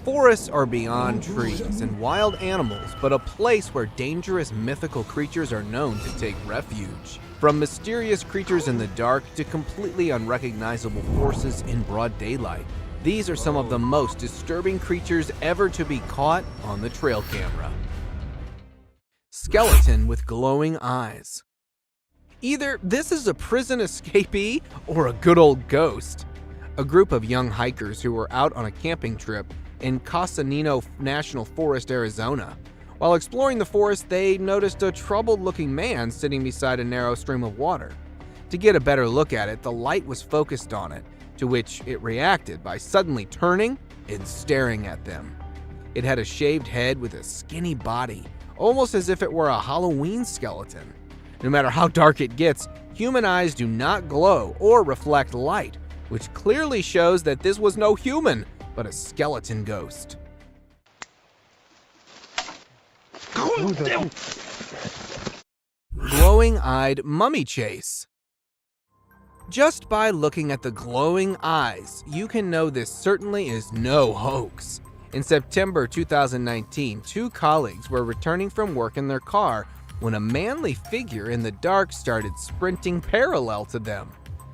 Forests are beyond trees and wild animals, but a place where dangerous mythical creatures are known to take refuge. From mysterious creatures in the dark to completely unrecognizable forces in broad daylight, these are some of the most disturbing creatures ever to be caught on the trail camera. Skeleton with glowing eyes. Either this is a prison escapee or a good old ghost. A group of young hikers who were out on a camping trip in Casanino National Forest, Arizona. While exploring the forest, they noticed a troubled-looking man sitting beside a narrow stream of water. To get a better look at it, the light was focused on it, to which it reacted by suddenly turning and staring at them. It had a shaved head with a skinny body, almost as if it were a Halloween skeleton. No matter how dark it gets, human eyes do not glow or reflect light, which clearly shows that this was no human, but a skeleton ghost. Glowing-eyed mummy chase. Just by looking at the glowing eyes, you can know this certainly is no hoax. In September 2019, two colleagues were returning from work in their car when a manly figure in the dark started sprinting parallel to them.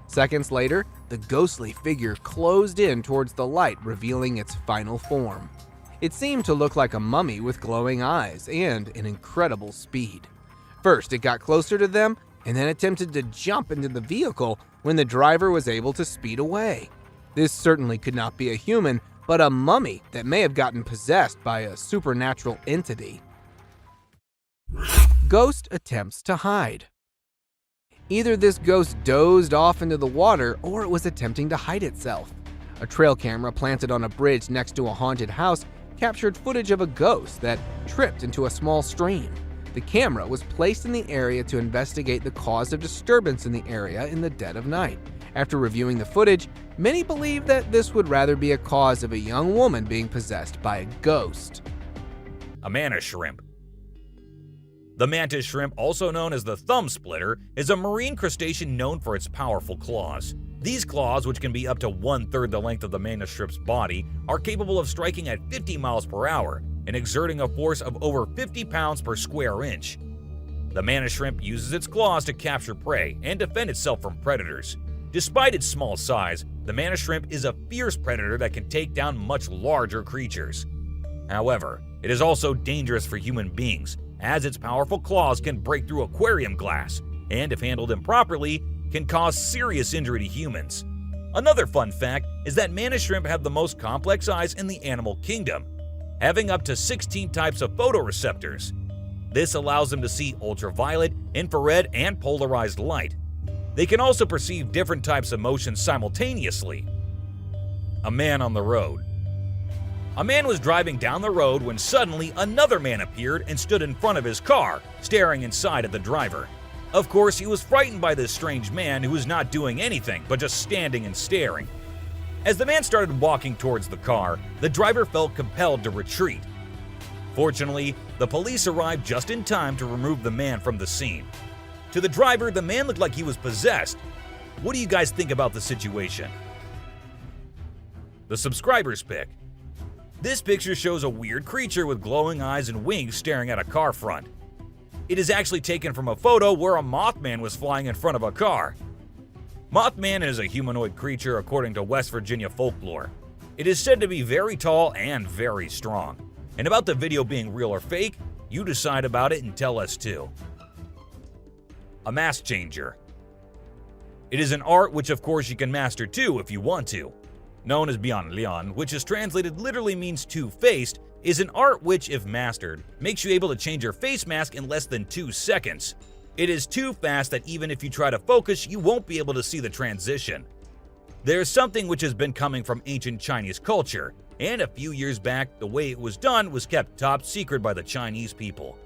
Seconds later, the ghostly figure closed in towards the light, revealing its final form. It seemed to look like a mummy with glowing eyes and an incredible speed. First, it got closer to them and then attempted to jump into the vehicle when the driver was able to speed away. This certainly could not be a human, but a mummy that may have gotten possessed by a supernatural entity. Ghost attempts to hide. Either this ghost dozed off into the water or it was attempting to hide itself. A trail camera planted on a bridge next to a haunted house captured footage of a ghost that tripped into a small stream. The camera was placed in the area to investigate the cause of disturbance in the area in the dead of night. After reviewing the footage, many believe that this would rather be a cause of a young woman being possessed by a ghost. A mantis shrimp. The mantis shrimp, also known as the thumb splitter, is a marine crustacean known for its powerful claws. These claws, which can be up to 1/3 the length of the mantis shrimp's body, are capable of striking at 50 miles per hour and exerting a force of over 50 pounds per square inch. The mantis shrimp uses its claws to capture prey and defend itself from predators. Despite its small size, the mantis shrimp is a fierce predator that can take down much larger creatures. However, it is also dangerous for human beings, as its powerful claws can break through aquarium glass and, if handled improperly, can cause serious injury to humans. Another fun fact is that mantis shrimp have the most complex eyes in the animal kingdom, having up to 16 types of photoreceptors. This allows them to see ultraviolet, infrared, and polarized light. They can also perceive different types of motion simultaneously. A man on the road. A man was driving down the road when suddenly another man appeared and stood in front of his car, staring inside at the driver. Of course, he was frightened by this strange man who was not doing anything but just standing and staring. As the man started walking towards the car, the driver felt compelled to retreat. Fortunately, the police arrived just in time to remove the man from the scene. To the driver, the man looked like he was possessed. What do you guys think about the situation? The subscribers pick. This picture shows a weird creature with glowing eyes and wings staring at a car front. It is actually taken from a photo where a Mothman was flying in front of a car. Mothman is a humanoid creature according to West Virginia folklore. It is said to be very tall and very strong. And about the video being real or fake, you decide about it and tell us too. A mask changer. It is an art which of course you can master too if you want to. Known as Bianlian, which is translated literally means two-faced, is an art which, if mastered, makes you able to change your face mask in less than 2 seconds. It is too fast that even if you try to focus, you won't be able to see the transition. There is something which has been coming from ancient Chinese culture, and a few years back, the way it was done was kept top secret by the Chinese people.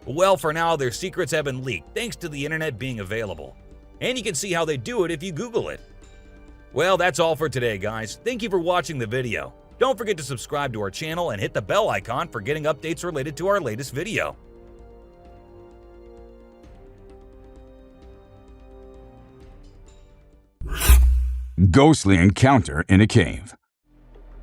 Well, for now, their secrets have been leaked thanks to the internet being available. And you can see how they do it if you Google it. Well, that's all for today, guys. Thank you for watching the video. Don't forget to subscribe to our channel and hit the bell icon for getting updates related to our latest video. Ghostly encounter in a cave.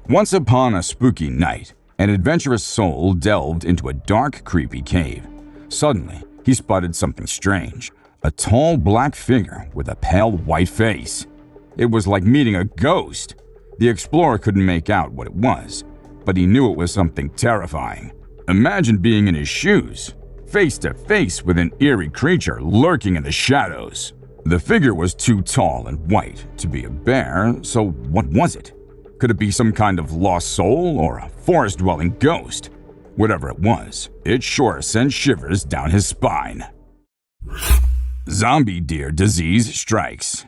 Once upon a spooky night, an adventurous soul delved into a dark, creepy cave. Suddenly, he spotted something strange, a tall black figure with a pale white face. It was like meeting a ghost. The explorer couldn't make out what it was, but he knew it was something terrifying. Imagine being in his shoes, face to face with an eerie creature lurking in the shadows. The figure was too tall and white to be a bear, so what was it? Could it be some kind of lost soul or a forest-dwelling ghost? Whatever it was, it sure sent shivers down his spine. Zombie deer disease strikes.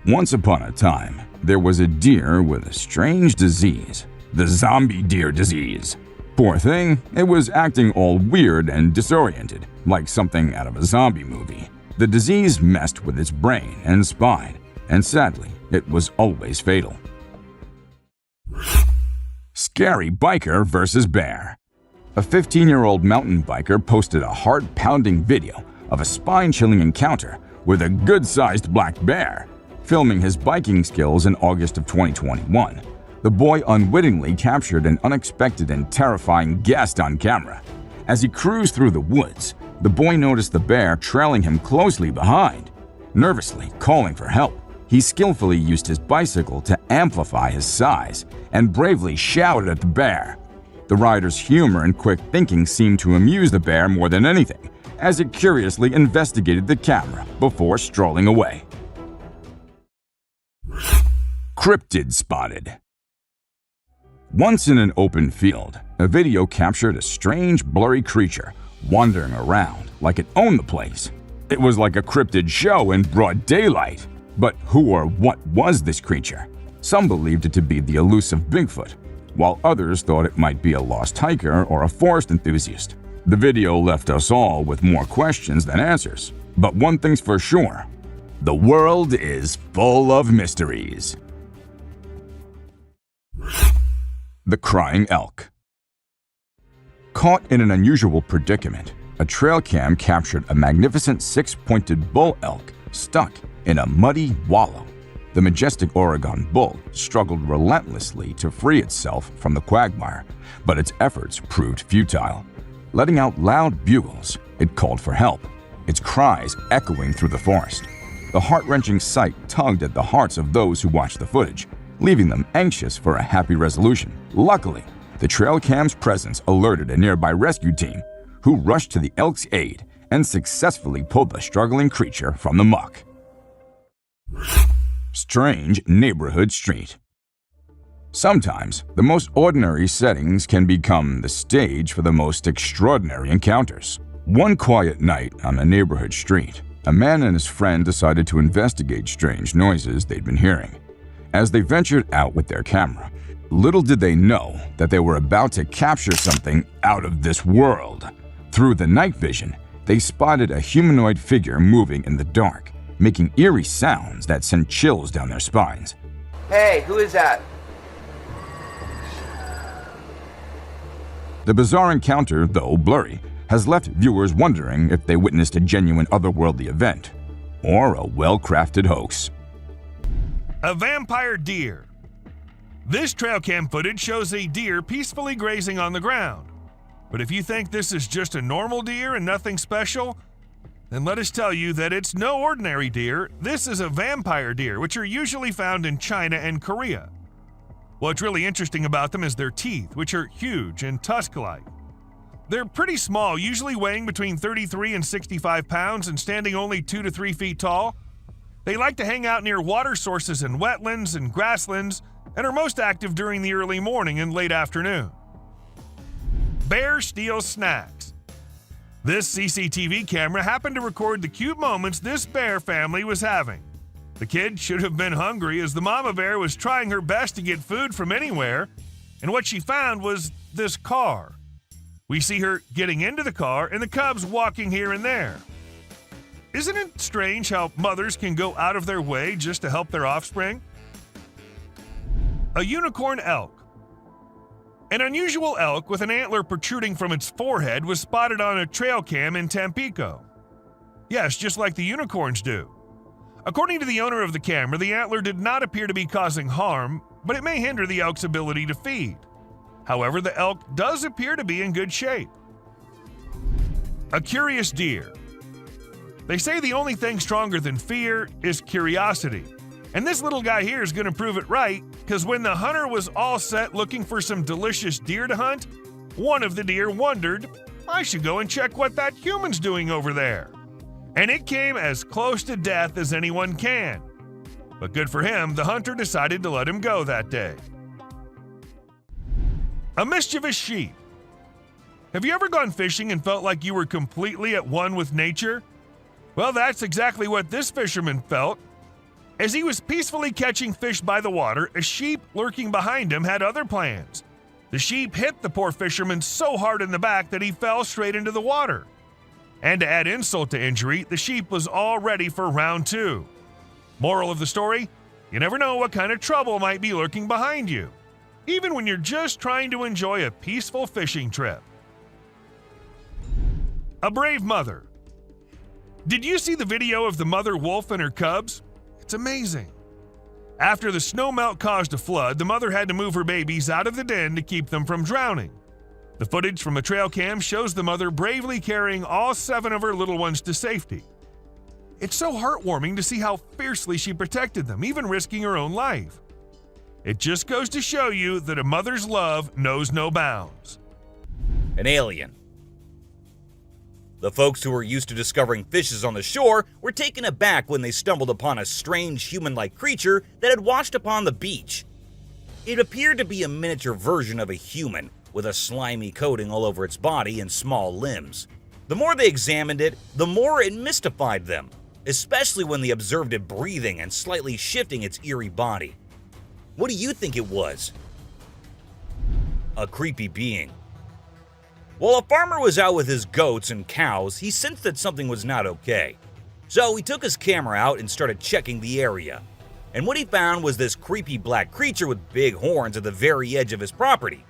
Once upon a time, there was a deer with a strange disease, the zombie deer disease. Poor thing, it was acting all weird and disoriented, like something out of a zombie movie. The disease messed with its brain and spine, and sadly, it was always fatal. Scary biker versus bear. A 15-year-old mountain biker posted a heart-pounding video of a spine-chilling encounter with a good-sized black bear. Filming his biking skills in August of 2021, the boy unwittingly captured an unexpected and terrifying guest on camera. As he cruised through the woods, the boy noticed the bear trailing him closely behind. Nervously calling for help, he skillfully used his bicycle to amplify his size and bravely shouted at the bear. The rider's humor and quick thinking seemed to amuse the bear more than anything, as it curiously investigated the camera before strolling away. Cryptid spotted. Once in an open field, a video captured a strange, blurry creature wandering around like it owned the place. It was like a cryptid show in broad daylight. But who or what was this creature? Some believed it to be the elusive Bigfoot, while others thought it might be a lost hiker or a forest enthusiast. The video left us all with more questions than answers. But one thing's for sure, the world is full of mysteries. The crying elk. Caught in an unusual predicament, a trail cam captured a magnificent six-pointed bull elk stuck in a muddy wallow. The majestic Oregon bull struggled relentlessly to free itself from the quagmire, but its efforts proved futile. Letting out loud bugles, it called for help, its cries echoing through the forest. The heart-wrenching sight tugged at the hearts of those who watched the footage, leaving them anxious for a happy resolution. Luckily, the trail cam's presence alerted a nearby rescue team, who rushed to the elk's aid and successfully pulled the struggling creature from the muck. Strange neighborhood street. Sometimes, the most ordinary settings can become the stage for the most extraordinary encounters. One quiet night on a neighborhood street, a man and his friend decided to investigate strange noises they'd been hearing. As they ventured out with their camera, little did they know that they were about to capture something out of this world. Through the night vision, they spotted a humanoid figure moving in the dark, making eerie sounds that sent chills down their spines. Hey, who is that? The bizarre encounter, though blurry, has left viewers wondering if they witnessed a genuine otherworldly event or a well-crafted hoax. A vampire deer. This trail cam footage shows a deer peacefully grazing on the ground. But if you think this is just a normal deer and nothing special, then let us tell you that it's no ordinary deer. This is a vampire deer, which are usually found in China and Korea. What's really interesting about them is their teeth, which are huge and tusk-like. They're pretty small, usually weighing between 33 and 65 pounds and standing only 2 to 3 feet tall. They like to hang out near water sources and wetlands and grasslands and are most active during the early morning and late afternoon. Bear steals snacks. This CCTV camera happened to record the cute moments this bear family was having. The kid should have been hungry as the mama bear was trying her best to get food from anywhere, and what she found was this car. We see her getting into the car and the cubs walking here and there. Isn't it strange how mothers can go out of their way just to help their offspring? A unicorn elk. An unusual elk with an antler protruding from its forehead was spotted on a trail cam in Tampico. Yes, just like the unicorns do. According to the owner of the camera, the antler did not appear to be causing harm, but it may hinder the elk's ability to feed. However, the elk does appear to be in good shape. A curious deer. They say the only thing stronger than fear is curiosity. And this little guy here is going to prove it right, because when the hunter was all set looking for some delicious deer to hunt, one of the deer wondered, I should go and check what that human's doing over there. And it came as close to death as anyone can. But good for him, the hunter decided to let him go that day. A mischievous sheep. Have you ever gone fishing and felt like you were completely at one with nature? Well, that's exactly what this fisherman felt. As he was peacefully catching fish by the water, a sheep lurking behind him had other plans. The sheep hit the poor fisherman so hard in the back that he fell straight into the water. And to add insult to injury, the sheep was all ready for round 2. Moral of the story, you never know what kind of trouble might be lurking behind you, even when you're just trying to enjoy a peaceful fishing trip. A brave mother. Did you see the video of the mother wolf and her cubs? It's amazing. After the snowmelt caused a flood, the mother had to move her babies out of the den to keep them from drowning. The footage from a trail cam shows the mother bravely carrying all 7 of her little ones to safety. It's so heartwarming to see how fiercely she protected them, even risking her own life. It just goes to show you that a mother's love knows no bounds. An alien. The folks who were used to discovering fishes on the shore were taken aback when they stumbled upon a strange human-like creature that had washed upon the beach. It appeared to be a miniature version of a human, with a slimy coating all over its body and small limbs. The more they examined it, the more it mystified them, especially when they observed it breathing and slightly shifting its eerie body. What do you think it was? A creepy being. While a farmer was out with his goats and cows, he sensed that something was not okay. So he took his camera out and started checking the area. And what he found was this creepy black creature with big horns at the very edge of his property.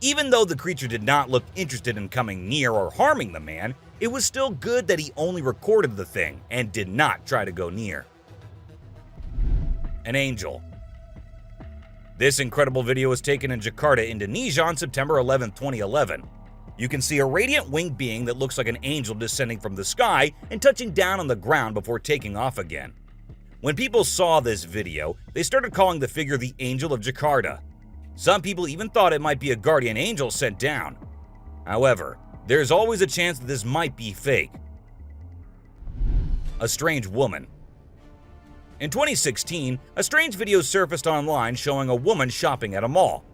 Even though the creature did not look interested in coming near or harming the man, it was still good that he only recorded the thing and did not try to go near. An angel. This incredible video was taken in Jakarta, Indonesia on September 11, 2011. You can see a radiant winged being that looks like an angel descending from the sky and touching down on the ground before taking off again. When people saw this video, they started calling the figure the Angel of Jakarta. Some people even thought it might be a guardian angel sent down. However, there's always a chance that this might be fake. A strange woman. In 2016, a strange video surfaced online showing a woman shopping at a mall.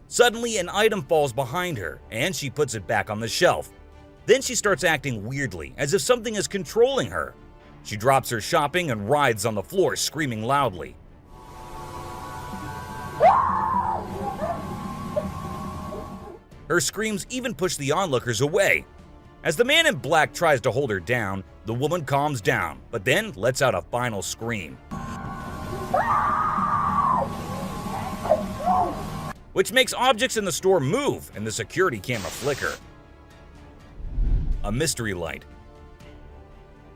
Suddenly, an item falls behind her, and she puts it back on the shelf. Then she starts acting weirdly, as if something is controlling her. She drops her shopping and writhes on the floor, screaming loudly. Her screams even push the onlookers away. As the man in black tries to hold her down, the woman calms down, but then lets out a final scream, which makes objects in the store move and the security camera flicker. A mystery light.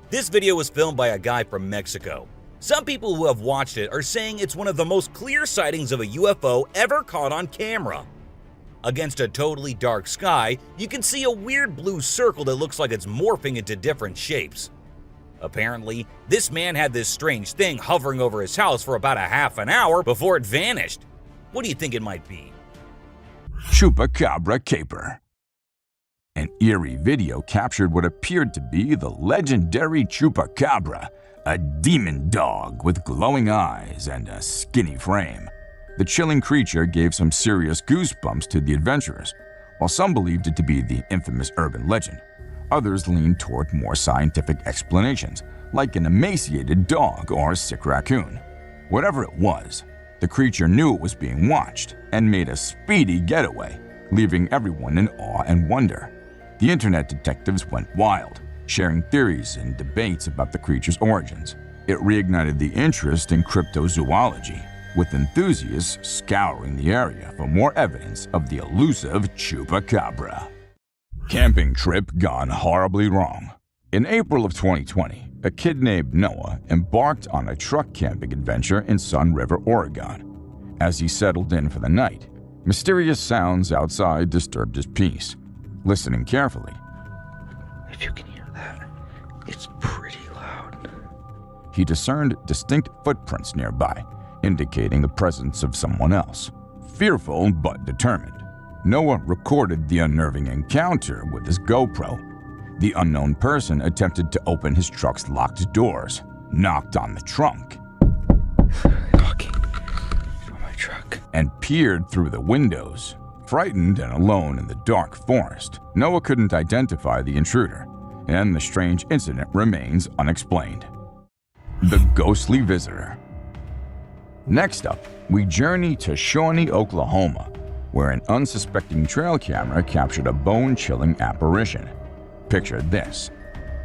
This video was filmed by a guy from Mexico. Some people who have watched it are saying it's one of the most clear sightings of a UFO ever caught on camera. Against a totally dark sky, you can see a weird blue circle that looks like it's morphing into different shapes. Apparently, this man had this strange thing hovering over his house for about a half an hour before it vanished. What do you think it might be? Chupacabra Caper. An eerie video captured what appeared to be the legendary Chupacabra, a demon dog with glowing eyes and a skinny frame. The chilling creature gave some serious goosebumps to the adventurers. While some believed it to be the infamous urban legend, others leaned toward more scientific explanations, like an emaciated dog or a sick raccoon. Whatever it was, the creature knew it was being watched and made a speedy getaway, leaving everyone in awe and wonder. The internet detectives went wild, sharing theories and debates about the creature's origins. It reignited the interest in cryptozoology, with enthusiasts scouring the area for more evidence of the elusive Chupacabra. Camping trip gone horribly wrong. In April of 2020, a kid named Noah embarked on a truck camping adventure in Sun River, Oregon. As he settled in for the night, mysterious sounds outside disturbed his peace. Listening carefully, "If you can hear that, it's pretty loud." he discerned distinct footprints nearby, indicating the presence of someone else. Fearful but determined, Noah recorded the unnerving encounter with his GoPro. The unknown person attempted to open his truck's locked doors, knocked on the trunk, Knocking on my truck. and peered through the windows. Frightened and alone in the dark forest, Noah couldn't identify the intruder, and the strange incident remains unexplained. The ghostly visitor. Next up, we journey to Shawnee, Oklahoma, where an unsuspecting trail camera captured a bone-chilling apparition. Picture this.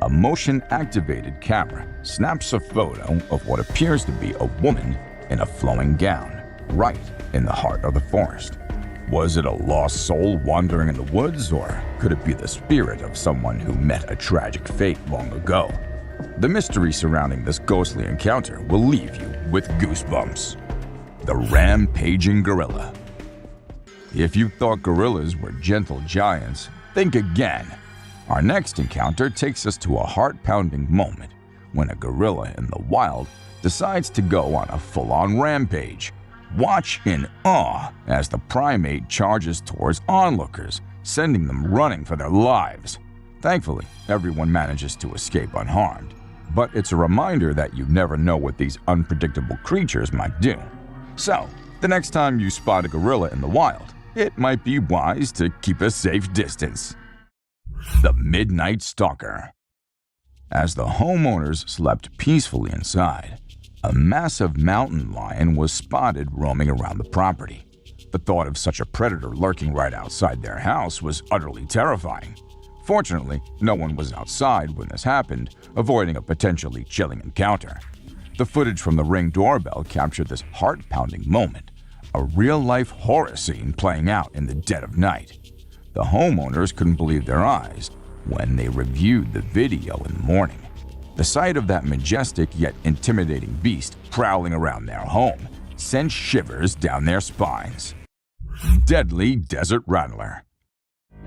A motion-activated camera snaps a photo of what appears to be a woman in a flowing gown, right in the heart of the forest. Was it a lost soul wandering in the woods, or could it be the spirit of someone who met a tragic fate long ago? The mystery surrounding this ghostly encounter will leave you with goosebumps. The rampaging gorilla. If you thought gorillas were gentle giants, think again. Our next encounter takes us to a heart-pounding moment when a gorilla in the wild decides to go on a full-on rampage. Watch in awe as the primate charges towards onlookers, sending them running for their lives. Thankfully, everyone manages to escape unharmed, but it's a reminder that you never know what these unpredictable creatures might do. So, the next time you spot a gorilla in the wild, it might be wise to keep a safe distance. The Midnight Stalker. As the homeowners slept peacefully inside, a massive mountain lion was spotted roaming around the property. The thought of such a predator lurking right outside their house was utterly terrifying. Fortunately, no one was outside when this happened, avoiding a potentially chilling encounter. The footage from the Ring doorbell captured this heart-pounding moment, a real-life horror scene playing out in the dead of night. The homeowners couldn't believe their eyes when they reviewed the video in the morning. The sight of that majestic yet intimidating beast prowling around their home sent shivers down their spines. Deadly Desert Rattler.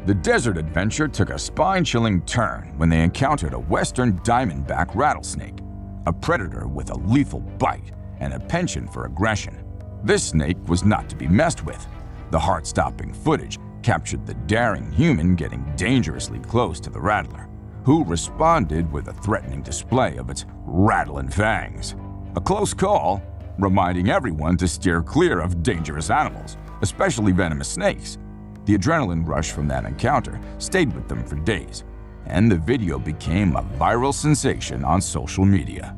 The desert adventure took a spine-chilling turn when they encountered a western diamondback rattlesnake, a predator with a lethal bite and a penchant for aggression. This snake was not to be messed with. The heart-stopping footage captured the daring human getting dangerously close to the rattler, who responded with a threatening display of its rattling fangs. A close call, reminding everyone to steer clear of dangerous animals, especially venomous snakes. The adrenaline rush from that encounter stayed with them for days, and the video became a viral sensation on social media.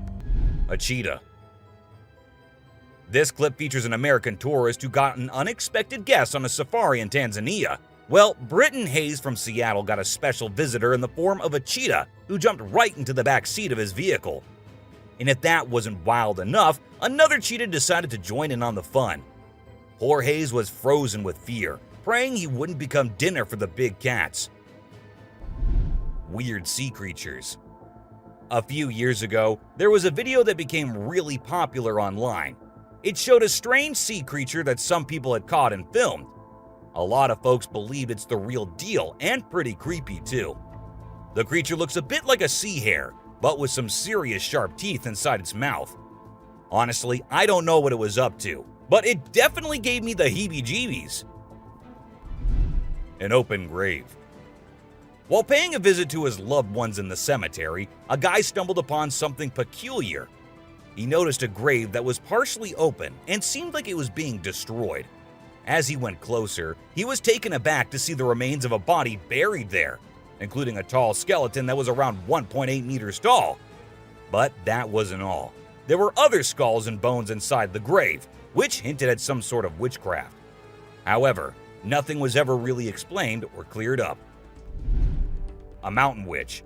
A cheetah. This clip features an American tourist who got an unexpected guest on a safari in Tanzania. Well, Britton Hayes from Seattle got a special visitor in the form of a cheetah who jumped right into the back seat of his vehicle. And if that wasn't wild enough, another cheetah decided to join in on the fun. Poor Hayes was frozen with fear, praying he wouldn't become dinner for the big cats. Weird sea creatures. A few years ago, there was a video that became really popular online. It showed a strange sea creature that some people had caught and filmed. A lot of folks believe it's the real deal and pretty creepy too. The creature looks a bit like a sea hare, but with some serious sharp teeth inside its mouth. Honestly, I don't know what it was up to, but it definitely gave me the heebie-jeebies. An open grave. While paying a visit to his loved ones in the cemetery, a guy stumbled upon something peculiar. He noticed a grave that was partially open and seemed like it was being destroyed. As he went closer, he was taken aback to see the remains of a body buried there, including a tall skeleton that was around 1.8 meters tall. But that wasn't all. There were other skulls and bones inside the grave, which hinted at some sort of witchcraft. However, nothing was ever really explained or cleared up. A mountain witch.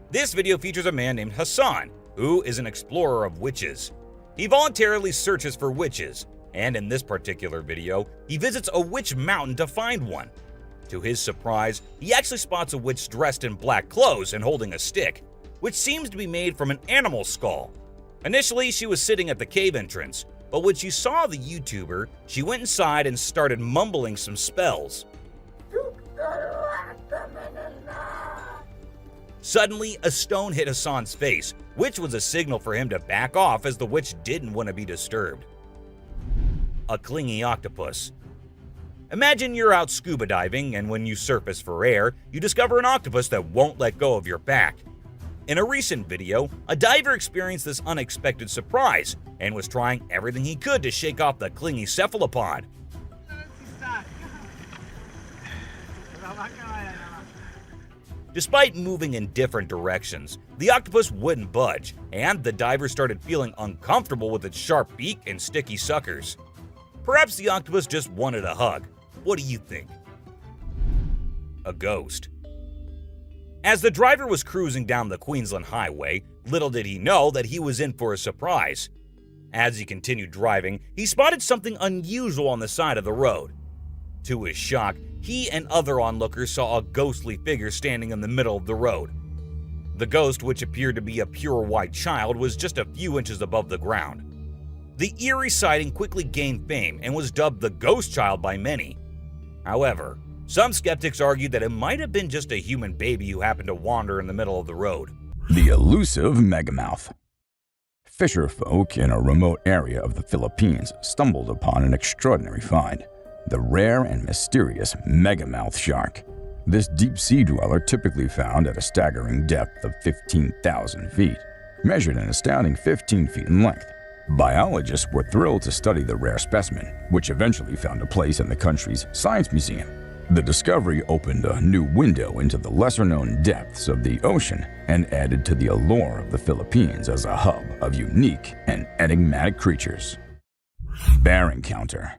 This video features a man named Hassan, who is an explorer of witches. He voluntarily searches for witches, and in this particular video, he visits a witch mountain to find one. To his surprise, he actually spots a witch dressed in black clothes and holding a stick. which seems to be made from an animal skull. Initially, she was sitting at the cave entrance, but when she saw the YouTuber, she went inside and started mumbling some spells. Suddenly, a stone hit Hassan's face, which was a signal for him to back off as the witch didn't want to be disturbed. A clingy octopus. Imagine you're out scuba diving, and when you surface for air, you discover an octopus that won't let go of your back. In a recent video, a diver experienced this unexpected surprise and was trying everything he could to shake off the clingy cephalopod. Despite moving in different directions, the octopus wouldn't budge, and the diver started feeling uncomfortable with its sharp beak and sticky suckers. Perhaps the octopus just wanted a hug. What do you think? A ghost. As the driver was cruising down the Queensland Highway, little did he know that he was in for a surprise. As he continued driving, he spotted something unusual on the side of the road. To his shock, he and other onlookers saw a ghostly figure standing in the middle of the road. The ghost, which appeared to be a pure white child, was just a few inches above the ground. The eerie sighting quickly gained fame and was dubbed the Ghost Child by many. However, some skeptics argued that it might have been just a human baby who happened to wander in the middle of the road. The elusive megamouth. Fisher folk in a remote area of the Philippines stumbled upon an extraordinary find: the rare and mysterious megamouth shark. This deep-sea dweller, typically found at a staggering depth of 15,000 feet, measured an astounding 15 feet in length. Biologists were thrilled to study the rare specimen, which eventually found a place in the country's Science Museum. The discovery opened a new window into the lesser-known depths of the ocean and added to the allure of the Philippines as a hub of unique and enigmatic creatures. Bear encounter.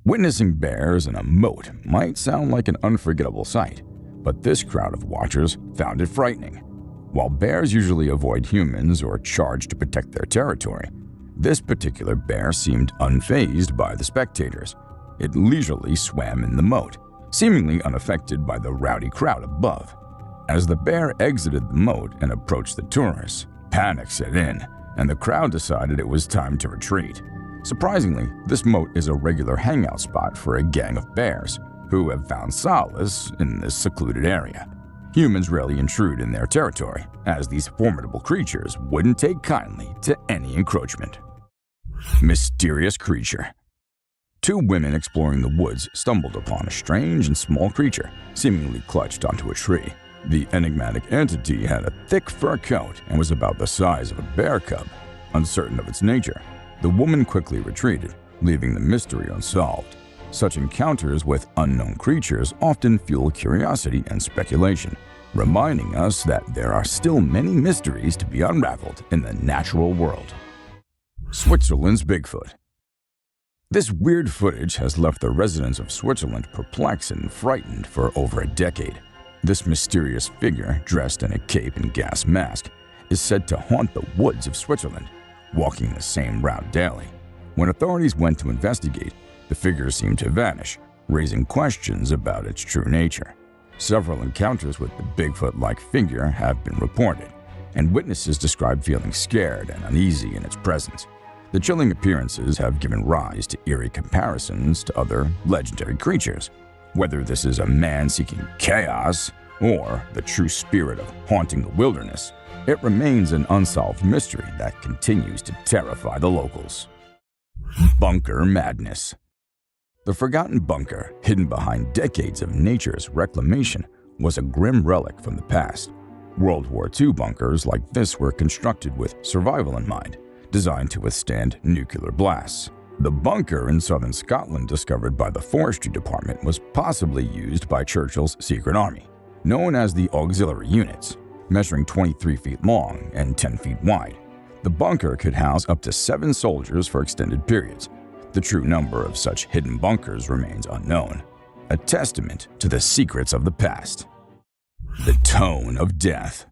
Witnessing bears in a moat might sound like an unforgettable sight, but this crowd of watchers found it frightening. While bears usually avoid humans or charge to protect their territory, this particular bear seemed unfazed by the spectators. It leisurely swam in the moat, seemingly unaffected by the rowdy crowd above. As the bear exited the moat and approached the tourists, panic set in, and the crowd decided it was time to retreat. Surprisingly, this moat is a regular hangout spot for a gang of bears who have found solace in this secluded area. Humans rarely intrude in their territory, as these formidable creatures wouldn't take kindly to any encroachment. Mysterious creature. Two women exploring the woods stumbled upon a strange and small creature, seemingly clutched onto a tree. The enigmatic entity had a thick fur coat and was about the size of a bear cub. Uncertain of its nature, the woman quickly retreated, leaving the mystery unsolved. Such encounters with unknown creatures often fuel curiosity and speculation, reminding us that there are still many mysteries to be unraveled in the natural world. Switzerland's Bigfoot. This weird footage has left the residents of Switzerland perplexed and frightened for over a decade. This mysterious figure, dressed in a cape and gas mask, is said to haunt the woods of Switzerland, walking the same route daily. When authorities went to investigate, the figure seemed to vanish, raising questions about its true nature. Several encounters with the Bigfoot-like figure have been reported, and witnesses describe feeling scared and uneasy in its presence. The chilling appearances have given rise to eerie comparisons to other legendary creatures. Whether this is a man seeking chaos or the true spirit of haunting the wilderness, it remains an unsolved mystery that continues to terrify the locals. Bunker madness. The forgotten bunker, hidden behind decades of nature's reclamation, was a grim relic from the past. World War II bunkers like this were constructed with survival in mind, designed to withstand nuclear blasts. The bunker in southern Scotland discovered by the Forestry Department was possibly used by Churchill's secret army, known as the Auxiliary Units. Measuring 23 feet long and 10 feet wide, the bunker could house up to 7 soldiers for extended periods. The true number of such hidden bunkers remains unknown, a testament to the secrets of the past. The Tone of Death.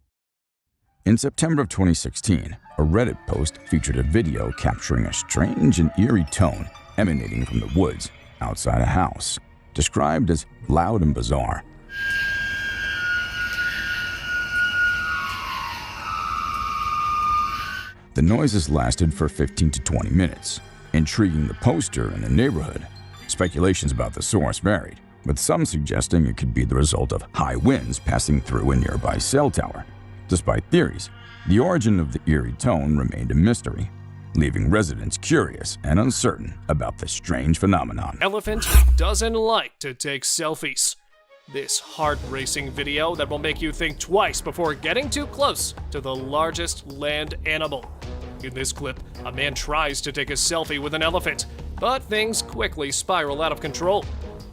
In September of 2016, a Reddit post featured a video capturing a strange and eerie tone emanating from the woods outside a house, described as loud and bizarre. The noises lasted for 15 to 20 minutes, intriguing the poster and the neighborhood. Speculations about the source varied, with some suggesting it could be the result of high winds passing through a nearby cell tower. Despite theories, the origin of the eerie tone remained a mystery, leaving residents curious and uncertain about the strange phenomenon. Elephant doesn't like to take selfies. This heart-racing video that will make you think twice before getting too close to the largest land animal. In this clip, a man tries to take a selfie with an elephant, but things quickly spiral out of control.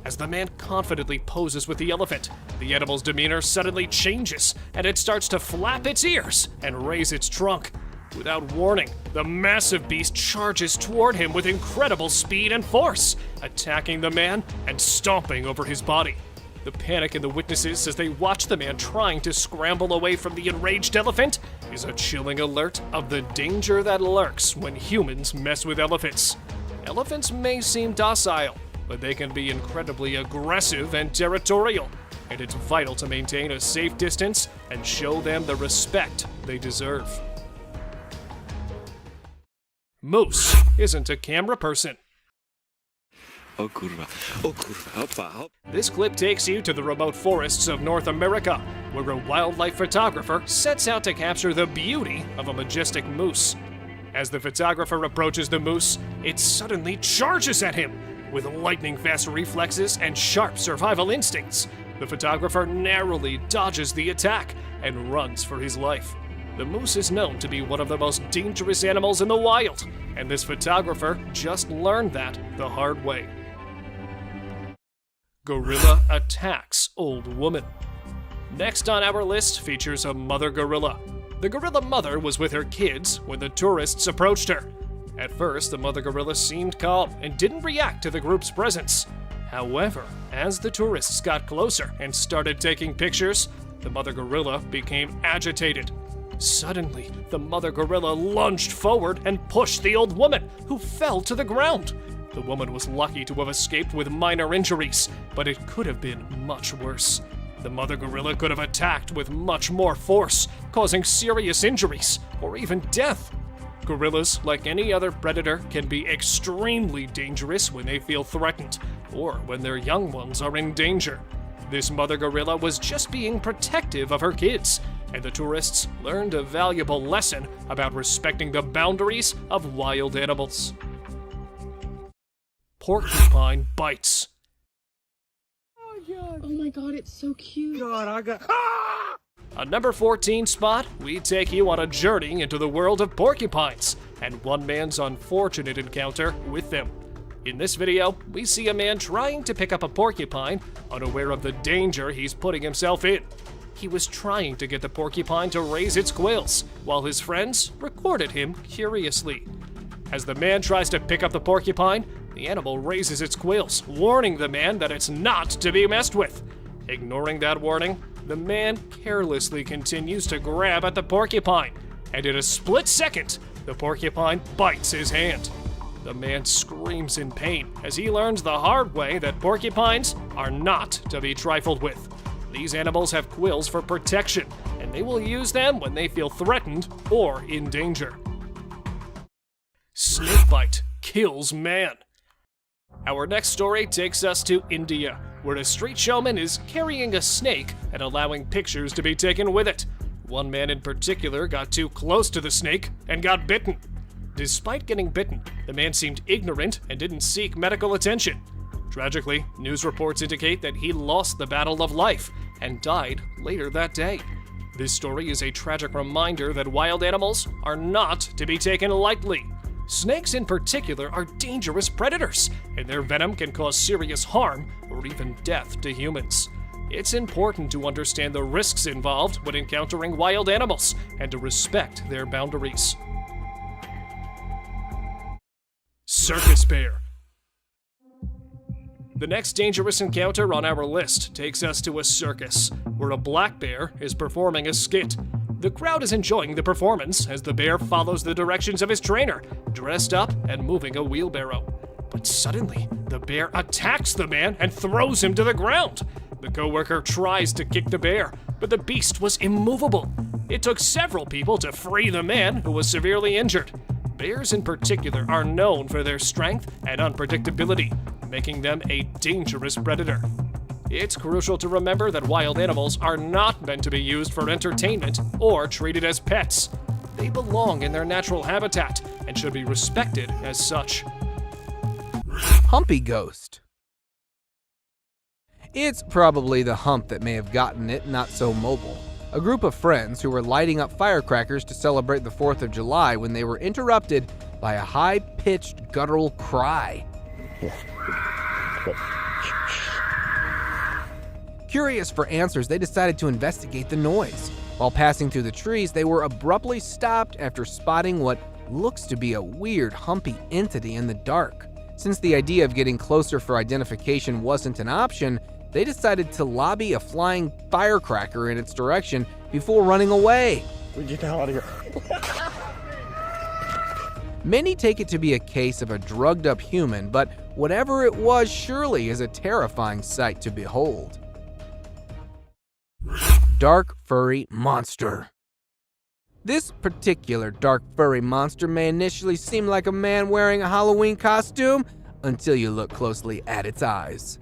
As the man confidently poses with the elephant, the animal's demeanor suddenly changes, and it starts to flap its ears and raise its trunk. Without warning, the massive beast charges toward him with incredible speed and force, attacking the man and stomping over his body. The panic in the witnesses as they watch the man trying to scramble away from the enraged elephant is a chilling alert of the danger that lurks when humans mess with elephants. Elephants may seem docile, but they can be incredibly aggressive and territorial, and it's vital to maintain a safe distance and show them the respect they deserve. Moose isn't a camera person. O kurwa, hopa, hop. This clip takes you to the remote forests of North America, where a wildlife photographer sets out to capture the beauty of a majestic moose. As the photographer approaches the moose, it suddenly charges at him. With lightning-fast reflexes and sharp survival instincts, the photographer narrowly dodges the attack and runs for his life. The moose is known to be one of the most dangerous animals in the wild, and this photographer just learned that the hard way. Gorilla attacks old woman. Next on our list features a mother gorilla. The gorilla mother was with her kids when the tourists approached her. At first, the mother gorilla seemed calm and didn't react to the group's presence. However, as the tourists got closer and started taking pictures, the mother gorilla became agitated. Suddenly, the mother gorilla lunged forward and pushed the old woman, who fell to the ground. The woman was lucky to have escaped with minor injuries, but it could have been much worse. The mother gorilla could have attacked with much more force, causing serious injuries or even death. Gorillas, like any other predator, can be extremely dangerous when they feel threatened or when their young ones are in danger. This mother gorilla was just being protective of her kids, and the tourists learned a valuable lesson about respecting the boundaries of wild animals. Porcupine bites. Oh my god, it's so cute. On number 14 spot, we take you on a journey into the world of porcupines and one man's unfortunate encounter with them. In this video, we see a man trying to pick up a porcupine, unaware of the danger he's putting himself in. He was trying to get the porcupine to raise its quills, while his friends recorded him curiously. As the man tries to pick up the porcupine, the animal raises its quills, warning the man that it's not to be messed with. Ignoring that warning, the man carelessly continues to grab at the porcupine, and in a split second, the porcupine bites his hand. The man screams in pain as he learns the hard way that porcupines are not to be trifled with. These animals have quills for protection, and they will use them when they feel threatened or in danger. Snakebite kills man. Our next story takes us to India, where a street showman is carrying a snake and allowing pictures to be taken with it. One man in particular got too close to the snake and got bitten. Despite getting bitten, the man seemed ignorant and didn't seek medical attention. Tragically, news reports indicate that he lost the battle of life and died later that day. This story is a tragic reminder that wild animals are not to be taken lightly. Snakes in particular are dangerous predators, and their venom can cause serious harm or even death to humans. It's important to understand the risks involved when encountering wild animals and to respect their boundaries. Circus bear. The next dangerous encounter on our list takes us to a circus, where a black bear is performing a skit. The crowd is enjoying the performance as the bear follows the directions of his trainer, dressed up and moving a wheelbarrow. But suddenly, the bear attacks the man and throws him to the ground. The coworker tries to kick the bear, but the beast was immovable. It took several people to free the man who was severely injured. Bears in particular are known for their strength and unpredictability, making them a dangerous predator. It's crucial to remember that wild animals are not meant to be used for entertainment or treated as pets. They belong in their natural habitat and should be respected as such. Humpy ghost. It's probably the hump that may have gotten it not so mobile. A group of friends who were lighting up firecrackers to celebrate the 4th of July when they were interrupted by a high-pitched guttural cry. Curious for answers, they decided to investigate the noise. While passing through the trees, they were abruptly stopped after spotting what looks to be a weird, humpy entity in the dark. Since the idea of getting closer for identification wasn't an option, they decided to lobby a flying firecracker in its direction before running away. Get out of here. Many take it to be a case of a drugged-up human, but whatever it was surely is a terrifying sight to behold. Dark furry monster. This particular dark furry monster may initially seem like a man wearing a Halloween costume until you look closely at its eyes.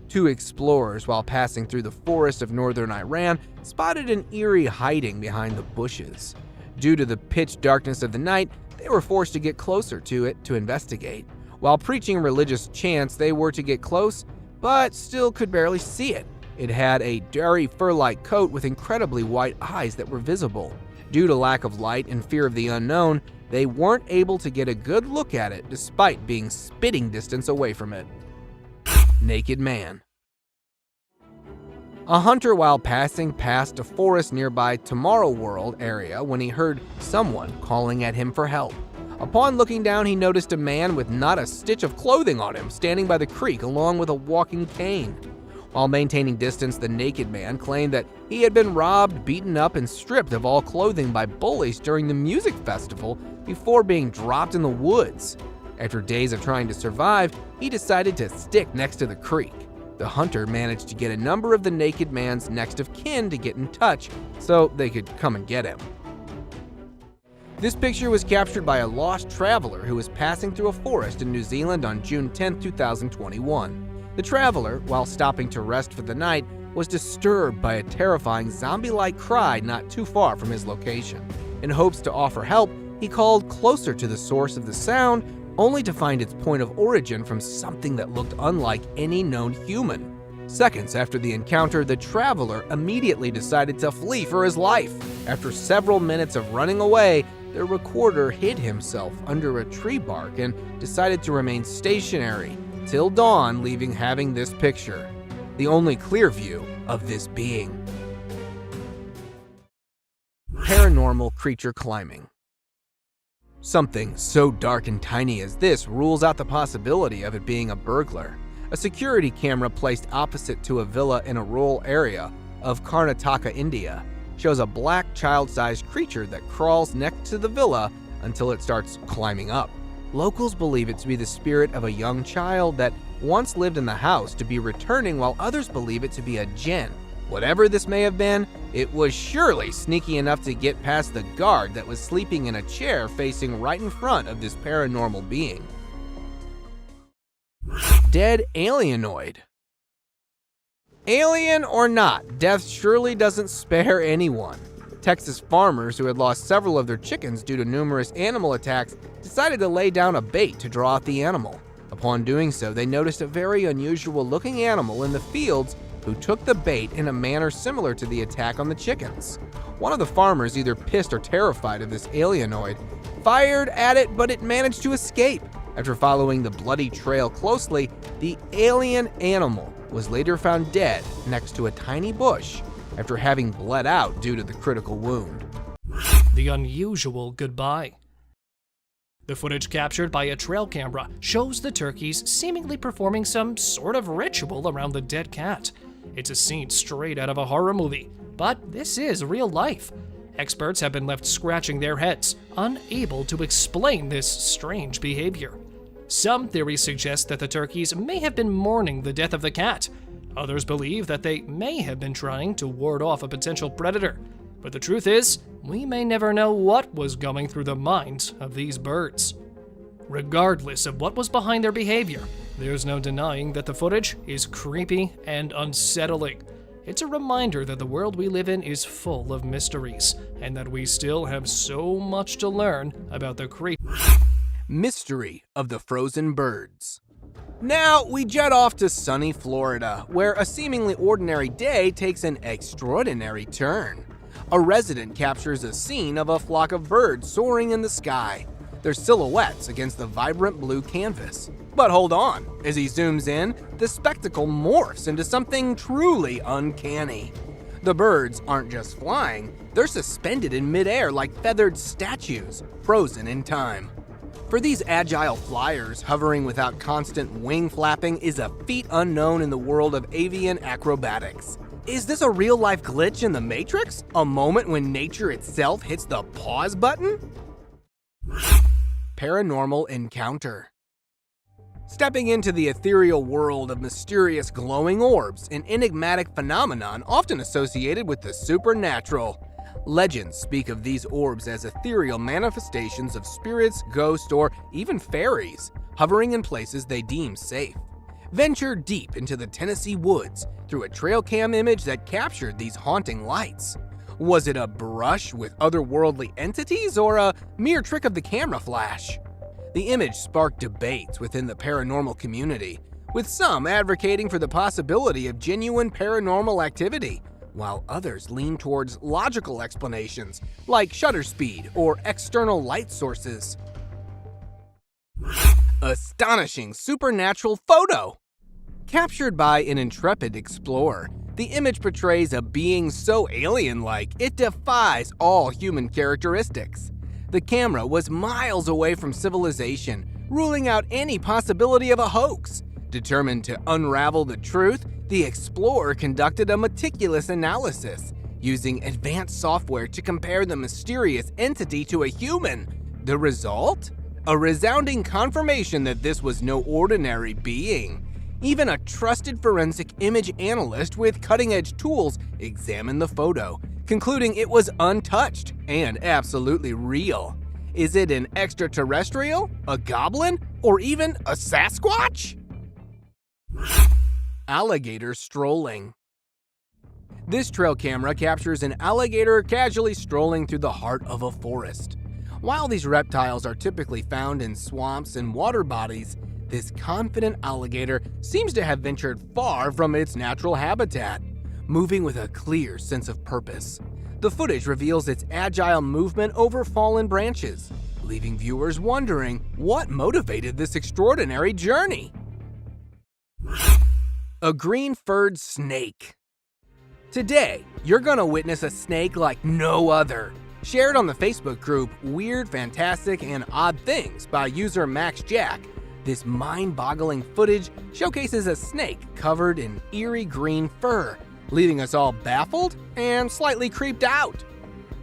Two explorers, while passing through the forest of northern Iran, spotted an eerie hiding behind the bushes. Due to the pitch darkness of the night, they were forced to get closer to it to investigate. While preaching religious chants, they were to get close, but still could barely see it. It had a dirty fur-like coat with incredibly white eyes that were visible. Due to lack of light and fear of the unknown, they weren't able to get a good look at it despite being spitting distance away from it. Naked man. A hunter, while passing past a forest nearby Tomorrow World area, when he heard someone calling at him for help. Upon looking down, he noticed a man with not a stitch of clothing on him standing by the creek along with a walking cane. While maintaining distance, the naked man claimed that he had been robbed, beaten up, and stripped of all clothing by bullies during the music festival before being dropped in the woods. After days of trying to survive, he decided to stick next to the creek. The hunter managed to get a number of the naked man's next of kin to get in touch so they could come and get him. This picture was captured by a lost traveler who was passing through a forest in New Zealand on June 10, 2021. The traveler, while stopping to rest for the night, was disturbed by a terrifying zombie-like cry not too far from his location. In hopes to offer help, he called closer to the source of the sound, only to find its point of origin from something that looked unlike any known human. Seconds after the encounter, the traveler immediately decided to flee for his life. After several minutes of running away, the recorder hid himself under a tree bark and decided to remain stationary till dawn, leaving having this picture, the only clear view of this being. Paranormal creature climbing. Something so dark and tiny as this rules out the possibility of it being a burglar. A security camera placed opposite to a villa in a rural area of Karnataka, India, shows a black child-sized creature that crawls next to the villa until it starts climbing up. Locals believe it to be the spirit of a young child that once lived in the house to be returning, while others believe it to be a jinn. Whatever this may have been, it was surely sneaky enough to get past the guard that was sleeping in a chair facing right in front of this paranormal being. Dead alienoid. Alien or not, death surely doesn't spare anyone. Texas farmers who had lost several of their chickens due to numerous animal attacks decided to lay down a bait to draw out the animal. Upon doing so, they noticed a very unusual looking animal in the fields who took the bait in a manner similar to the attack on the chickens. One of the farmers, either pissed or terrified of this alienoid, fired at it, but it managed to escape. After following the bloody trail closely, the alien animal was later found dead next to a tiny bush after having bled out due to the critical wound. The unusual goodbye. The footage captured by a trail camera shows the turkeys seemingly performing some sort of ritual around the dead cat. It's a scene straight out of a horror movie, but this is real life. Experts have been left scratching their heads, unable to explain this strange behavior. Some theories suggest that the turkeys may have been mourning the death of the cat. Others believe that they may have been trying to ward off a potential predator. But the truth is, we may never know what was going through the minds of these birds. Regardless of what was behind their behavior, there's no denying that the footage is creepy and unsettling. It's a reminder that the world we live in is full of mysteries, and that we still have so much to learn about the Mystery of the frozen birds. Now we jet off to sunny Florida, where a seemingly ordinary day takes an extraordinary turn. A resident captures a scene of a flock of birds soaring in the sky, their silhouettes against the vibrant blue canvas. But hold on, as he zooms in, the spectacle morphs into something truly uncanny. The birds aren't just flying, they're suspended in midair like feathered statues, frozen in time. For these agile flyers, hovering without constant wing flapping is a feat unknown in the world of avian acrobatics. Is this a real-life glitch in the Matrix? A moment when nature itself hits the pause button? Paranormal encounter. Stepping into the ethereal world of mysterious glowing orbs, an enigmatic phenomenon often associated with the supernatural. Legends speak of these orbs as ethereal manifestations of spirits, ghosts, or even fairies, hovering in places they deem safe. Venture deep into the Tennessee woods through a trail cam image that captured these haunting lights. Was it a brush with otherworldly entities or a mere trick of the camera flash? The image sparked debates within the paranormal community, with some advocating for the possibility of genuine paranormal activity, while others lean towards logical explanations like shutter speed or external light sources. Astonishing supernatural photo! Captured by an intrepid explorer, the image portrays a being so alien-like it defies all human characteristics. The camera was miles away from civilization, ruling out any possibility of a hoax. Determined to unravel the truth, the explorer conducted a meticulous analysis, using advanced software to compare the mysterious entity to a human. The result? A resounding confirmation that this was no ordinary being. Even a trusted forensic image analyst with cutting-edge tools examined the photo, concluding it was untouched and absolutely real. Is it an extraterrestrial, a goblin, or even a Sasquatch? Alligator strolling. This trail camera captures an alligator casually strolling through the heart of a forest. While these reptiles are typically found in swamps and water bodies, this confident alligator seems to have ventured far from its natural habitat, moving with a clear sense of purpose. The footage reveals its agile movement over fallen branches, leaving viewers wondering what motivated this extraordinary journey. A green-furred snake. Today, you're gonna witness a snake like no other. Shared on the Facebook group Weird, Fantastic, and Odd Things by user Max Jack, this mind-boggling footage showcases a snake covered in eerie green fur, leaving us all baffled and slightly creeped out.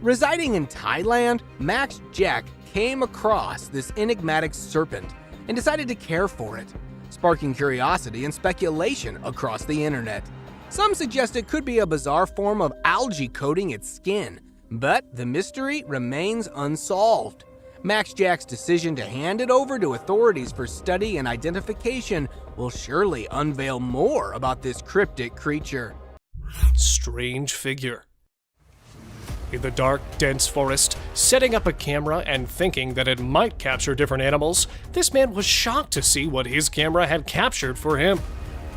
Residing in Thailand, Max Jack came across this enigmatic serpent and decided to care for it, sparking curiosity and speculation across the internet. Some suggest it could be a bizarre form of algae coating its skin, but the mystery remains unsolved. Max Jack's decision to hand it over to authorities for study and identification will surely unveil more about this cryptic creature. Strange figure. In the dark, dense forest, setting up a camera and thinking that it might capture different animals, this man was shocked to see what his camera had captured for him,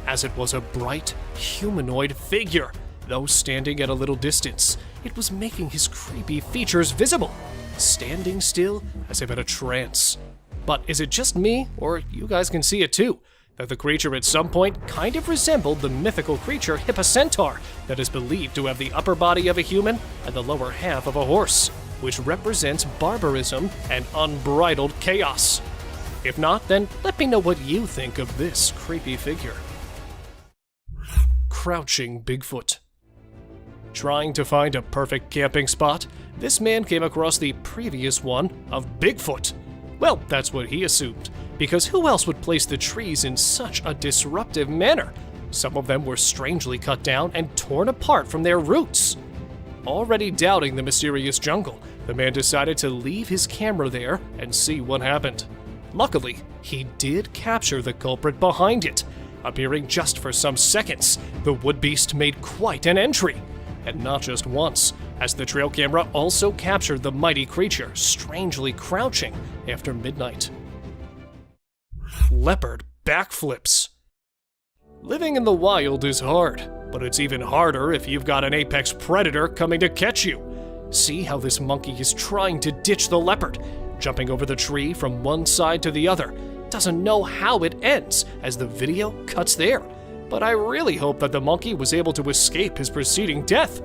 as it was a bright, humanoid figure. Though standing at a little distance, it was making his creepy features visible, standing still as if in a trance. But is it just me, or you guys can see it too, that the creature at some point kind of resembled the mythical creature Hippocentaur that is believed to have the upper body of a human and the lower half of a horse, which represents barbarism and unbridled chaos? If not, then let me know what you think of this creepy figure. Crouching Bigfoot. Trying to find a perfect camping spot, this man came across the previous one of Bigfoot. Well, that's what he assumed, because who else would place the trees in such a disruptive manner? Some of them were strangely cut down and torn apart from their roots. Already doubting the mysterious jungle, the man decided to leave his camera there and see what happened. Luckily, he did capture the culprit behind it. Appearing just for some seconds, the wood beast made quite an entry. And not just once, as the trail camera also captured the mighty creature strangely crouching after midnight. Leopard backflips. Living in the wild is hard, but it's even harder if you've got an apex predator coming to catch you. See how this monkey is trying to ditch the leopard, jumping over the tree from one side to the other. Doesn't know how it ends as the video cuts there, but I really hope that the monkey was able to escape his preceding death.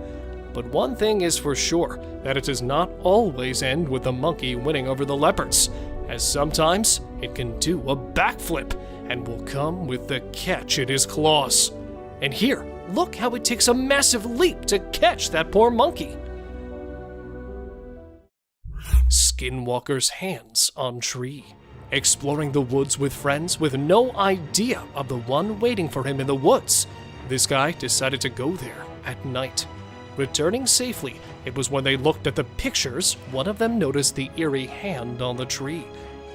But one thing is for sure, that it does not always end with the monkey winning over the leopards, as sometimes it can do a backflip and will come with the catch in his claws. And here, look how it takes a massive leap to catch that poor monkey. Skinwalker's hands on tree. Exploring the woods with friends with no idea of the one waiting for him in the woods, this guy decided to go there at night. Returning safely, it was when they looked at the pictures, one of them noticed the eerie hand on the tree.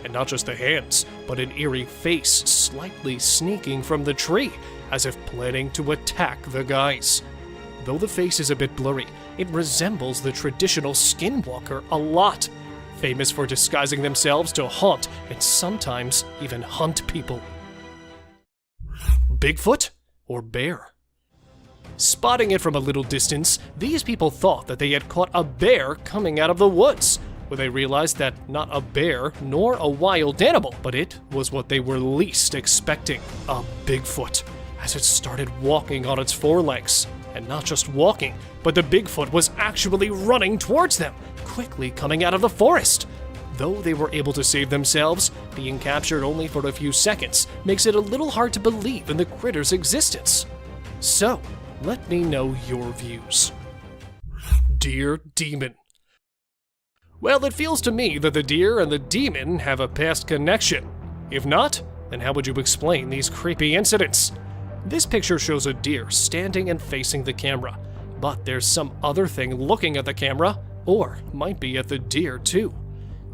And not just the hands, but an eerie face slightly sneaking from the tree, as if planning to attack the guys. Though the face is a bit blurry, it resembles the traditional skinwalker a lot, famous for disguising themselves to haunt and sometimes even hunt people. Bigfoot or bear? Spotting it from a little distance, these people thought that they had caught a bear coming out of the woods, when they realized that not a bear nor a wild animal, but it was what they were least expecting, a Bigfoot, as it started walking on its forelegs. And not just walking, but the Bigfoot was actually running towards them, quickly coming out of the forest. Though they were able to save themselves, being captured only for a few seconds makes it a little hard to believe in the critter's existence. So, let me know your views. Deer Demon. Well, it feels to me that the deer and the demon have a past connection. If not, then how would you explain these creepy incidents? This picture shows a deer standing and facing the camera, but there's some other thing looking at the camera, or might be at the deer too.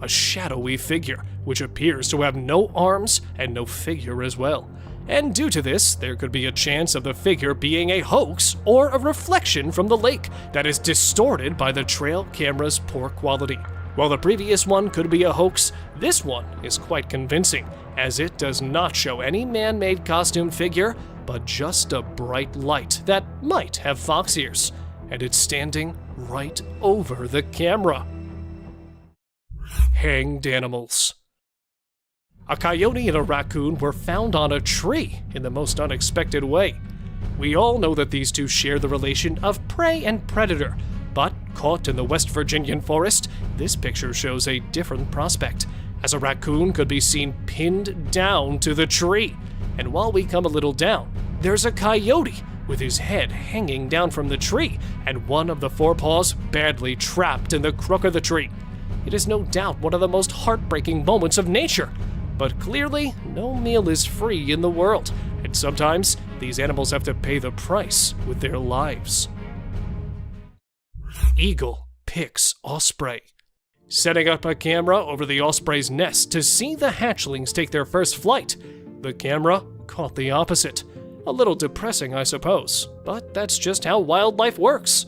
A shadowy figure, which appears to have no arms and no figure as well. And due to this, there could be a chance of the figure being a hoax or a reflection from the lake that is distorted by the trail camera's poor quality. While the previous one could be a hoax, this one is quite convincing, as it does not show any man-made costume figure, but just a bright light that might have fox ears, and it's standing right over the camera. Hanged animals. A coyote and a raccoon were found on a tree in the most unexpected way. We all know that these two share the relation of prey and predator, but caught in the West Virginian forest, this picture shows a different prospect, as a raccoon could be seen pinned down to the tree. And while we come a little down, there's a coyote with his head hanging down from the tree and one of the forepaws badly trapped in the crook of the tree. It is no doubt one of the most heartbreaking moments of nature, but clearly no meal is free in the world, and sometimes these animals have to pay the price with their lives. Eagle picks osprey. Setting up a camera over the osprey's nest to see the hatchlings take their first flight, the camera caught the opposite. A little depressing, I suppose, but that's just how wildlife works.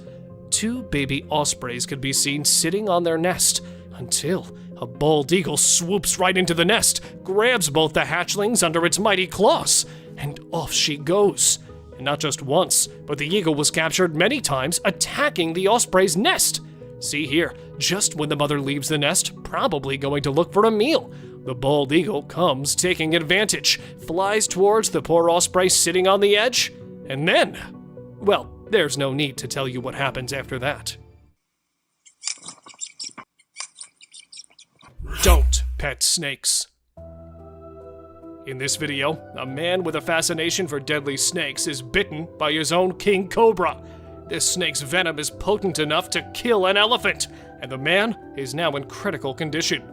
Two baby ospreys could be seen sitting on their nest until a bald eagle swoops right into the nest, grabs both the hatchlings under its mighty claws, and off she goes. And not just once, but the eagle was captured many times attacking the osprey's nest. See here, just when the mother leaves the nest, probably going to look for a meal, the bald eagle comes taking advantage, flies towards the poor osprey sitting on the edge, and then, well, there's no need to tell you what happens after that. Don't pet snakes. In this video, a man with a fascination for deadly snakes is bitten by his own king cobra. This snake's venom is potent enough to kill an elephant, and the man is now in critical condition.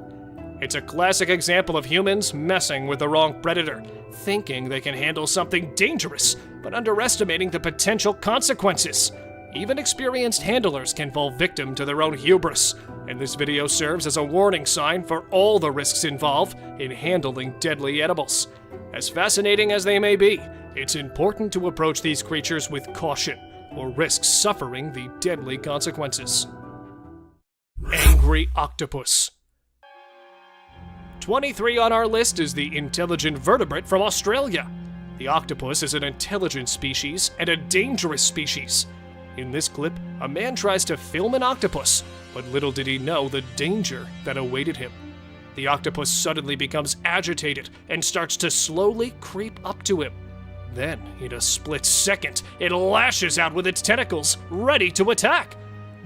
It's a classic example of humans messing with the wrong predator, thinking they can handle something dangerous, but underestimating the potential consequences. Even experienced handlers can fall victim to their own hubris, and this video serves as a warning sign for all the risks involved in handling deadly animals. As fascinating as they may be, it's important to approach these creatures with caution, or risk suffering the deadly consequences. Angry octopus. 23 on our list is the intelligent vertebrate from Australia. The octopus is an intelligent species and a dangerous species. In this clip, a man tries to film an octopus, but little did he know the danger that awaited him. The octopus suddenly becomes agitated and starts to slowly creep up to him. Then, in a split second, it lashes out with its tentacles, ready to attack.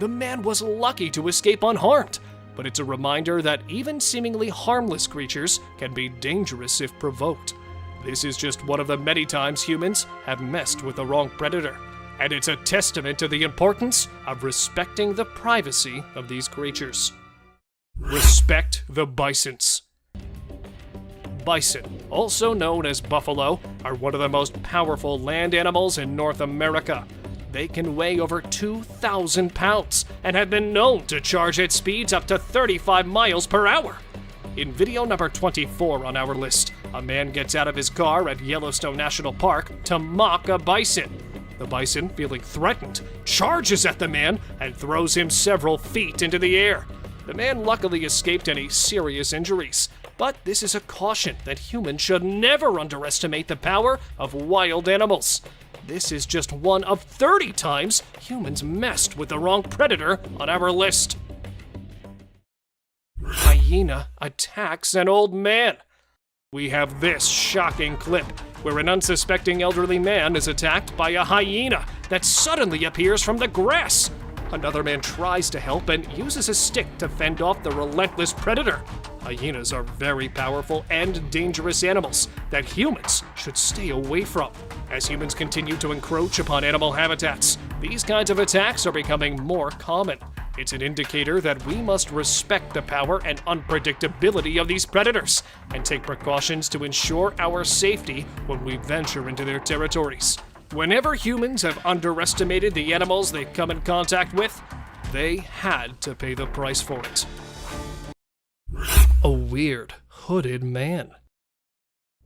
The man was lucky to escape unharmed, but it's a reminder that even seemingly harmless creatures can be dangerous if provoked. This is just one of the many times humans have messed with the wrong predator, and it's a testament to the importance of respecting the privacy of these creatures. Respect the bisons. Bison, also known as buffalo, are one of the most powerful land animals in North America. They can weigh over 2,000 pounds and have been known to charge at speeds up to 35 miles per hour. In video number 24 on our list, a man gets out of his car at Yellowstone National Park to mock a bison. The bison, feeling threatened, charges at the man and throws him several feet into the air. The man luckily escaped any serious injuries, but this is a caution that humans should never underestimate the power of wild animals. This is just one of 30 times humans messed with the wrong predator on our list. Hyena attacks an old man. We have this shocking clip where an unsuspecting elderly man is attacked by a hyena that suddenly appears from the grass. Another man tries to help and uses a stick to fend off the relentless predator. Hyenas are very powerful and dangerous animals that humans should stay away from. As humans continue to encroach upon animal habitats, these kinds of attacks are becoming more common. It's an indicator that we must respect the power and unpredictability of these predators and take precautions to ensure our safety when we venture into their territories. Whenever humans have underestimated the animals they come in contact with, they had to pay the price for it. A weird, hooded man.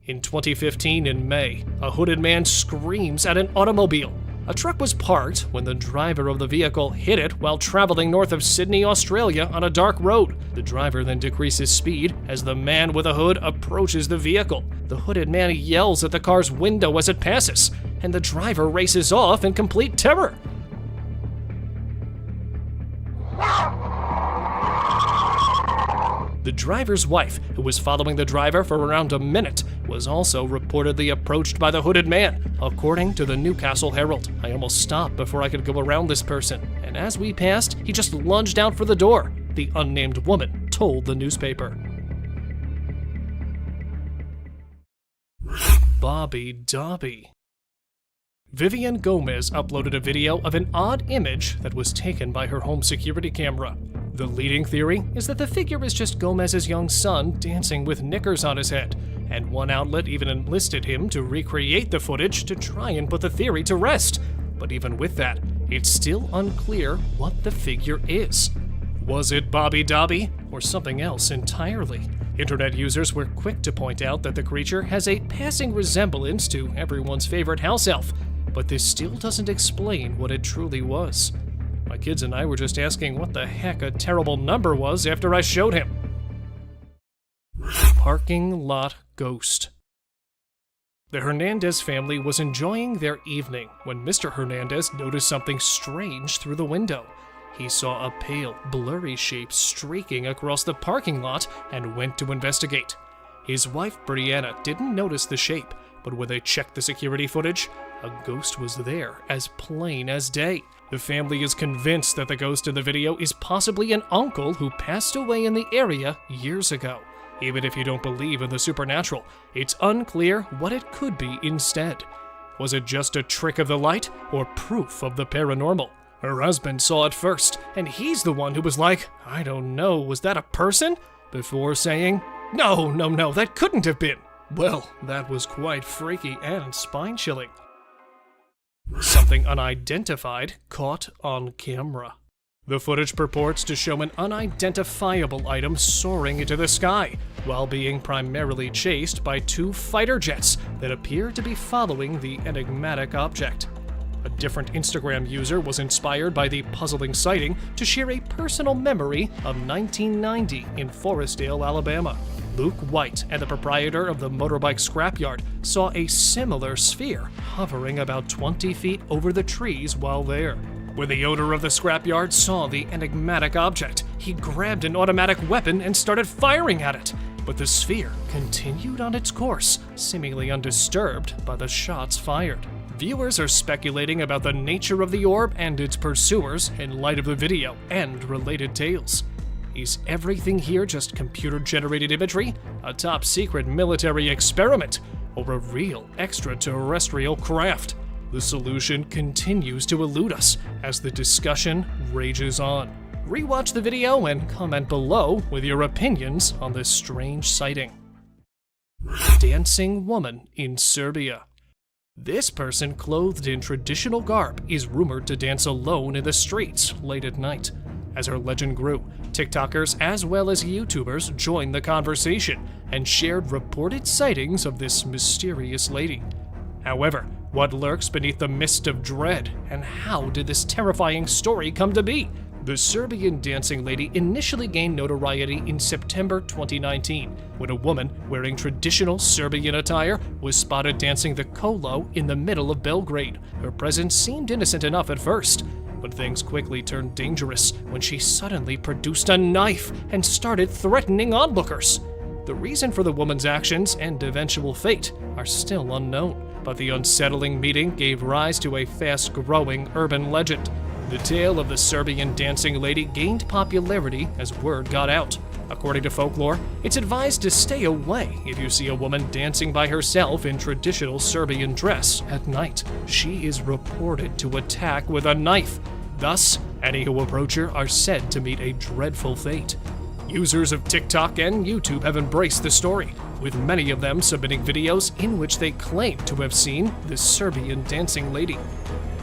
In 2015 in May, a hooded man screams at an automobile. A truck was parked when the driver of the vehicle hit it while traveling north of Sydney, Australia on a dark road. The driver then decreases speed as the man with a hood approaches the vehicle. The hooded man yells at the car's window as it passes, and the driver races off in complete terror. The driver's wife, who was following the driver for around a minute, was also reportedly approached by the hooded man. According to the Newcastle Herald, I almost stopped before I could go around this person, and as we passed, he just lunged out for the door, the unnamed woman told the newspaper. Bobby Dobby. Vivian Gomez uploaded a video of an odd image that was taken by her home security camera. The leading theory is that the figure is just Gomez's young son dancing with knickers on his head, and one outlet even enlisted him to recreate the footage to try and put the theory to rest. But even with that, it's still unclear what the figure is. Was it Bobby Dobby or something else entirely? Internet users were quick to point out that the creature has a passing resemblance to everyone's favorite house elf, but this still doesn't explain what it truly was. My kids and I were just asking what the heck a terrible number was after I showed him. Parking lot ghost. The Hernandez family was enjoying their evening when Mr. Hernandez noticed something strange through the window. He saw a pale, blurry shape streaking across the parking lot and went to investigate. His wife, Brianna, didn't notice the shape, but when they checked the security footage, a ghost was there, as plain as day. The family is convinced that the ghost in the video is possibly an uncle who passed away in the area years ago. Even if you don't believe in the supernatural, it's unclear what it could be instead. Was it just a trick of the light or proof of the paranormal? Her husband saw it first, and he's the one who was like, I don't know, was that a person? before saying, No, that couldn't have been. Well, that was quite freaky and spine-chilling. Something unidentified caught on camera. The footage purports to show an unidentifiable item soaring into the sky while being primarily chased by 2 fighter jets that appear to be following the enigmatic object. A different Instagram user was inspired by the puzzling sighting to share a personal memory of 1990 in Forestdale, Alabama. Luke White, and the proprietor of the motorbike scrapyard, saw a similar sphere hovering about 20 feet over the trees while there. When the owner of the scrapyard saw the enigmatic object, he grabbed an automatic weapon and started firing at it. But the sphere continued on its course, seemingly undisturbed by the shots fired. Viewers are speculating about the nature of the orb and its pursuers in light of the video and related tales. Is everything here just computer-generated imagery, a top-secret military experiment, or a real extraterrestrial craft? The solution continues to elude us as the discussion rages on. Rewatch the video and comment below with your opinions on this strange sighting. Dancing woman in Serbia. This person, clothed in traditional garb, is rumored to dance alone in the streets late at night. As her legend grew, TikTokers as well as YouTubers joined the conversation and shared reported sightings of this mysterious lady. However, what lurks beneath the mist of dread, and how did this terrifying story come to be? The Serbian dancing lady initially gained notoriety in September 2019, when a woman wearing traditional Serbian attire was spotted dancing the kolo in the middle of Belgrade. Her presence seemed innocent enough at first, but things quickly turned dangerous when she suddenly produced a knife and started threatening onlookers. The reason for the woman's actions and eventual fate are still unknown, but the unsettling meeting gave rise to a fast-growing urban legend. The tale of the Serbian dancing lady gained popularity as word got out. According to folklore, it's advised to stay away if you see a woman dancing by herself in traditional Serbian dress at night. She is reported to attack with a knife. Thus, any who approach her are said to meet a dreadful fate. Users of TikTok and YouTube have embraced the story, with many of them submitting videos in which they claim to have seen the Serbian dancing lady.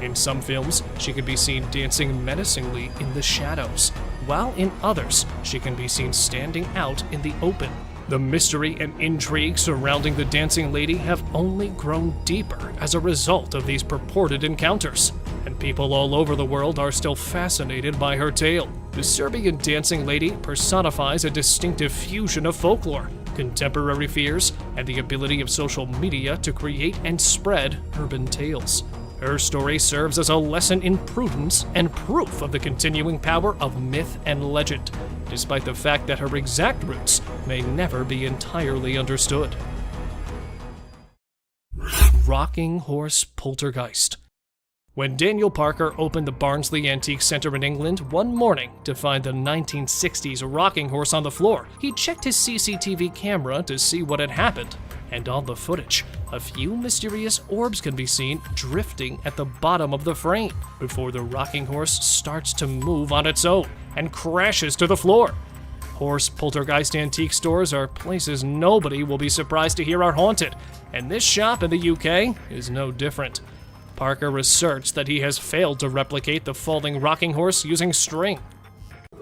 In some films, she can be seen dancing menacingly in the shadows, while in others, she can be seen standing out in the open. The mystery and intrigue surrounding the dancing lady have only grown deeper as a result of these purported encounters, and people all over the world are still fascinated by her tale. The Serbian dancing lady personifies a distinctive fusion of folklore, contemporary fears, and the ability of social media to create and spread urban tales. Her story serves as a lesson in prudence and proof of the continuing power of myth and legend, despite the fact that her exact roots may never be entirely understood. Rocking horse poltergeist. When Daniel Parker opened the Barnsley Antique Centre in England one morning to find the 1960s rocking horse on the floor, he checked his CCTV camera to see what had happened. And on the footage, a few mysterious orbs can be seen drifting at the bottom of the frame before the rocking horse starts to move on its own and crashes to the floor. Horse poltergeist antique stores are places nobody will be surprised to hear are haunted, and this shop in the UK is no different. Parker asserts that he has failed to replicate the falling rocking horse using string.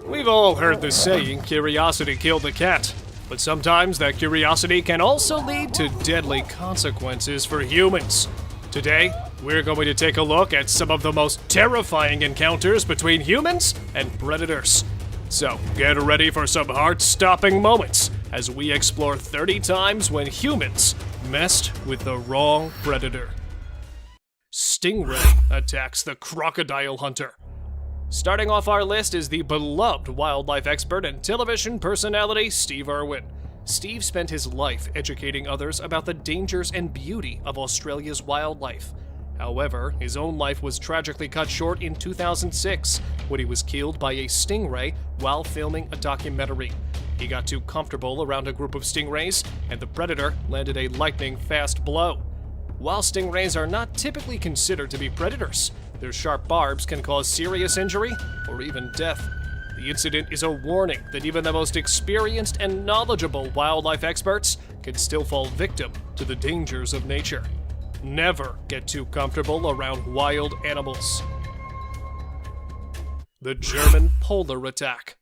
We've all heard the saying, curiosity killed the cat. But sometimes that curiosity can also lead to deadly consequences for humans. Today, we're going to take a look at some of the most terrifying encounters between humans and predators. So, get ready for some heart-stopping moments as we explore 30 times when humans messed with the wrong predator. Stingray attacks the crocodile hunter. Starting off our list is the beloved wildlife expert and television personality Steve Irwin. Steve spent his life educating others about the dangers and beauty of Australia's wildlife. However, his own life was tragically cut short in 2006 when he was killed by a stingray while filming a documentary. He got too comfortable around a group of stingrays, and the predator landed a lightning-fast blow. While stingrays are not typically considered to be predators, their sharp barbs can cause serious injury or even death. The incident is a warning that even the most experienced and knowledgeable wildlife experts can still fall victim to the dangers of nature. Never get too comfortable around wild animals. The German polar attack.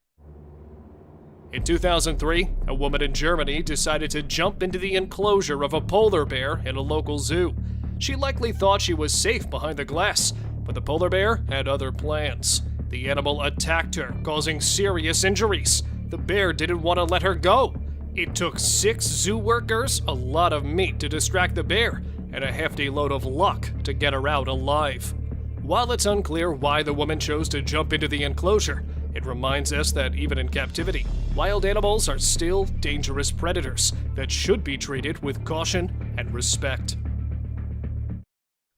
In 2003, a woman in Germany decided to jump into the enclosure of a polar bear in a local zoo. She likely thought she was safe behind the glass, but the polar bear had other plans. The animal attacked her, causing serious injuries. The bear didn't want to let her go. It took 6 zoo workers, a lot of meat to distract the bear, and a hefty load of luck to get her out alive. While it's unclear why the woman chose to jump into the enclosure, it reminds us that even in captivity, wild animals are still dangerous predators that should be treated with caution and respect.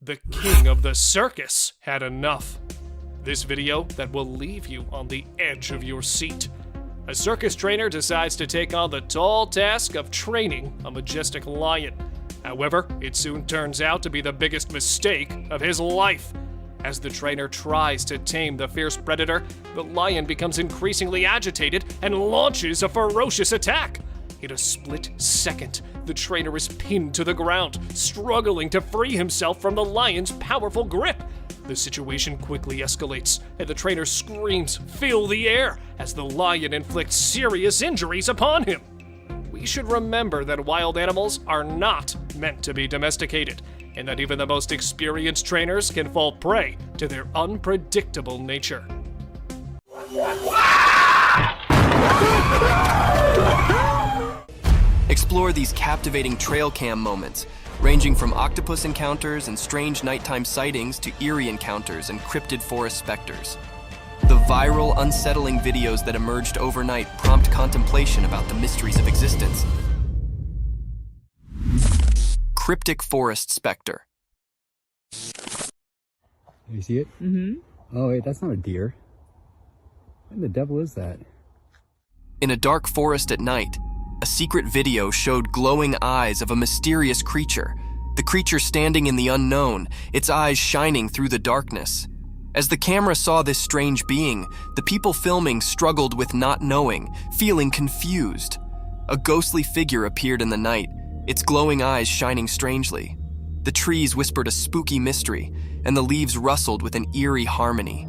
The king of the circus had enough. This video that will leave you on the edge of your seat. A circus trainer decides to take on the tall task of training a majestic lion. However, it soon turns out to be the biggest mistake of his life. As the trainer tries to tame the fierce predator, the lion becomes increasingly agitated and launches a ferocious attack. In a split second, the trainer is pinned to the ground, struggling to free himself from the lion's powerful grip. The situation quickly escalates, and the trainer screams, "Fill the air!" as the lion inflicts serious injuries upon him. We should remember that wild animals are not meant to be domesticated, and that even the most experienced trainers can fall prey to their unpredictable nature. Explore these captivating trail cam moments, ranging from octopus encounters and strange nighttime sightings to eerie encounters and cryptid forest specters. The viral, unsettling videos that emerged overnight prompt contemplation about the mysteries of existence. Cryptic forest specter. You see it? Mm-hmm. Oh, wait, that's not a deer. What the devil is that? In a dark forest at night, a secret video showed glowing eyes of a mysterious creature. The creature standing in the unknown, its eyes shining through the darkness. As the camera saw this strange being, the people filming struggled with not knowing, feeling confused. A ghostly figure appeared in the night, its glowing eyes shining strangely. The trees whispered a spooky mystery, and the leaves rustled with an eerie harmony.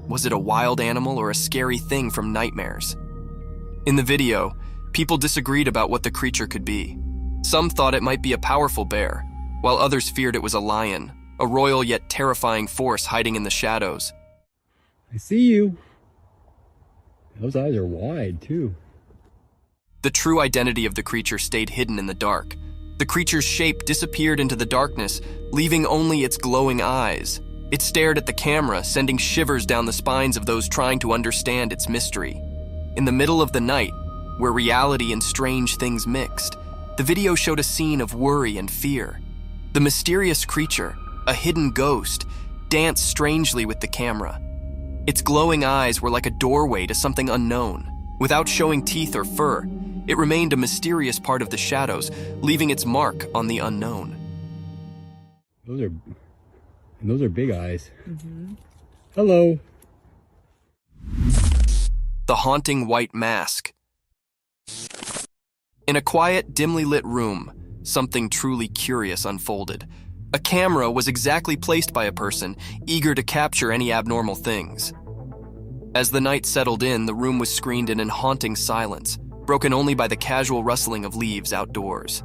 Was it a wild animal or a scary thing from nightmares? In the video, people disagreed about what the creature could be. Some thought it might be a powerful bear, while others feared it was a lion, a royal yet terrifying force hiding in the shadows. I see you. Those eyes are wide, too. The true identity of the creature stayed hidden in the dark. The creature's shape disappeared into the darkness, leaving only its glowing eyes. It stared at the camera, sending shivers down the spines of those trying to understand its mystery. In the middle of the night, where reality and strange things mixed, the video showed a scene of worry and fear. The mysterious creature, a hidden ghost, danced strangely with the camera. Its glowing eyes were like a doorway to something unknown. Without showing teeth or fur, it remained a mysterious part of the shadows, leaving its mark on the unknown. Those are big eyes. Mm-hmm. Hello. The haunting white mask. In a quiet, dimly lit room, something truly curious unfolded. A camera was exactly placed by a person, eager to capture any abnormal things. As the night settled in, the room was screened in haunting silence, broken only by the casual rustling of leaves outdoors.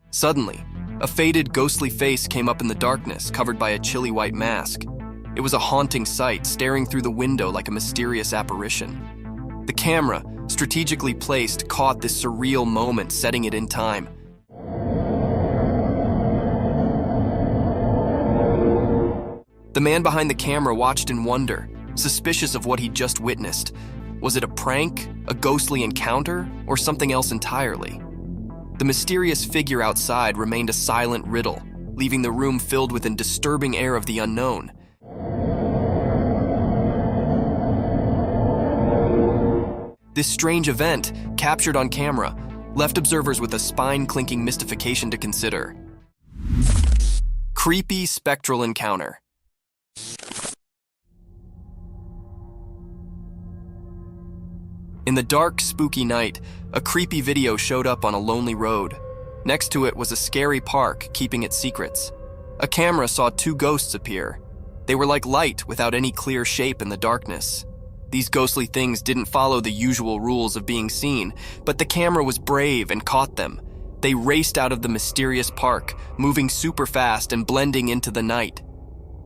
Suddenly, a faded, ghostly face came up in the darkness, covered by a chilly white mask. It was a haunting sight, staring through the window like a mysterious apparition. The camera, strategically placed, caught this surreal moment, setting it in time. The man behind the camera watched in wonder, suspicious of what he'd just witnessed. Was it a prank, a ghostly encounter, or something else entirely? The mysterious figure outside remained a silent riddle, leaving the room filled with a disturbing air of the unknown. This strange event, captured on camera, left observers with a spine-clinking mystification to consider. Creepy spectral encounter. In the dark, spooky night, a creepy video showed up on a lonely road. Next to it was a scary park keeping its secrets. A camera saw two ghosts appear. They were like light without any clear shape in the darkness. These ghostly things didn't follow the usual rules of being seen, but the camera was brave and caught them. They raced out of the mysterious park, moving super fast and blending into the night.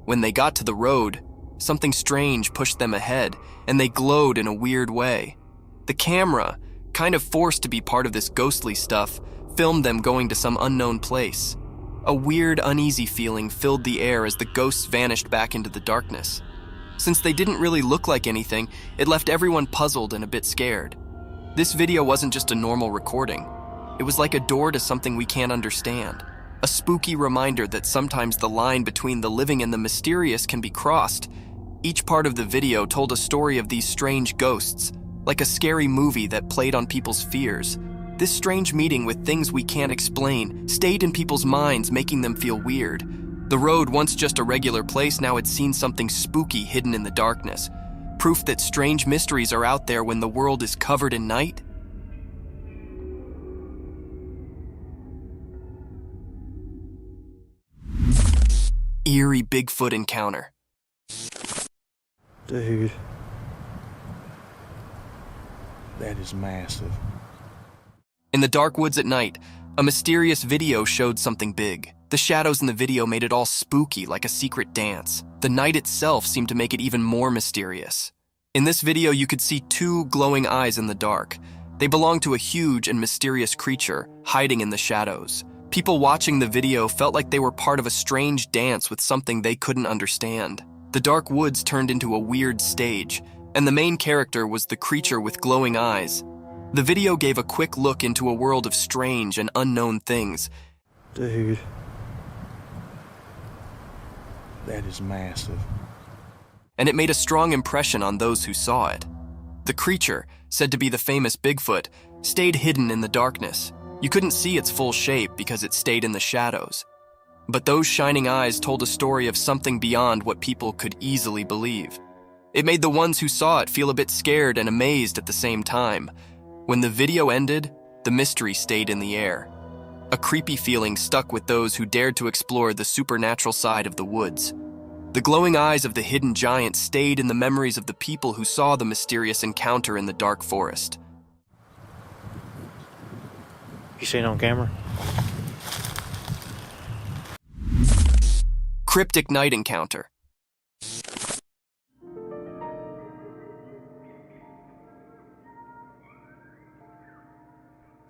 When they got to the road, something strange pushed them ahead, and they glowed in a weird way. The camera, kind of forced to be part of this ghostly stuff, filmed them going to some unknown place. A weird, uneasy feeling filled the air as the ghosts vanished back into the darkness. Since they didn't really look like anything, it left everyone puzzled and a bit scared. This video wasn't just a normal recording. It was like a door to something we can't understand. A spooky reminder that sometimes the line between the living and the mysterious can be crossed. Each part of the video told a story of these strange ghosts, like a scary movie that played on people's fears. This strange meeting with things we can't explain stayed in people's minds, making them feel weird. The road, once just a regular place, now had seen something spooky hidden in the darkness. Proof that strange mysteries are out there when the world is covered in night. Eerie Bigfoot encounter. Dude. That is massive. In the dark woods at night, a mysterious video showed something big. The shadows in the video made it all spooky, like a secret dance. The night itself seemed to make it even more mysterious. In this video, you could see two glowing eyes in the dark. They belonged to a huge and mysterious creature, hiding in the shadows. People watching the video felt like they were part of a strange dance with something they couldn't understand. The dark woods turned into a weird stage, and the main character was the creature with glowing eyes. The video gave a quick look into a world of strange and unknown things. Dude. That is massive. And it made a strong impression on those who saw it. The creature, said to be the famous Bigfoot, stayed hidden in the darkness. You couldn't see its full shape because it stayed in the shadows. But those shining eyes told a story of something beyond what people could easily believe. It made the ones who saw it feel a bit scared and amazed at the same time. When the video ended, the mystery stayed in the air. A creepy feeling stuck with those who dared to explore the supernatural side of the woods. The glowing eyes of the hidden giant stayed in the memories of the people who saw the mysterious encounter in the dark forest. You seen it on camera? Cryptic night encounter.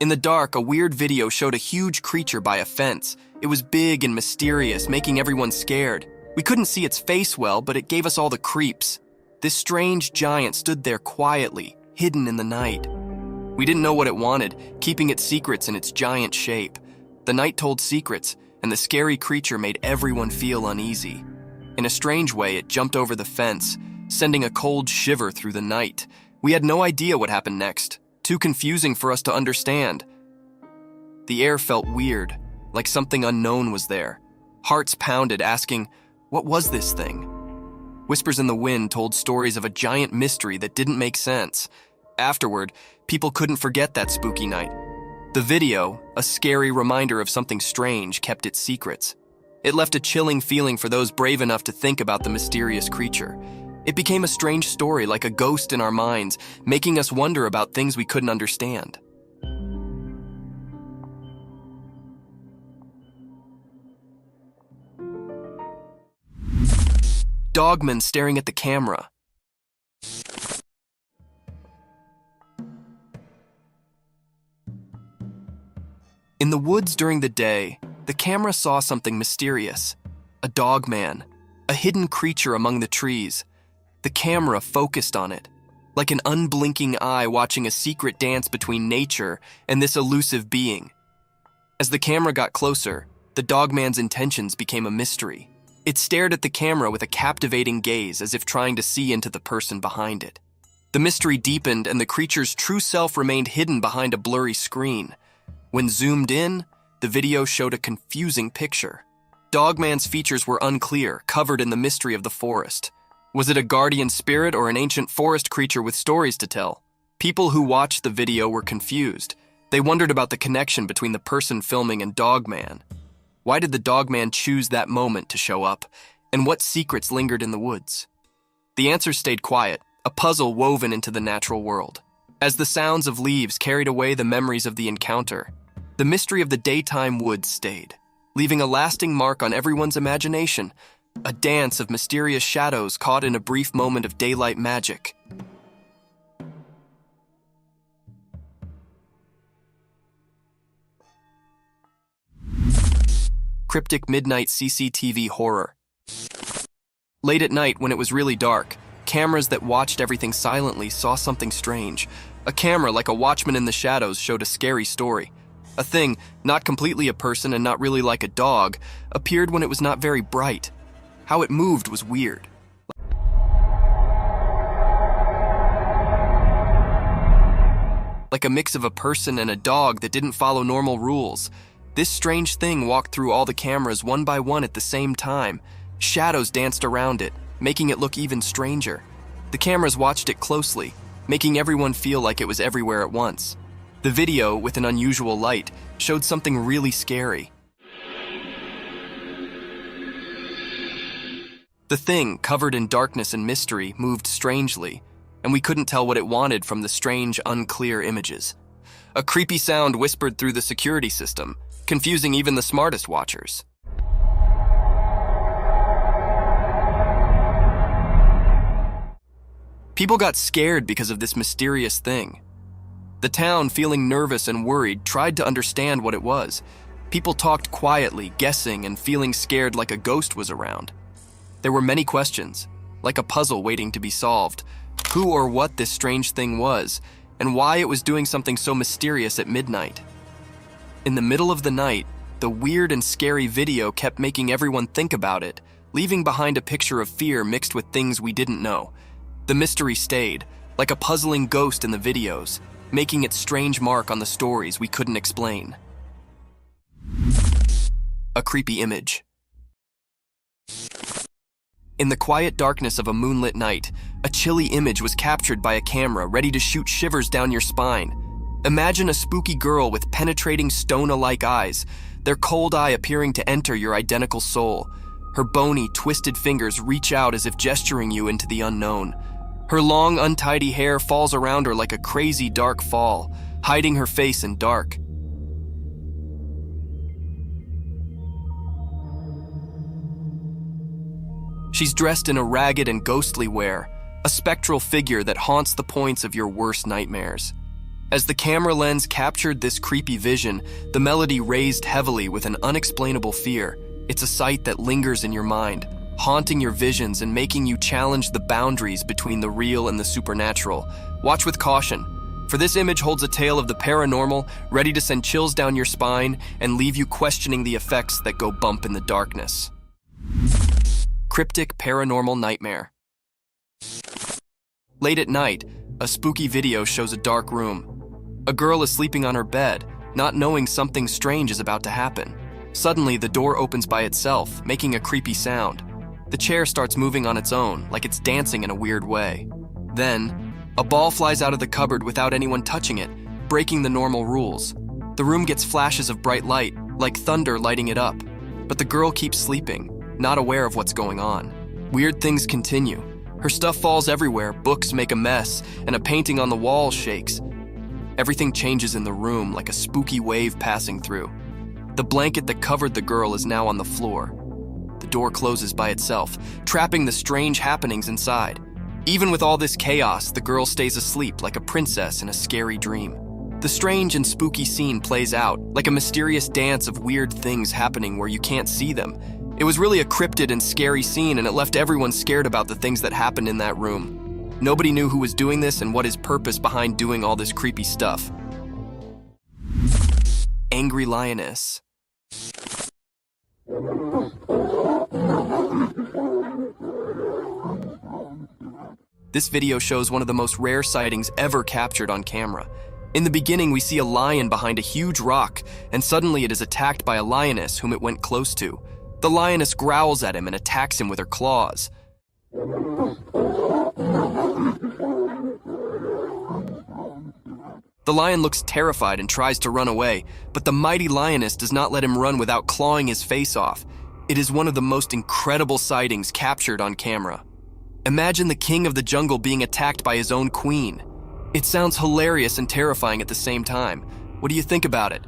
In the dark, a weird video showed a huge creature by a fence. It was big and mysterious, making everyone scared. We couldn't see its face well, but it gave us all the creeps. This strange giant stood there quietly, hidden in the night. We didn't know what it wanted, keeping its secrets in its giant shape. The night told secrets, and the scary creature made everyone feel uneasy. In a strange way, it jumped over the fence, sending a cold shiver through the night. We had no idea what happened next. Too confusing for us to understand. The air felt weird, like something unknown was there. Hearts pounded, asking, what was this thing? Whispers in the wind told stories of a giant mystery that didn't make sense. Afterward, people couldn't forget that spooky night. The video, a scary reminder of something strange, kept its secrets. It left a chilling feeling for those brave enough to think about the mysterious creature. It became a strange story, like a ghost in our minds, making us wonder about things we couldn't understand. Dogman staring at the camera. In the woods during the day, the camera saw something mysterious. A dogman, a hidden creature among the trees. The camera focused on it, like an unblinking eye watching a secret dance between nature and this elusive being. As the camera got closer, the dogman's intentions became a mystery. It stared at the camera with a captivating gaze, as if trying to see into the person behind it. The mystery deepened, and the creature's true self remained hidden behind a blurry screen. When zoomed in, the video showed a confusing picture. Dogman's features were unclear, covered in the mystery of the forest. Was it a guardian spirit or an ancient forest creature with stories to tell? People who watched the video were confused. They wondered about the connection between the person filming and Dogman. Why did the Dogman choose that moment to show up? And what secrets lingered in the woods? The answers stayed quiet, a puzzle woven into the natural world. As the sounds of leaves carried away the memories of the encounter, the mystery of the daytime woods stayed, leaving a lasting mark on everyone's imagination, a dance of mysterious shadows caught in a brief moment of daylight magic. Cryptic midnight CCTV horror. Late at night, when it was really dark, cameras that watched everything silently saw something strange. A camera, like a watchman in the shadows, showed a scary story. A thing, not completely a person and not really like a dog, appeared when it was not very bright. How it moved was weird. Like a mix of a person and a dog that didn't follow normal rules. This strange thing walked through all the cameras one by one at the same time. Shadows danced around it, making it look even stranger. The cameras watched it closely, making everyone feel like it was everywhere at once. The video, with an unusual light, showed something really scary. The thing, covered in darkness and mystery, moved strangely, and we couldn't tell what it wanted from the strange, unclear images. A creepy sound whispered through the security system, confusing even the smartest watchers. People got scared because of this mysterious thing. The town, feeling nervous and worried, tried to understand what it was. People talked quietly, guessing and feeling scared like a ghost was around. There were many questions, like a puzzle waiting to be solved. Who or what this strange thing was, and why it was doing something so mysterious at midnight. In the middle of the night, the weird and scary video kept making everyone think about it, leaving behind a picture of fear mixed with things we didn't know. The mystery stayed, like a puzzling ghost in the videos, making its strange mark on the stories we couldn't explain. A creepy image. In the quiet darkness of a moonlit night, a chilly image was captured by a camera ready to shoot shivers down your spine. Imagine a spooky girl with penetrating stone-alike eyes, their cold eye appearing to enter your identical soul. Her bony, twisted fingers reach out as if gesturing you into the unknown. Her long, untidy hair falls around her like a crazy dark fall, hiding her face in dark. She's dressed in a ragged and ghostly wear, a spectral figure that haunts the points of your worst nightmares. As the camera lens captured this creepy vision, the melody raised heavily with an unexplainable fear. It's a sight that lingers in your mind, haunting your visions and making you challenge the boundaries between the real and the supernatural. Watch with caution, for this image holds a tale of the paranormal, ready to send chills down your spine and leave you questioning the effects that go bump in the darkness. Cryptic paranormal nightmare. Late at night, a spooky video shows a dark room. A girl is sleeping on her bed, not knowing something strange is about to happen. Suddenly, the door opens by itself, making a creepy sound. The chair starts moving on its own, like it's dancing in a weird way. Then, a ball flies out of the cupboard without anyone touching it, breaking the normal rules. The room gets flashes of bright light, like thunder lighting it up. But the girl keeps sleeping, not aware of what's going on. Weird things continue. Her stuff falls everywhere, books make a mess, and a painting on the wall shakes. Everything changes in the room like a spooky wave passing through. The blanket that covered the girl is now on the floor. The door closes by itself, trapping the strange happenings inside. Even with all this chaos, the girl stays asleep like a princess in a scary dream. The strange and spooky scene plays out, like a mysterious dance of weird things happening where you can't see them. It was really a cryptid and scary scene, and it left everyone scared about the things that happened in that room. Nobody knew who was doing this and what his purpose behind doing all this creepy stuff. Angry lioness. This video shows one of the most rare sightings ever captured on camera. In the beginning, we see a lion behind a huge rock, and suddenly it is attacked by a lioness whom it went close to. The lioness growls at him and attacks him with her claws. The lion looks terrified and tries to run away, but the mighty lioness does not let him run without clawing his face off. It is one of the most incredible sightings captured on camera. Imagine the king of the jungle being attacked by his own queen. It sounds hilarious and terrifying at the same time. What do you think about it?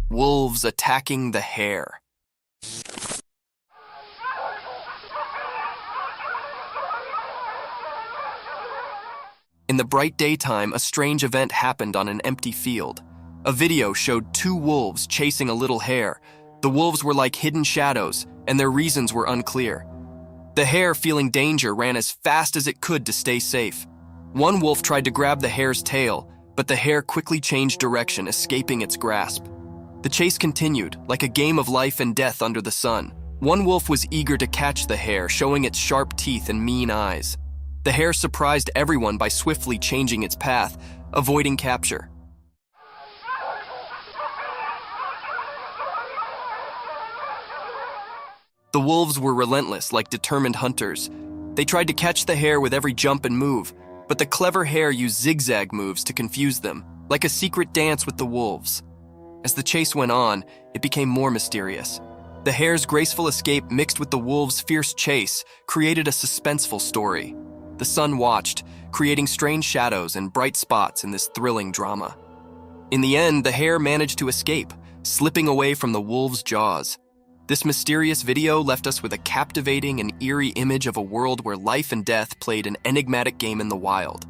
Wolves attacking the hare. In the bright daytime, a strange event happened on an empty field. A video showed two wolves chasing a little hare. The wolves were like hidden shadows, and their reasons were unclear. The hare, feeling danger, ran as fast as it could to stay safe. One wolf tried to grab the hare's tail, but the hare quickly changed direction, escaping its grasp. The chase continued, like a game of life and death under the sun. One wolf was eager to catch the hare, showing its sharp teeth and mean eyes. The hare surprised everyone by swiftly changing its path, avoiding capture. The wolves were relentless, like determined hunters. They tried to catch the hare with every jump and move, but the clever hare used zigzag moves to confuse them, like a secret dance with the wolves. As the chase went on, it became more mysterious. The hare's graceful escape mixed with the wolves' fierce chase created a suspenseful story. The sun watched, creating strange shadows and bright spots in this thrilling drama. In the end, the hare managed to escape, slipping away from the wolves' jaws. This mysterious video left us with a captivating and eerie image of a world where life and death played an enigmatic game in the wild.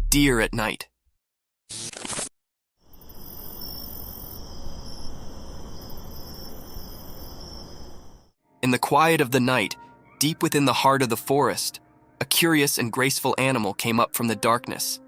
Deer at night. In the quiet of the night, deep within the heart of the forest, a curious and graceful animal came up from the darkness.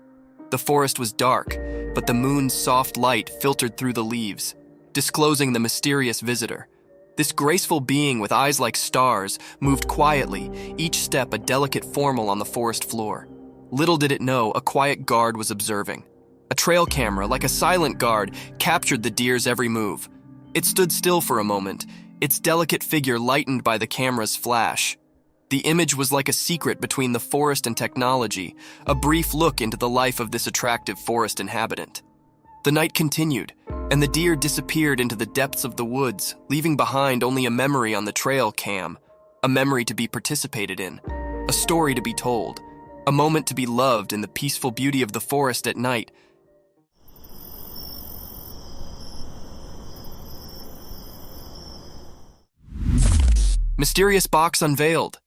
The forest was dark, but the moon's soft light filtered through the leaves, disclosing the mysterious visitor. This graceful being with eyes like stars moved quietly, each step a delicate formel on the forest floor. Little did it know, a quiet guard was observing. A trail camera, like a silent guard, captured the deer's every move. It stood still for a moment, its delicate figure lightened by the camera's flash. The image was like a secret between the forest and technology, a brief look into the life of this attractive forest inhabitant. The night continued, and the deer disappeared into the depths of the woods, leaving behind only a memory on the trail cam, a memory to be participated in, a story to be told, a moment to be loved in the peaceful beauty of the forest at night. Mysterious box unveiled.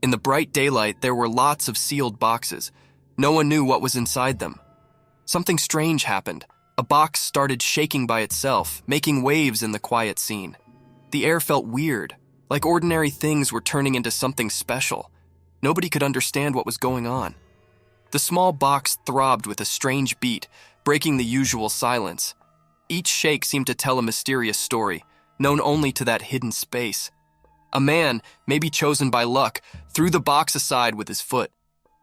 In the bright daylight, there were lots of sealed boxes. No one knew what was inside them. Something strange happened. A box started shaking by itself, making waves in the quiet scene. The air felt weird, like ordinary things were turning into something special. Nobody could understand what was going on. The small box throbbed with a strange beat, breaking the usual silence. Each shake seemed to tell a mysterious story, known only to that hidden space. A man, maybe chosen by luck, threw the box aside with his foot,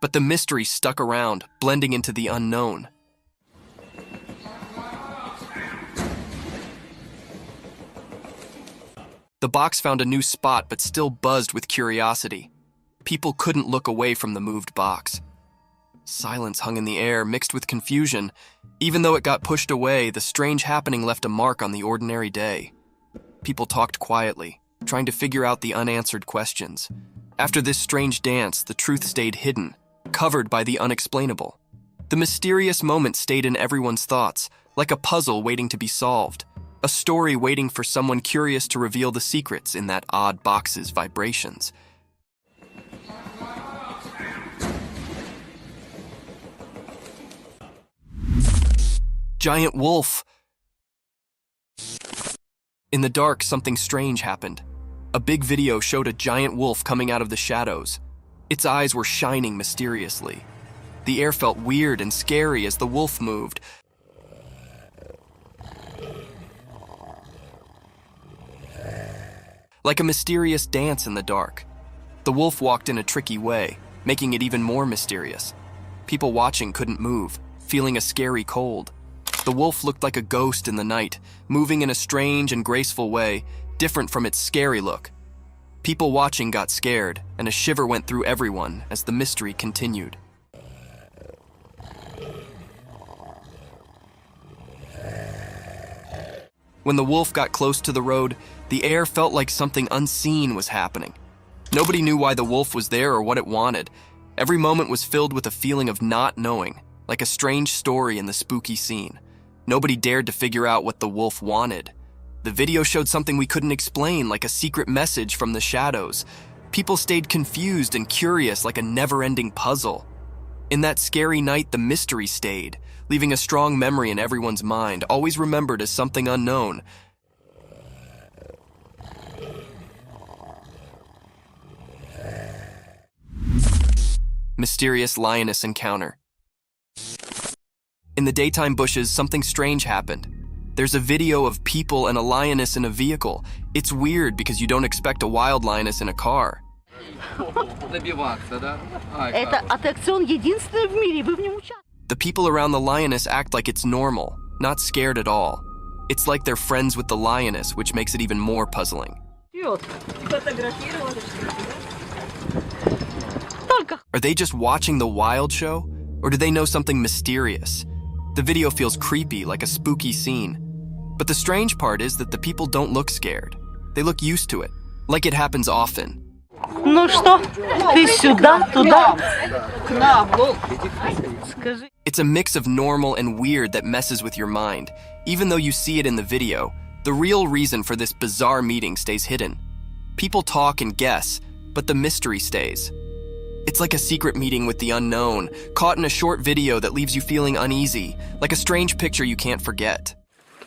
but the mystery stuck around, blending into the unknown. The box found a new spot but still buzzed with curiosity. People couldn't look away from the moved box. Silence hung in the air, mixed with confusion. Even though it got pushed away, the strange happening left a mark on the ordinary day. People talked quietly, trying to figure out the unanswered questions. After this strange dance, the truth stayed hidden, covered by the unexplainable. The mysterious moment stayed in everyone's thoughts, like a puzzle waiting to be solved, a story waiting for someone curious to reveal the secrets in that odd box's vibrations. Giant wolf! In the dark, something strange happened. A big video showed a giant wolf coming out of the shadows. Its eyes were shining mysteriously. The air felt weird and scary as the wolf moved. Like a mysterious dance in the dark. The wolf walked in a tricky way, making it even more mysterious. People watching couldn't move, feeling a scary cold. The wolf looked like a ghost in the night, moving in a strange and graceful way, different from its scary look. People watching got scared, and a shiver went through everyone as the mystery continued. When the wolf got close to the road, the air felt like something unseen was happening. Nobody knew why the wolf was there or what it wanted. Every moment was filled with a feeling of not knowing, like a strange story in the spooky scene. Nobody dared to figure out what the wolf wanted. The video showed something we couldn't explain, like a secret message from the shadows. People stayed confused and curious, like a never-ending puzzle. In that scary night, the mystery stayed, leaving a strong memory in everyone's mind, always remembered as something unknown. Mysterious lioness encounter. In the daytime bushes, something strange happened. There's a video of people and a lioness in a vehicle. It's weird because you don't expect a wild lioness in a car. The people around the lioness act like it's normal, not scared at all. It's like they're friends with the lioness, which makes it even more puzzling. Are they just watching the wild show? Or do they know something mysterious? The video feels creepy, like a spooky scene. But the strange part is that the people don't look scared. They look used to it, like it happens often. It's a mix of normal and weird that messes with your mind. Even though you see it in the video, the real reason for this bizarre meeting stays hidden. People talk and guess, but the mystery stays. It's like a secret meeting with the unknown, caught in a short video that leaves you feeling uneasy, like a strange picture you can't forget.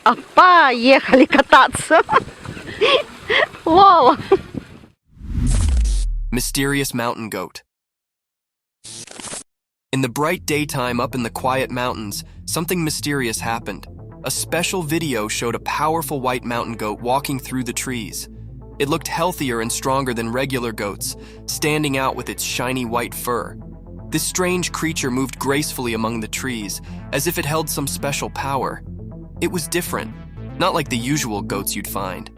Поехали кататься. Вау. Mysterious mountain goat. In the bright daytime up in the quiet mountains, something mysterious happened. A special video showed a powerful white mountain goat walking through the trees. It looked healthier and stronger than regular goats, standing out with its shiny white fur. This strange creature moved gracefully among the trees, as if it held some special power. It was different, not like the usual goats you'd find.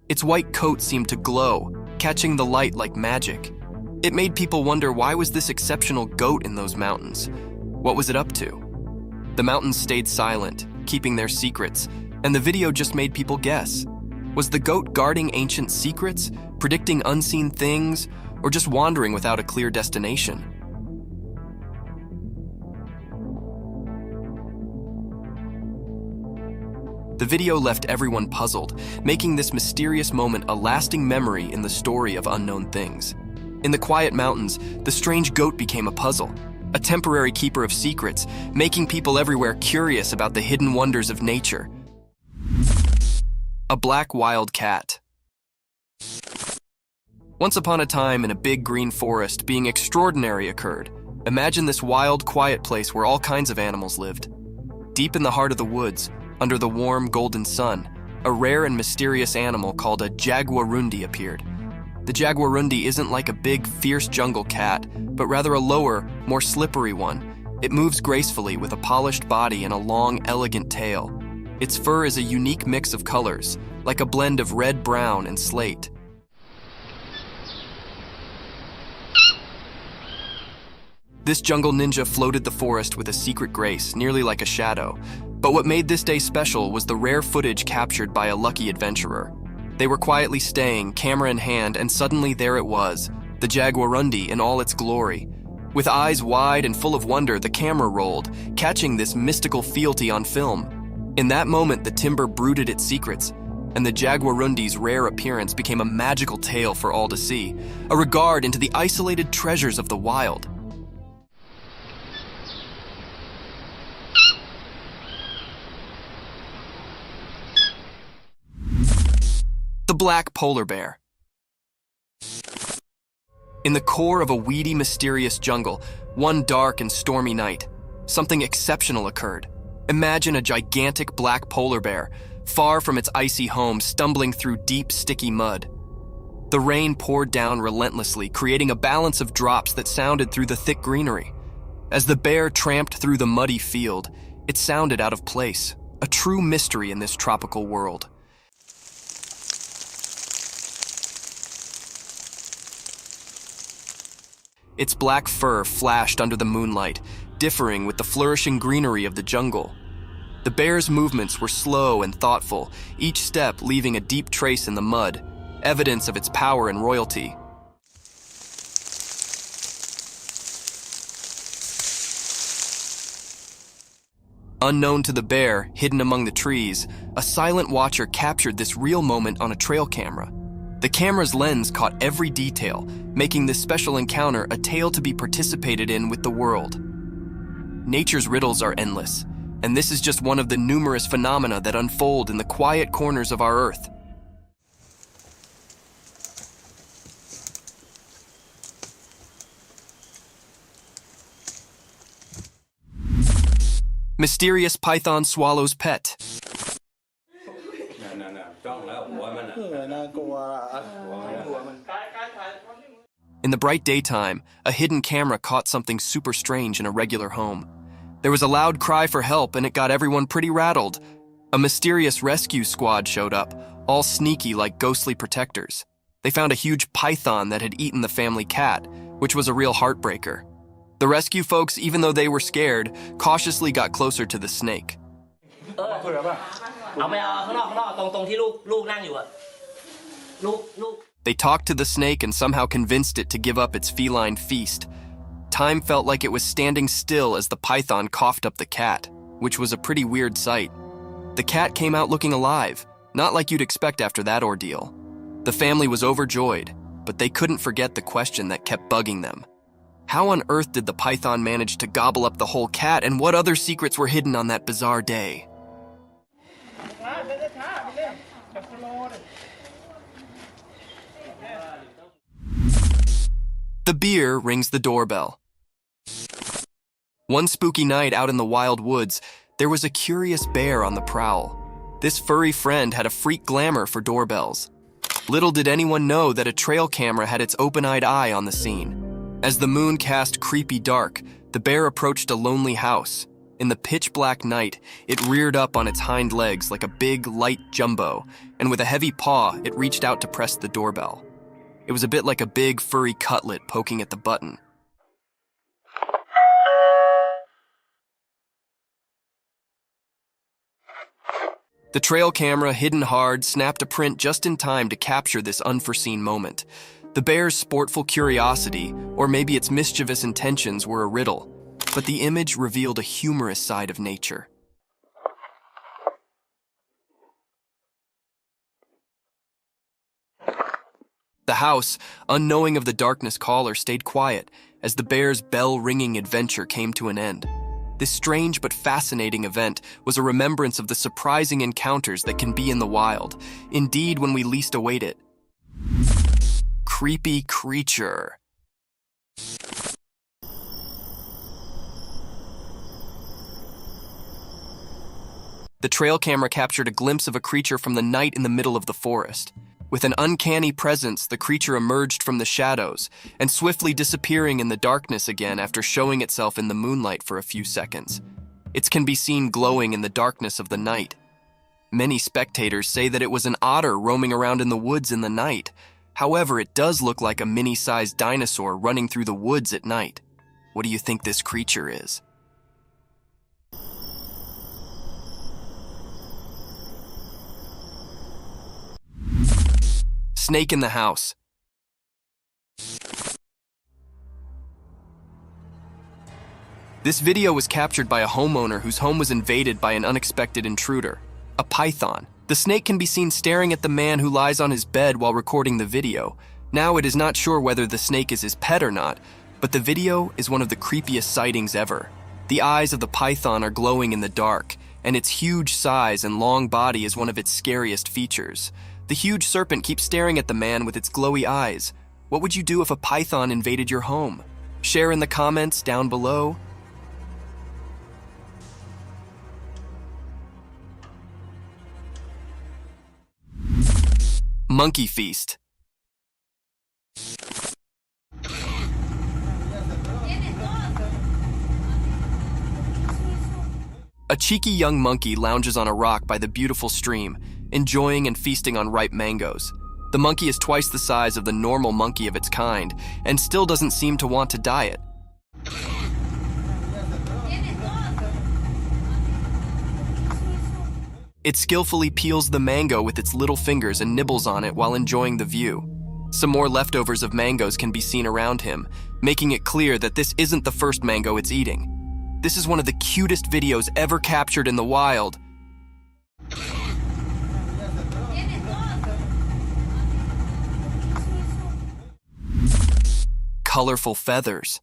Its white coat seemed to glow, catching the light like magic. It made people wonder, why was this exceptional goat in those mountains? What was it up to? The mountains stayed silent, keeping their secrets, and the video just made people guess. Was the goat guarding ancient secrets, predicting unseen things, or just wandering without a clear destination? The video left everyone puzzled, making this mysterious moment a lasting memory in the story of unknown things. In the quiet mountains, the strange goat became a puzzle, a temporary keeper of secrets, making people everywhere curious about the hidden wonders of nature. A black wild cat. Once upon a time in a big green forest, being extraordinary occurred. Imagine this wild, quiet place where all kinds of animals lived. Deep in the heart of the woods, under the warm, golden sun, a rare and mysterious animal called a jaguarundi appeared. The jaguarundi isn't like a big, fierce jungle cat, but rather a lower, more slippery one. It moves gracefully with a polished body and a long, elegant tail. Its fur is a unique mix of colors, like a blend of red, brown, and slate. This jungle ninja floated the forest with a secret grace, nearly like a shadow. But what made this day special was the rare footage captured by a lucky adventurer. They were quietly staying, camera in hand, and suddenly there it was, the jaguarundi in all its glory. With eyes wide and full of wonder, the camera rolled, catching this mystical fealty on film. In that moment, the timber brooded its secrets, and the jaguarundi's rare appearance became a magical tale for all to see, a regard into the isolated treasures of the wild. The black polar bear. In the core of a weedy, mysterious jungle, one dark and stormy night, something exceptional occurred. Imagine a gigantic black polar bear, far from its icy home, stumbling through deep, sticky mud. The rain poured down relentlessly, creating a balance of drops that sounded through the thick greenery. As the bear tramped through the muddy field, it sounded out of place, a true mystery in this tropical world. Its black fur flashed under the moonlight, differing with the flourishing greenery of the jungle. The bear's movements were slow and thoughtful, each step leaving a deep trace in the mud, evidence of its power and royalty. Unknown to the bear, hidden among the trees, a silent watcher captured this real moment on a trail camera. The camera's lens caught every detail, making this special encounter a tale to be participated in with the world. Nature's riddles are endless, and this is just one of the numerous phenomena that unfold in the quiet corners of our Earth. Mysterious python swallows pet. In the bright daytime, a hidden camera caught something super strange in a regular home. There was a loud cry for help, and it got everyone pretty rattled. A mysterious rescue squad showed up, all sneaky like ghostly protectors. They found a huge python that had eaten the family cat, which was a real heartbreaker. The rescue folks, even though they were scared, cautiously got closer to the snake. They talked to the snake and somehow convinced it to give up its feline feast. Time felt like it was standing still as the python coughed up the cat, which was a pretty weird sight. The cat came out looking alive, not like you'd expect after that ordeal. The family was overjoyed, but they couldn't forget the question that kept bugging them. How on earth did the python manage to gobble up the whole cat, and what other secrets were hidden on that bizarre day? The beer rings the doorbell. One spooky night out in the wild woods, there was a curious bear on the prowl. This furry friend had a freak glamour for doorbells. Little did anyone know that a trail camera had its open-eyed eye on the scene. As the moon cast creepy dark, the bear approached a lonely house. In the pitch-black night, it reared up on its hind legs like a big, light jumbo, and with a heavy paw, it reached out to press the doorbell. It was a bit like a big, furry cutlet poking at the button. The trail camera, hidden hard, snapped a print just in time to capture this unforeseen moment. The bear's sportful curiosity, or maybe its mischievous intentions, were a riddle, but the image revealed a humorous side of nature. The house, unknowing of the darkness caller, stayed quiet as the bear's bell-ringing adventure came to an end. This strange but fascinating event was a remembrance of the surprising encounters that can be in the wild, indeed when we least await it. Creepy creature. The trail camera captured a glimpse of a creature from the night in the middle of the forest. With an uncanny presence, the creature emerged from the shadows and swiftly disappearing in the darkness again after showing itself in the moonlight for a few seconds. It can be seen glowing in the darkness of the night. Many spectators say that it was an otter roaming around in the woods in the night. However, it does look like a mini-sized dinosaur running through the woods at night. What do you think this creature is? Snake in the house. This video was captured by a homeowner whose home was invaded by an unexpected intruder, a python. The snake can be seen staring at the man who lies on his bed while recording the video. Now it is not sure whether the snake is his pet or not, but the video is one of the creepiest sightings ever. The eyes of the python are glowing in the dark, and its huge size and long body is one of its scariest features. The huge serpent keeps staring at the man with its glowy eyes. What would you do if a python invaded your home? Share in the comments down below. Monkey Feast. A cheeky young monkey lounges on a rock by the beautiful stream, enjoying and feasting on ripe mangoes. The monkey is twice the size of the normal monkey of its kind, and still doesn't seem to want to diet. It skillfully peels the mango with its little fingers and nibbles on it while enjoying the view. Some more leftovers of mangoes can be seen around him, making it clear that this isn't the first mango it's eating. This is one of the cutest videos ever captured in the wild. Colorful feathers.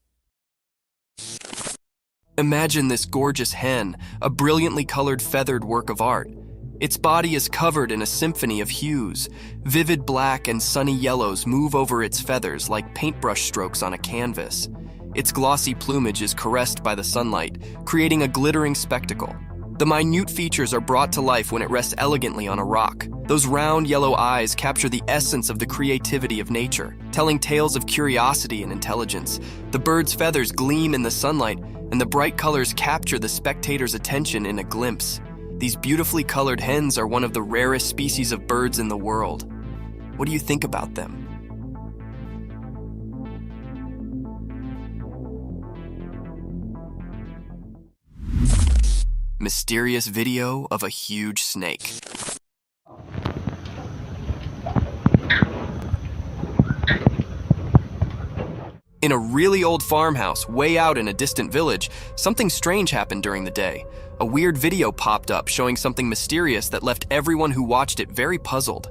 Imagine this gorgeous hen, a brilliantly colored feathered work of art. Its body is covered in a symphony of hues. Vivid black and sunny yellows move over its feathers like paintbrush strokes on a canvas. Its glossy plumage is caressed by the sunlight, creating a glittering spectacle. The minute features are brought to life when it rests elegantly on a rock. Those round yellow eyes capture the essence of the creativity of nature, telling tales of curiosity and intelligence. The bird's feathers gleam in the sunlight, and the bright colors capture the spectator's attention in a glimpse. These beautifully colored hens are one of the rarest species of birds in the world. What do you think about them? Mysterious video of a huge snake. In a really old farmhouse, way out in a distant village, something strange happened during the day. A weird video popped up showing something mysterious that left everyone who watched it very puzzled.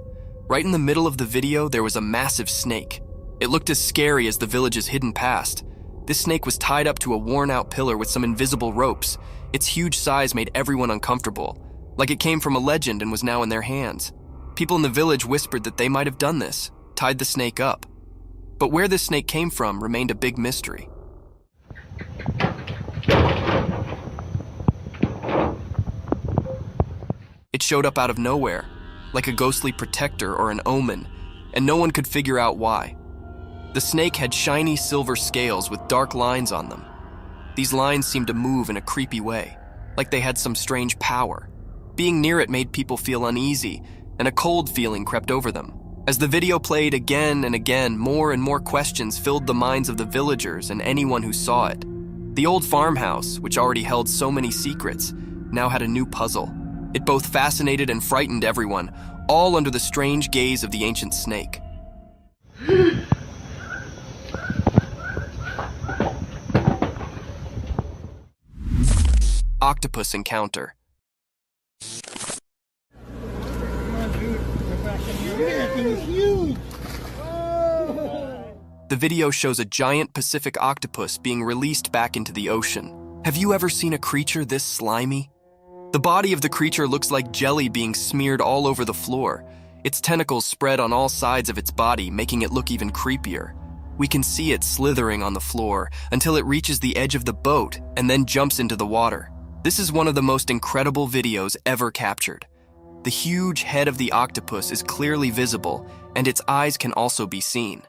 Right in the middle of the video, there was a massive snake. It looked as scary as the village's hidden past. This snake was tied up to a worn-out pillar with some invisible ropes. Its huge size made everyone uncomfortable, like it came from a legend and was now in their hands. People in the village whispered that they might have done this, tied the snake up. But where this snake came from remained a big mystery. It showed up out of nowhere, like a ghostly protector or an omen, and no one could figure out why. The snake had shiny silver scales with dark lines on them. These lines seemed to move in a creepy way, like they had some strange power. Being near it made people feel uneasy, and a cold feeling crept over them. As the video played again and again, more and more questions filled the minds of the villagers and anyone who saw it. The old farmhouse, which already held so many secrets, now had a new puzzle. It both fascinated and frightened everyone, all under the strange gaze of the ancient snake. Octopus encounter. The video shows a giant Pacific octopus being released back into the ocean. Have you ever seen a creature this slimy? The body of the creature looks like jelly being smeared all over the floor. Its tentacles spread on all sides of its body, making it look even creepier. We can see it slithering on the floor until it reaches the edge of the boat and then jumps into the water. This is one of the most incredible videos ever captured. The huge head of the octopus is clearly visible, and its eyes can also be seen.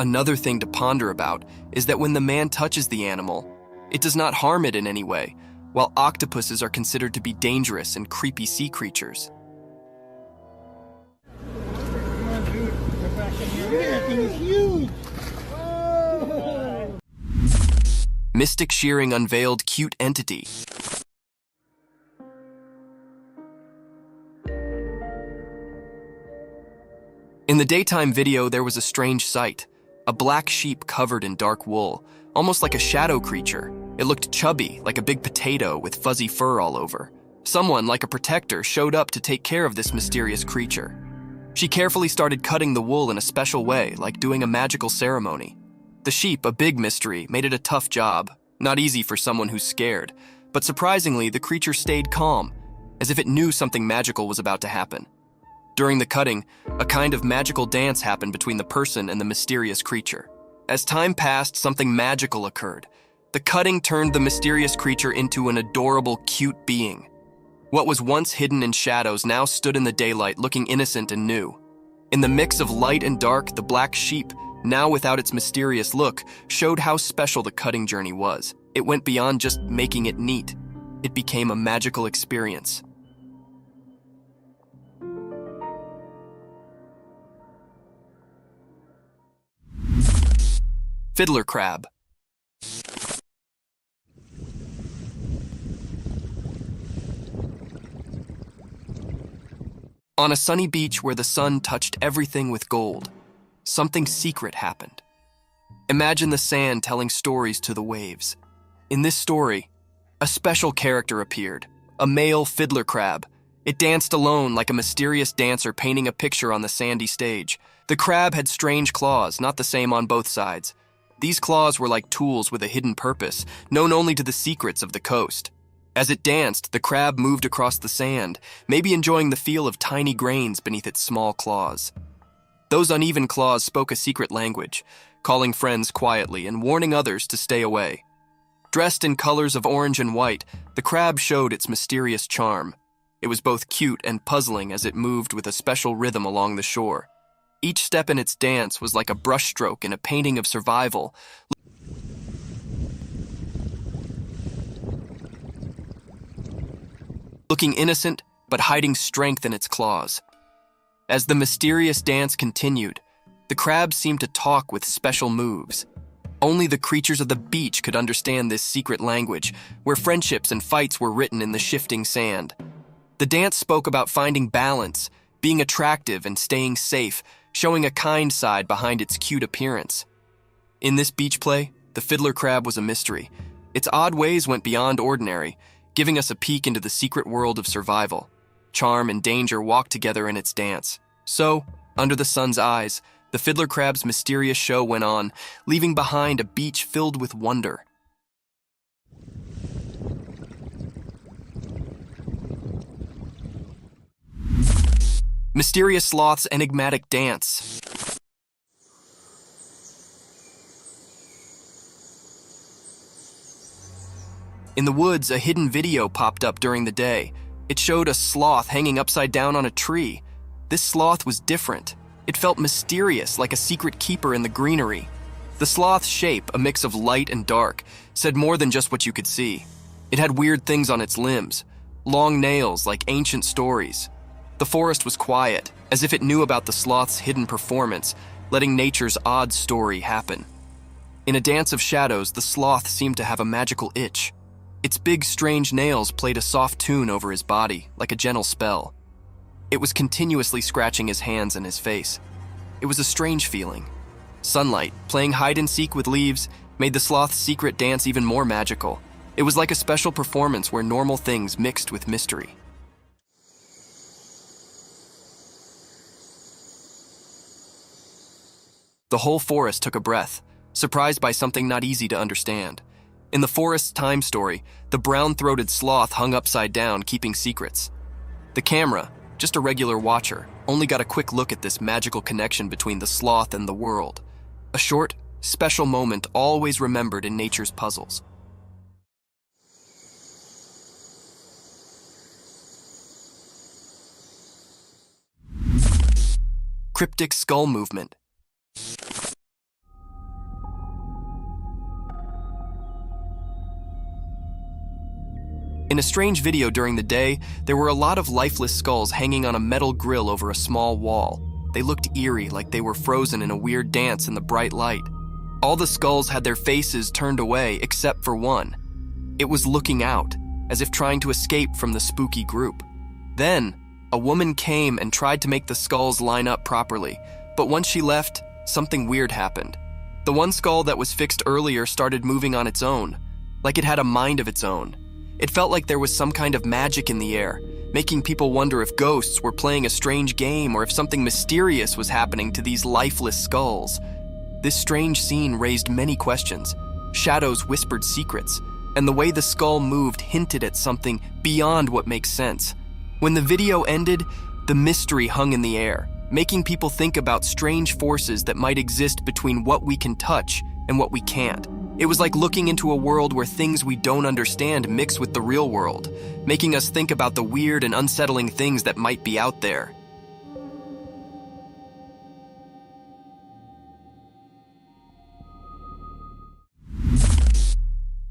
Another thing to ponder about is that when the man touches the animal, it does not harm it in any way, while octopuses are considered to be dangerous and creepy sea creatures. Mystic Shearing unveiled cute entity. In the daytime video, there was a strange sight. A black sheep covered in dark wool, almost like a shadow creature. It looked chubby, like a big potato with fuzzy fur all over. Someone, like a protector, showed up to take care of this mysterious creature. She carefully started cutting the wool in a special way, like doing a magical ceremony. The sheep, a big mystery, made it a tough job. Not easy for someone who's scared. But surprisingly, the creature stayed calm, as if it knew something magical was about to happen. During the cutting, a kind of magical dance happened between the person and the mysterious creature. As time passed, something magical occurred. The cutting turned the mysterious creature into an adorable, cute being. What was once hidden in shadows now stood in the daylight, looking innocent and new. In the mix of light and dark, the black sheep, now without its mysterious look, showed how special the cutting journey was. It went beyond just making it neat. It became a magical experience. Fiddler crab. On a sunny beach where the sun touched everything with gold, something secret happened. Imagine the sand telling stories to the waves. In this story, a special character appeared, a male fiddler crab. It danced alone like a mysterious dancer painting a picture on the sandy stage. The crab had strange claws, not the same on both sides. These claws were like tools with a hidden purpose, known only to the secrets of the coast. As it danced, the crab moved across the sand, maybe enjoying the feel of tiny grains beneath its small claws. Those uneven claws spoke a secret language, calling friends quietly and warning others to stay away. Dressed in colors of orange and white, the crab showed its mysterious charm. It was both cute and puzzling as it moved with a special rhythm along the shore. Each step in its dance was like a brushstroke in a painting of survival. Looking innocent, but hiding strength in its claws. As the mysterious dance continued, the crab seemed to talk with special moves. Only the creatures of the beach could understand this secret language, where friendships and fights were written in the shifting sand. The dance spoke about finding balance, being attractive and staying safe, showing a kind side behind its cute appearance. In this beach play, the fiddler crab was a mystery. Its odd ways went beyond ordinary, giving us a peek into the secret world of survival. Charm and danger walked together in its dance. So, under the sun's eyes, the fiddler crab's mysterious show went on, leaving behind a beach filled with wonder. Mysterious sloth's enigmatic dance. In the woods, a hidden video popped up during the day. It showed a sloth hanging upside down on a tree. This sloth was different. It felt mysterious, like a secret keeper in the greenery. The sloth's shape, a mix of light and dark, said more than just what you could see. It had weird things on its limbs, long nails like ancient stories. The forest was quiet, as if it knew about the sloth's hidden performance, letting nature's odd story happen. In a dance of shadows, the sloth seemed to have a magical itch. Its big, strange nails played a soft tune over his body, like a gentle spell. It was continuously scratching his hands and his face. It was a strange feeling. Sunlight, playing hide-and-seek with leaves, made the sloth's secret dance even more magical. It was like a special performance where normal things mixed with mystery. The whole forest took a breath, surprised by something not easy to understand. In the forest's time story, the brown-throated sloth hung upside down, keeping secrets. The camera, just a regular watcher, only got a quick look at this magical connection between the sloth and the world. A short, special moment always remembered in nature's puzzles. Cryptic skull movement. In a strange video during the day, there were a lot of lifeless skulls hanging on a metal grill over a small wall. They looked eerie, like they were frozen in a weird dance in the bright light. All the skulls had their faces turned away except for one. It was looking out, as if trying to escape from the spooky group. Then, a woman came and tried to make the skulls line up properly, but once she left, something weird happened. The one skull that was fixed earlier started moving on its own, like it had a mind of its own. It felt like there was some kind of magic in the air, making people wonder if ghosts were playing a strange game or if something mysterious was happening to these lifeless skulls. This strange scene raised many questions. Shadows whispered secrets, and the way the skull moved hinted at something beyond what makes sense. When the video ended, the mystery hung in the air, making people think about strange forces that might exist between what we can touch and what we can't. It was like looking into a world where things we don't understand mix with the real world, making us think about the weird and unsettling things that might be out there.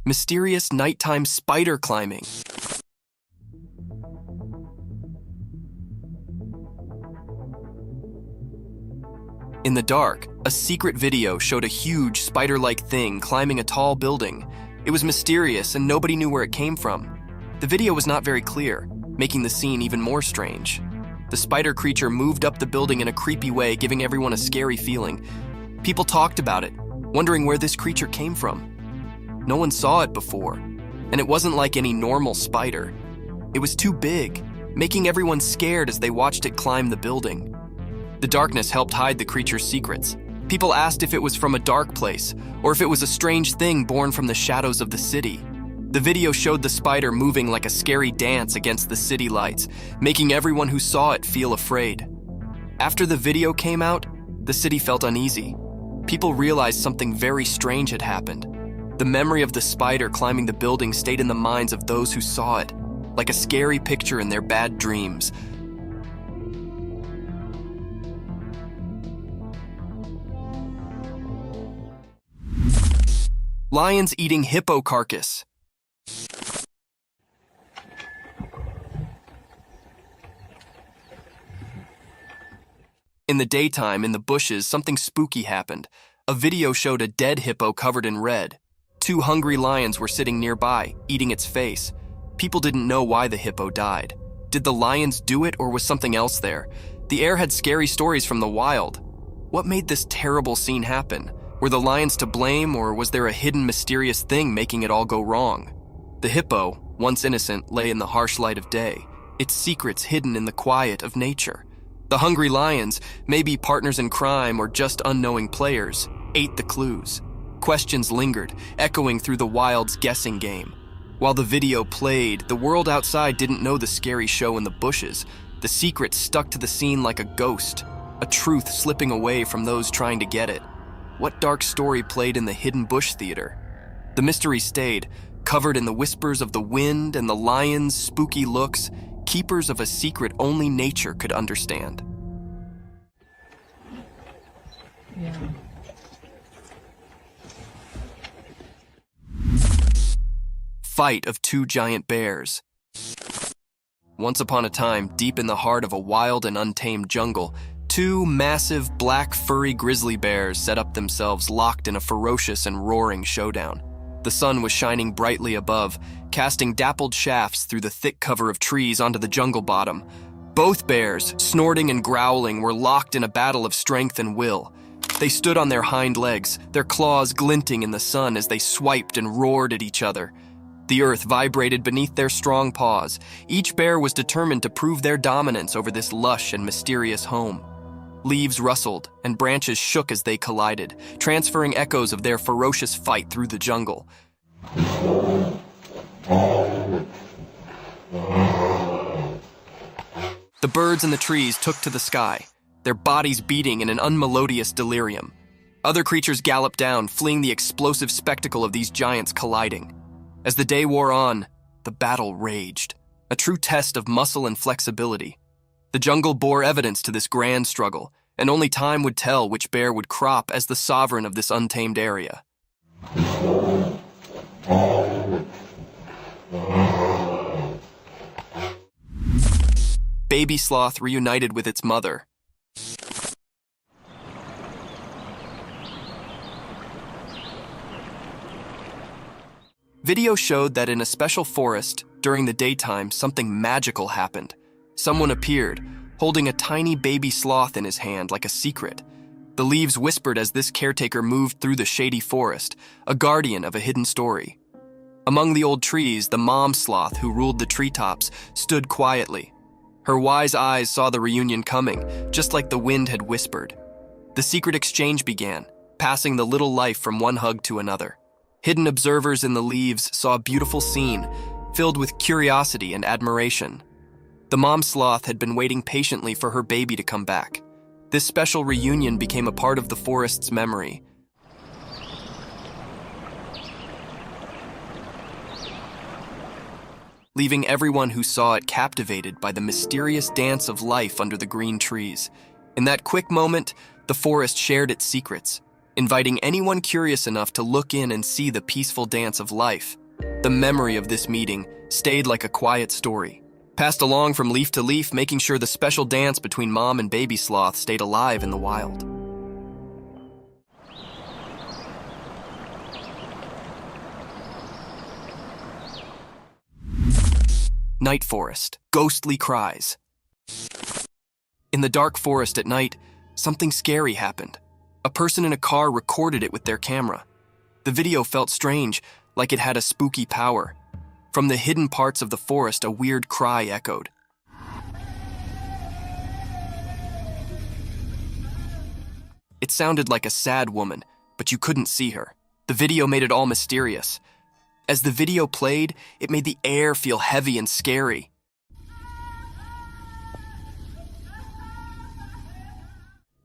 mysterious nighttime spider climbing. In the dark, a secret video showed a huge spider-like thing climbing a tall building. It was mysterious and nobody knew where it came from. The video was not very clear, making the scene even more strange. The spider creature moved up the building in a creepy way, giving everyone a scary feeling. People talked about it, wondering where this creature came from. No one saw it before, and it wasn't like any normal spider. It was too big, making everyone scared as they watched it climb the building. The darkness helped hide the creature's secrets. People asked if it was from a dark place, or if it was a strange thing born from the shadows of the city. The video showed the spider moving like a scary dance against the city lights, making everyone who saw it feel afraid. After the video came out, the city felt uneasy. People realized something very strange had happened. The memory of the spider climbing the building stayed in the minds of those who saw it, like a scary picture in their bad dreams. Lions eating hippo carcass. In the daytime, in the bushes, something spooky happened. A video showed a dead hippo covered in red. 2 hungry lions were sitting nearby, eating its face. People didn't know why the hippo died. Did the lions do it, or was something else there? The air had scary stories from the wild. What made this terrible scene happen? Were the lions to blame, or was there a hidden mysterious thing making it all go wrong? The hippo, once innocent, lay in the harsh light of day, its secrets hidden in the quiet of nature. The hungry lions, maybe partners in crime or just unknowing players, ate the clues. Questions lingered, echoing through the wild's guessing game. While the video played, the world outside didn't know the scary show in the bushes. The secret stuck to the scene like a ghost, a truth slipping away from those trying to get it. What dark story played in the hidden bush theater? The mystery stayed, covered in the whispers of the wind and the lions' spooky looks, keepers of a secret only nature could understand. Yeah. Fight of 2 giant bears. Once upon a time, deep in the heart of a wild and untamed jungle, 2 massive, black, furry grizzly bears set up themselves locked in a ferocious and roaring showdown. The sun was shining brightly above, casting dappled shafts through the thick cover of trees onto the jungle bottom. Both bears, snorting and growling, were locked in a battle of strength and will. They stood on their hind legs, their claws glinting in the sun as they swiped and roared at each other. The earth vibrated beneath their strong paws. Each bear was determined to prove their dominance over this lush and mysterious home. Leaves rustled, and branches shook as they collided, transferring echoes of their ferocious fight through the jungle. The birds in the trees took to the sky, their bodies beating in an unmelodious delirium. Other creatures galloped down, fleeing the explosive spectacle of these giants colliding. As the day wore on, the battle raged, a true test of muscle and flexibility. The jungle bore evidence to this grand struggle, and only time would tell which bear would crop as the sovereign of this untamed area. Baby sloth reunited with its mother. Video showed that in a special forest, during the daytime, something magical happened. Someone appeared, holding a tiny baby sloth in his hand like a secret. The leaves whispered as this caretaker moved through the shady forest, a guardian of a hidden story. Among the old trees, the mom sloth who ruled the treetops stood quietly. Her wise eyes saw the reunion coming, just like the wind had whispered. The secret exchange began, passing the little life from one hug to another. Hidden observers in the leaves saw a beautiful scene, filled with curiosity and admiration. The mom sloth had been waiting patiently for her baby to come back. This special reunion became a part of the forest's memory. Leaving everyone who saw it captivated by the mysterious dance of life under the green trees. In that quick moment, the forest shared its secrets. inviting anyone curious enough to look in and see the peaceful dance of life. The memory of this meeting stayed like a quiet story, passed along from leaf to leaf, making sure the special dance between mom and baby sloth stayed alive in the wild. Night forest, ghostly cries. In the dark forest at night, something scary happened. A person in a car recorded it with their camera. The video felt strange, like it had a spooky power. From the hidden parts of the forest, a weird cry echoed. It sounded like a sad woman, but you couldn't see her. The video made it all mysterious. As the video played, it made the air feel heavy and scary.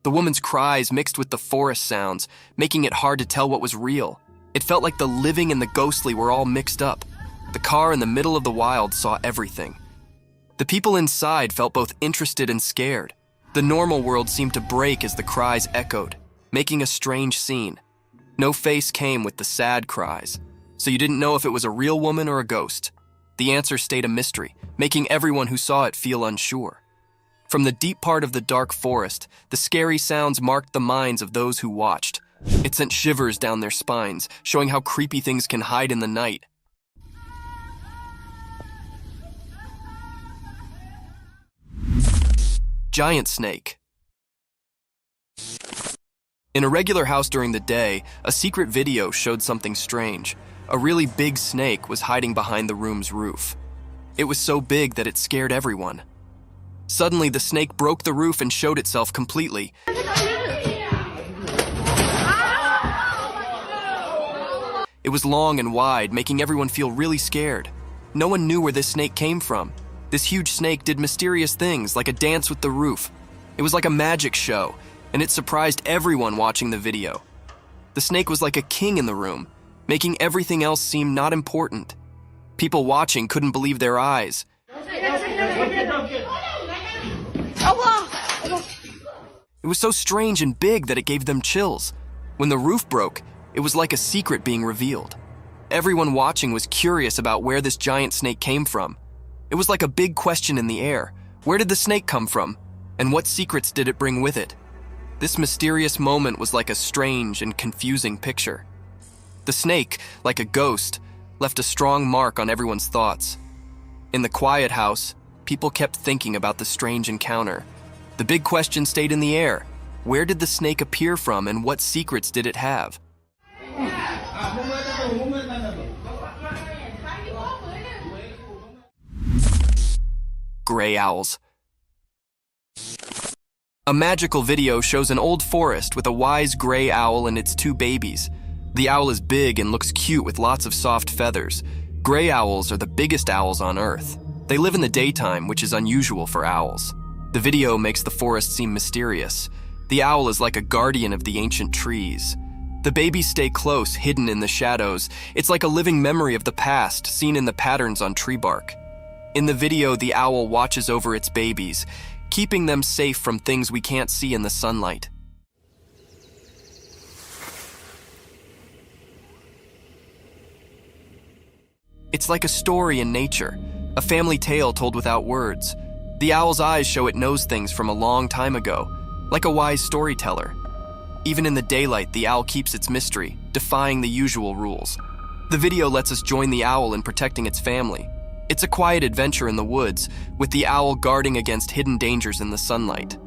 The woman's cries mixed with the forest sounds, making it hard to tell what was real. It felt like the living and the ghostly were all mixed up. The car in the middle of the wild saw everything. The people inside felt both interested and scared. The normal world seemed to break as the cries echoed, making a strange scene. No face came with the sad cries, so you didn't know if it was a real woman or a ghost. The answer stayed a mystery, making everyone who saw it feel unsure. From the deep part of the dark forest, the scary sounds marked the minds of those who watched. It sent shivers down their spines, showing how creepy things can hide in the night. Giant snake. In a regular house during the day, a secret video showed something strange. A really big snake was hiding behind the room's roof. It was so big that it scared everyone. Suddenly, the snake broke the roof and showed itself completely. It was long and wide, making everyone feel really scared. No one knew where this snake came from. This huge snake did mysterious things, like a dance with the roof. It was like a magic show, and it surprised everyone watching the video. The snake was like a king in the room, making everything else seem not important. People watching couldn't believe their eyes. It was so strange and big that it gave them chills. When the roof broke, it was like a secret being revealed. Everyone watching was curious about where this giant snake came from. It was like a big question in the air. Where did the snake come from? And what secrets did it bring with it? This mysterious moment was like a strange and confusing picture. The snake, like a ghost, left a strong mark on everyone's thoughts. In the quiet house, people kept thinking about the strange encounter. The big question stayed in the air. Where did the snake appear from, and what secrets did it have? Gray owls. A magical video shows an old forest with a wise gray owl and its two babies. The owl is big and looks cute with lots of soft feathers. Gray owls are the biggest owls on Earth. They live in the daytime, which is unusual for owls. The video makes the forest seem mysterious. The owl is like a guardian of the ancient trees. The babies stay close, hidden in the shadows. It's like a living memory of the past, seen in the patterns on tree bark. In the video, the owl watches over its babies, keeping them safe from things we can't see in the sunlight. It's like a story in nature, a family tale told without words. The owl's eyes show it knows things from a long time ago, like a wise storyteller. Even in the daylight, the owl keeps its mystery, defying the usual rules. The video lets us join the owl in protecting its family. It's a quiet adventure in the woods, with the owl guarding against hidden dangers in the sunlight.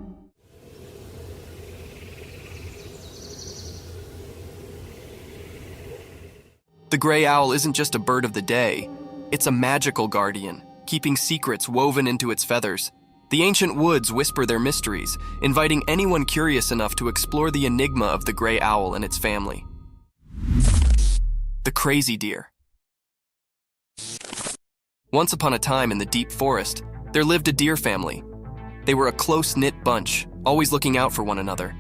The gray owl isn't just a bird of the day. It's a magical guardian, keeping secrets woven into its feathers. The ancient woods whisper their mysteries, inviting anyone curious enough to explore the enigma of the gray owl and its family. The crazy deer. Once upon a time in the deep forest, there lived a deer family. They were a close-knit bunch, always looking out for one another.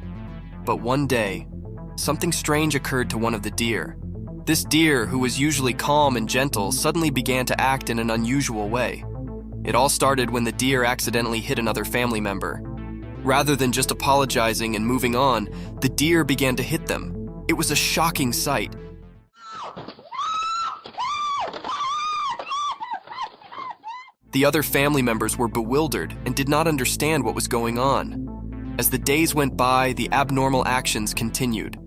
But one day, something strange occurred to one of the deer. This deer, who was usually calm and gentle, suddenly began to act in an unusual way. It all started when the deer accidentally hit another family member. Rather than just apologizing and moving on, the deer began to hit them. It was a shocking sight. The other family members were bewildered and did not understand what was going on. As the days went by, the abnormal actions continued.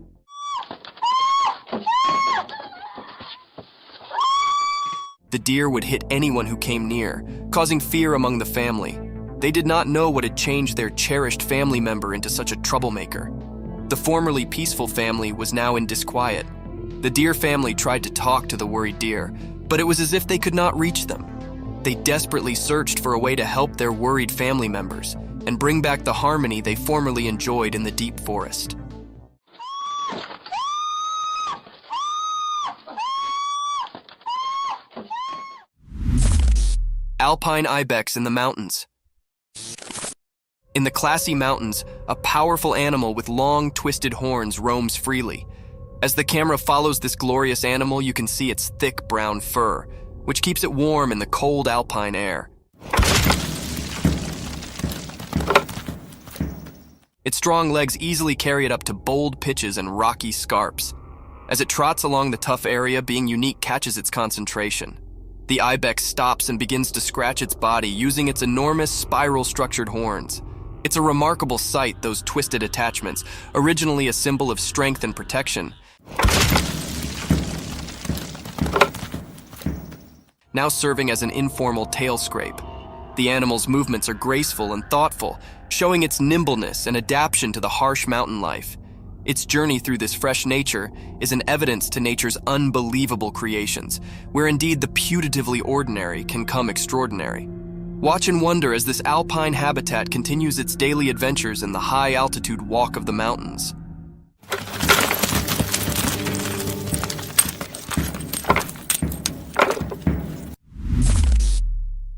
The deer would hit anyone who came near, causing fear among the family. They did not know what had changed their cherished family member into such a troublemaker. The formerly peaceful family was now in disquiet. The deer family tried to talk to the worried deer, but it was as if they could not reach them. They desperately searched for a way to help their worried family members and bring back the harmony they formerly enjoyed in the deep forest. Alpine ibex in the mountains. In the Classy Mountains, a powerful animal with long, twisted horns roams freely. As the camera follows this glorious animal, you can see its thick brown fur, which keeps it warm in the cold alpine air. Its strong legs easily carry it up to bold pitches and rocky scarps. As it trots along the tough area, being unique catches its concentration. The ibex stops and begins to scratch its body using its enormous spiral-structured horns. It's a remarkable sight, those twisted attachments, originally a symbol of strength and protection, now serving as an informal tail scrape. The animal's movements are graceful and thoughtful, showing its nimbleness and adaptation to the harsh mountain life. Its journey through this fresh nature is an evidence to nature's unbelievable creations, where indeed the putatively ordinary can come extraordinary. Watch and wonder as this alpine habitat continues its daily adventures in the high-altitude walk of the mountains.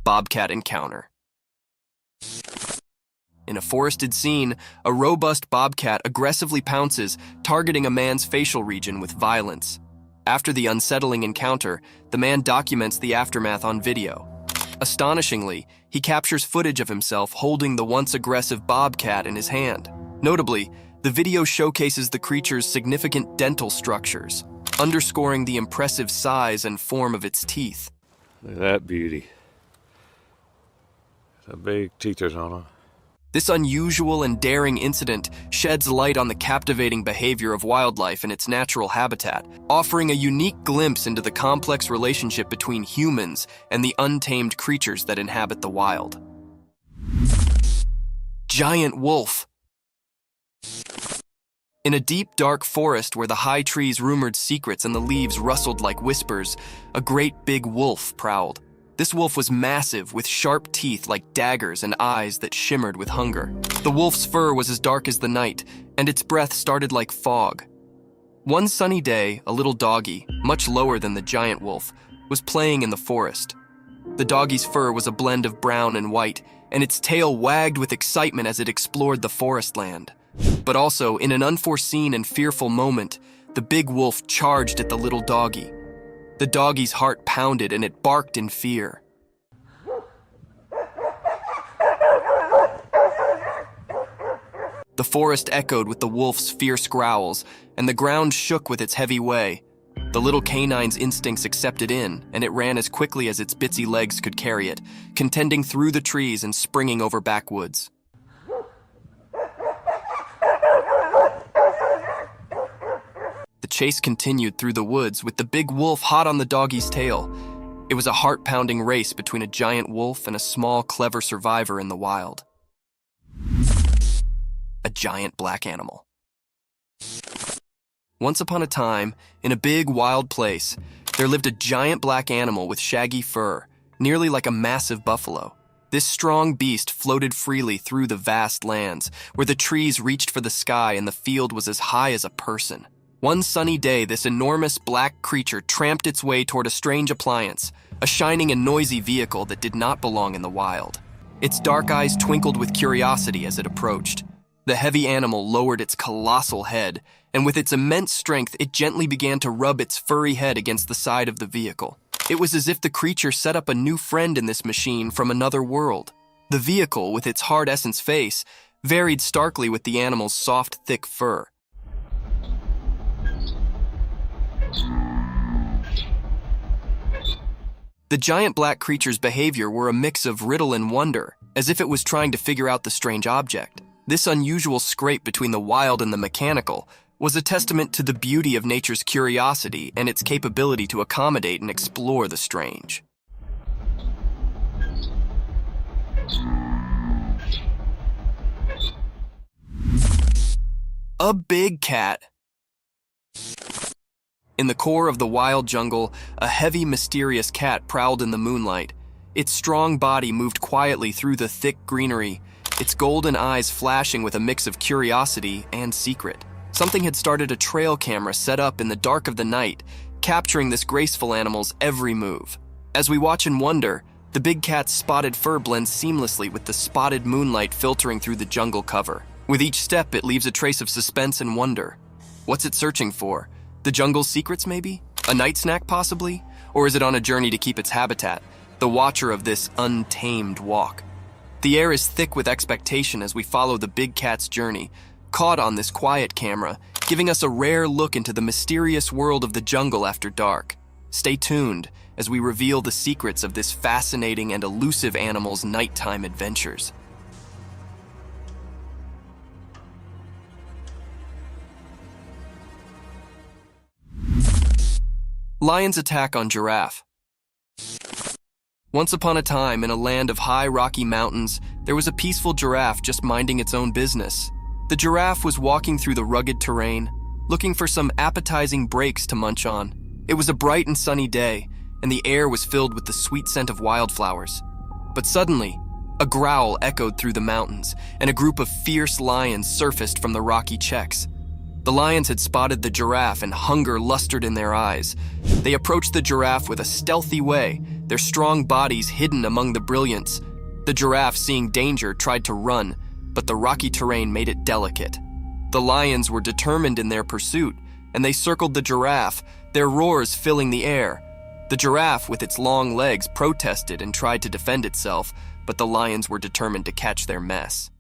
Bobcat encounter. In a forested scene, a robust bobcat aggressively pounces, targeting a man's facial region with violence. After the unsettling encounter, the man documents the aftermath on video. Astonishingly, he captures footage of himself holding the once aggressive bobcat in his hand. Notably, the video showcases the creature's significant dental structures, underscoring the impressive size and form of its teeth. Look at that beauty. The big teethers on her. This unusual and daring incident sheds light on the captivating behavior of wildlife in its natural habitat, offering a unique glimpse into the complex relationship between humans and the untamed creatures that inhabit the wild. Giant wolf. In a deep, dark forest where the high trees rumored secrets and the leaves rustled like whispers, a great big wolf prowled. This wolf was massive, with sharp teeth like daggers and eyes that shimmered with hunger. The wolf's fur was as dark as the night, and its breath started like fog. One sunny day, a little doggy, much lower than the giant wolf, was playing in the forest. The doggy's fur was a blend of brown and white, and its tail wagged with excitement as it explored the forest land. But also, in an unforeseen and fearful moment, the big wolf charged at the little doggy. The doggy's heart pounded and it barked in fear. The forest echoed with the wolf's fierce growls, and the ground shook with its heavy way. The little canine's instincts accepted in, and it ran as quickly as its bitsy legs could carry it, contending through the trees and springing over backwoods. The chase continued through the woods with the big wolf hot on the doggy's tail. It was a heart-pounding race between a giant wolf and a small, clever survivor in the wild. A giant black animal. Once upon a time, in a big, wild place, there lived a giant black animal with shaggy fur, nearly like a massive buffalo. This strong beast floated freely through the vast lands, where the trees reached for the sky and the field was as high as a person. One sunny day, this enormous black creature tramped its way toward a strange appliance, a shining and noisy vehicle that did not belong in the wild. Its dark eyes twinkled with curiosity as it approached. The heavy animal lowered its colossal head, and with its immense strength, it gently began to rub its furry head against the side of the vehicle. It was as if the creature set up a new friend in this machine from another world. The vehicle, with its hard essence face, varied starkly with the animal's soft, thick fur. The giant black creature's behavior were a mix of riddle and wonder, as if it was trying to figure out the strange object. This unusual scrape between the wild and the mechanical was a testament to the beauty of nature's curiosity and its capability to accommodate and explore the strange. A big cat. In the core of the wild jungle, a heavy, mysterious cat prowled in the moonlight. Its strong body moved quietly through the thick greenery, its golden eyes flashing with a mix of curiosity and secret. Something had started a trail camera set up in the dark of the night, capturing this graceful animal's every move. As we watch and wonder, the big cat's spotted fur blends seamlessly with the spotted moonlight filtering through the jungle cover. With each step, it leaves a trace of suspense and wonder. What's it searching for? The jungle's secrets, maybe? A night snack, possibly? Or is it on a journey to keep its habitat, the watcher of this untamed walk? The air is thick with expectation as we follow the big cat's journey, caught on this quiet camera, giving us a rare look into the mysterious world of the jungle after dark. Stay tuned as we reveal the secrets of this fascinating and elusive animal's nighttime adventures. Lion's attack on giraffe. Once upon a time, in a land of high rocky mountains, there was a peaceful giraffe just minding its own business. The giraffe was walking through the rugged terrain, looking for some appetizing breaks to munch on. It was a bright and sunny day, and the air was filled with the sweet scent of wildflowers. But suddenly, a growl echoed through the mountains, and a group of fierce lions surfaced from the rocky checks. The lions had spotted the giraffe, and hunger lustered in their eyes. They approached the giraffe with a stealthy way, their strong bodies hidden among the brilliance. The giraffe, seeing danger, tried to run, but the rocky terrain made it delicate. The lions were determined in their pursuit, and they circled the giraffe, their roars filling the air. The giraffe, with its long legs, protested and tried to defend itself, but the lions were determined to catch their mess.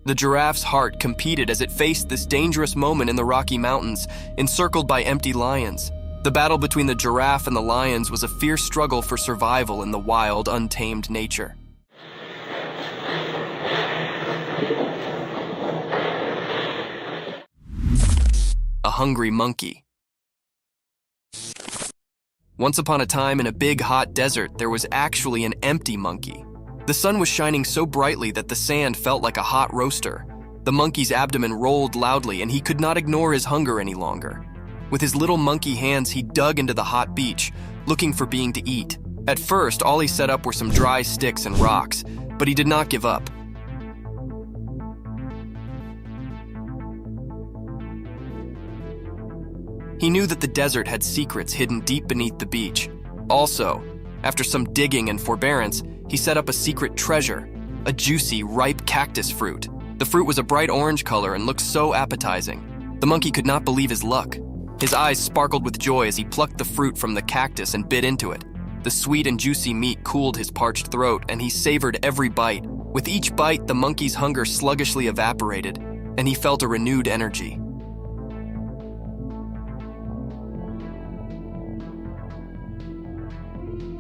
The giraffe's heart competed as it faced this dangerous moment in the Rocky Mountains, encircled by empty lions. The battle between the giraffe and the lions was a fierce struggle for survival in the wild, untamed nature. A hungry monkey. Once upon a time, in a big, hot desert, there was actually an empty monkey. The sun was shining so brightly that the sand felt like a hot roaster. The monkey's abdomen rolled loudly, and he could not ignore his hunger any longer. With his little monkey hands, he dug into the hot beach, looking for being to eat. At first, all he set up were some dry sticks and rocks, but he did not give up. He knew that the desert had secrets hidden deep beneath the beach. Also, after some digging and forbearance, he set up a secret treasure, a juicy, ripe cactus fruit. The fruit was a bright orange color and looked so appetizing. The monkey could not believe his luck. His eyes sparkled with joy as he plucked the fruit from the cactus and bit into it. The sweet and juicy meat cooled his parched throat, and he savored every bite. With each bite, the monkey's hunger sluggishly evaporated, and he felt a renewed energy.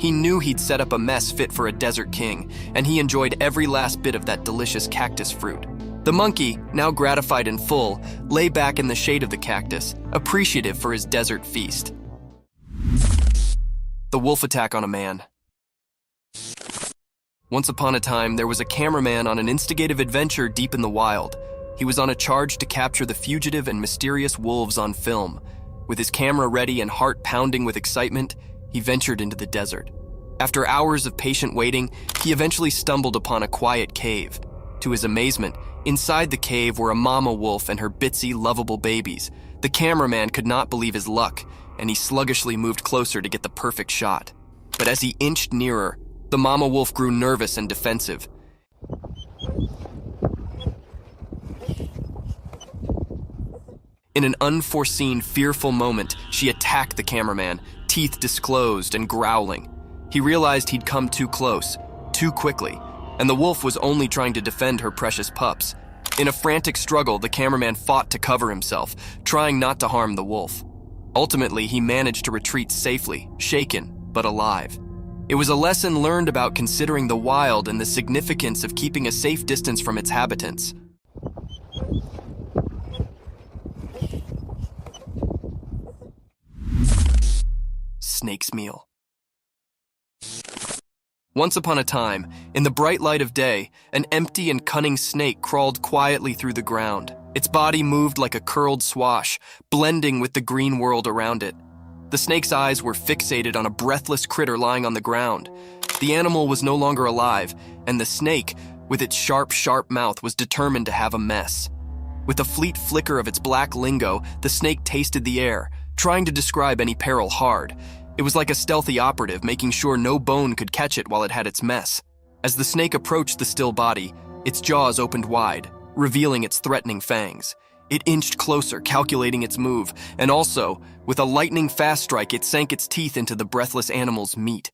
He knew he'd set up a mess fit for a desert king, and he enjoyed every last bit of that delicious cactus fruit. The monkey, now gratified and full, lay back in the shade of the cactus, appreciative for his desert feast. The wolf attack on a man. Once upon a time, there was a cameraman on an instigative adventure deep in the wild. He was on a charge to capture the fugitive and mysterious wolves on film. With his camera ready and heart pounding with excitement, he ventured into the desert. After hours of patient waiting, he eventually stumbled upon a quiet cave. To his amazement, inside the cave were a mama wolf and her bitsy, lovable babies. The cameraman could not believe his luck, and he sluggishly moved closer to get the perfect shot. But as he inched nearer, the mama wolf grew nervous and defensive. In an unforeseen, fearful moment, she attacked the cameraman, teeth disclosed and growling. He realized he'd come too close, too quickly, and the wolf was only trying to defend her precious pups. In a frantic struggle, the cameraman fought to cover himself, trying not to harm the wolf. Ultimately, he managed to retreat safely, shaken, but alive. It was a lesson learned about considering the wild and the significance of keeping a safe distance from its habitants. Snake's meal. Once upon a time, in the bright light of day, an empty and cunning snake crawled quietly through the ground. Its body moved like a curled swash, blending with the green world around it. The snake's eyes were fixated on a breathless critter lying on the ground. The animal was no longer alive, and the snake, with its sharp, sharp mouth, was determined to have a mess. With a fleet flicker of its black lingo, the snake tasted the air, trying to describe any peril hard. It was like a stealthy operative, making sure no bone could catch it while it had its mess. As the snake approached the still body, its jaws opened wide, revealing its threatening fangs. It inched closer, calculating its move, and also, with a lightning-fast strike, it sank its teeth into the breathless animal's meat.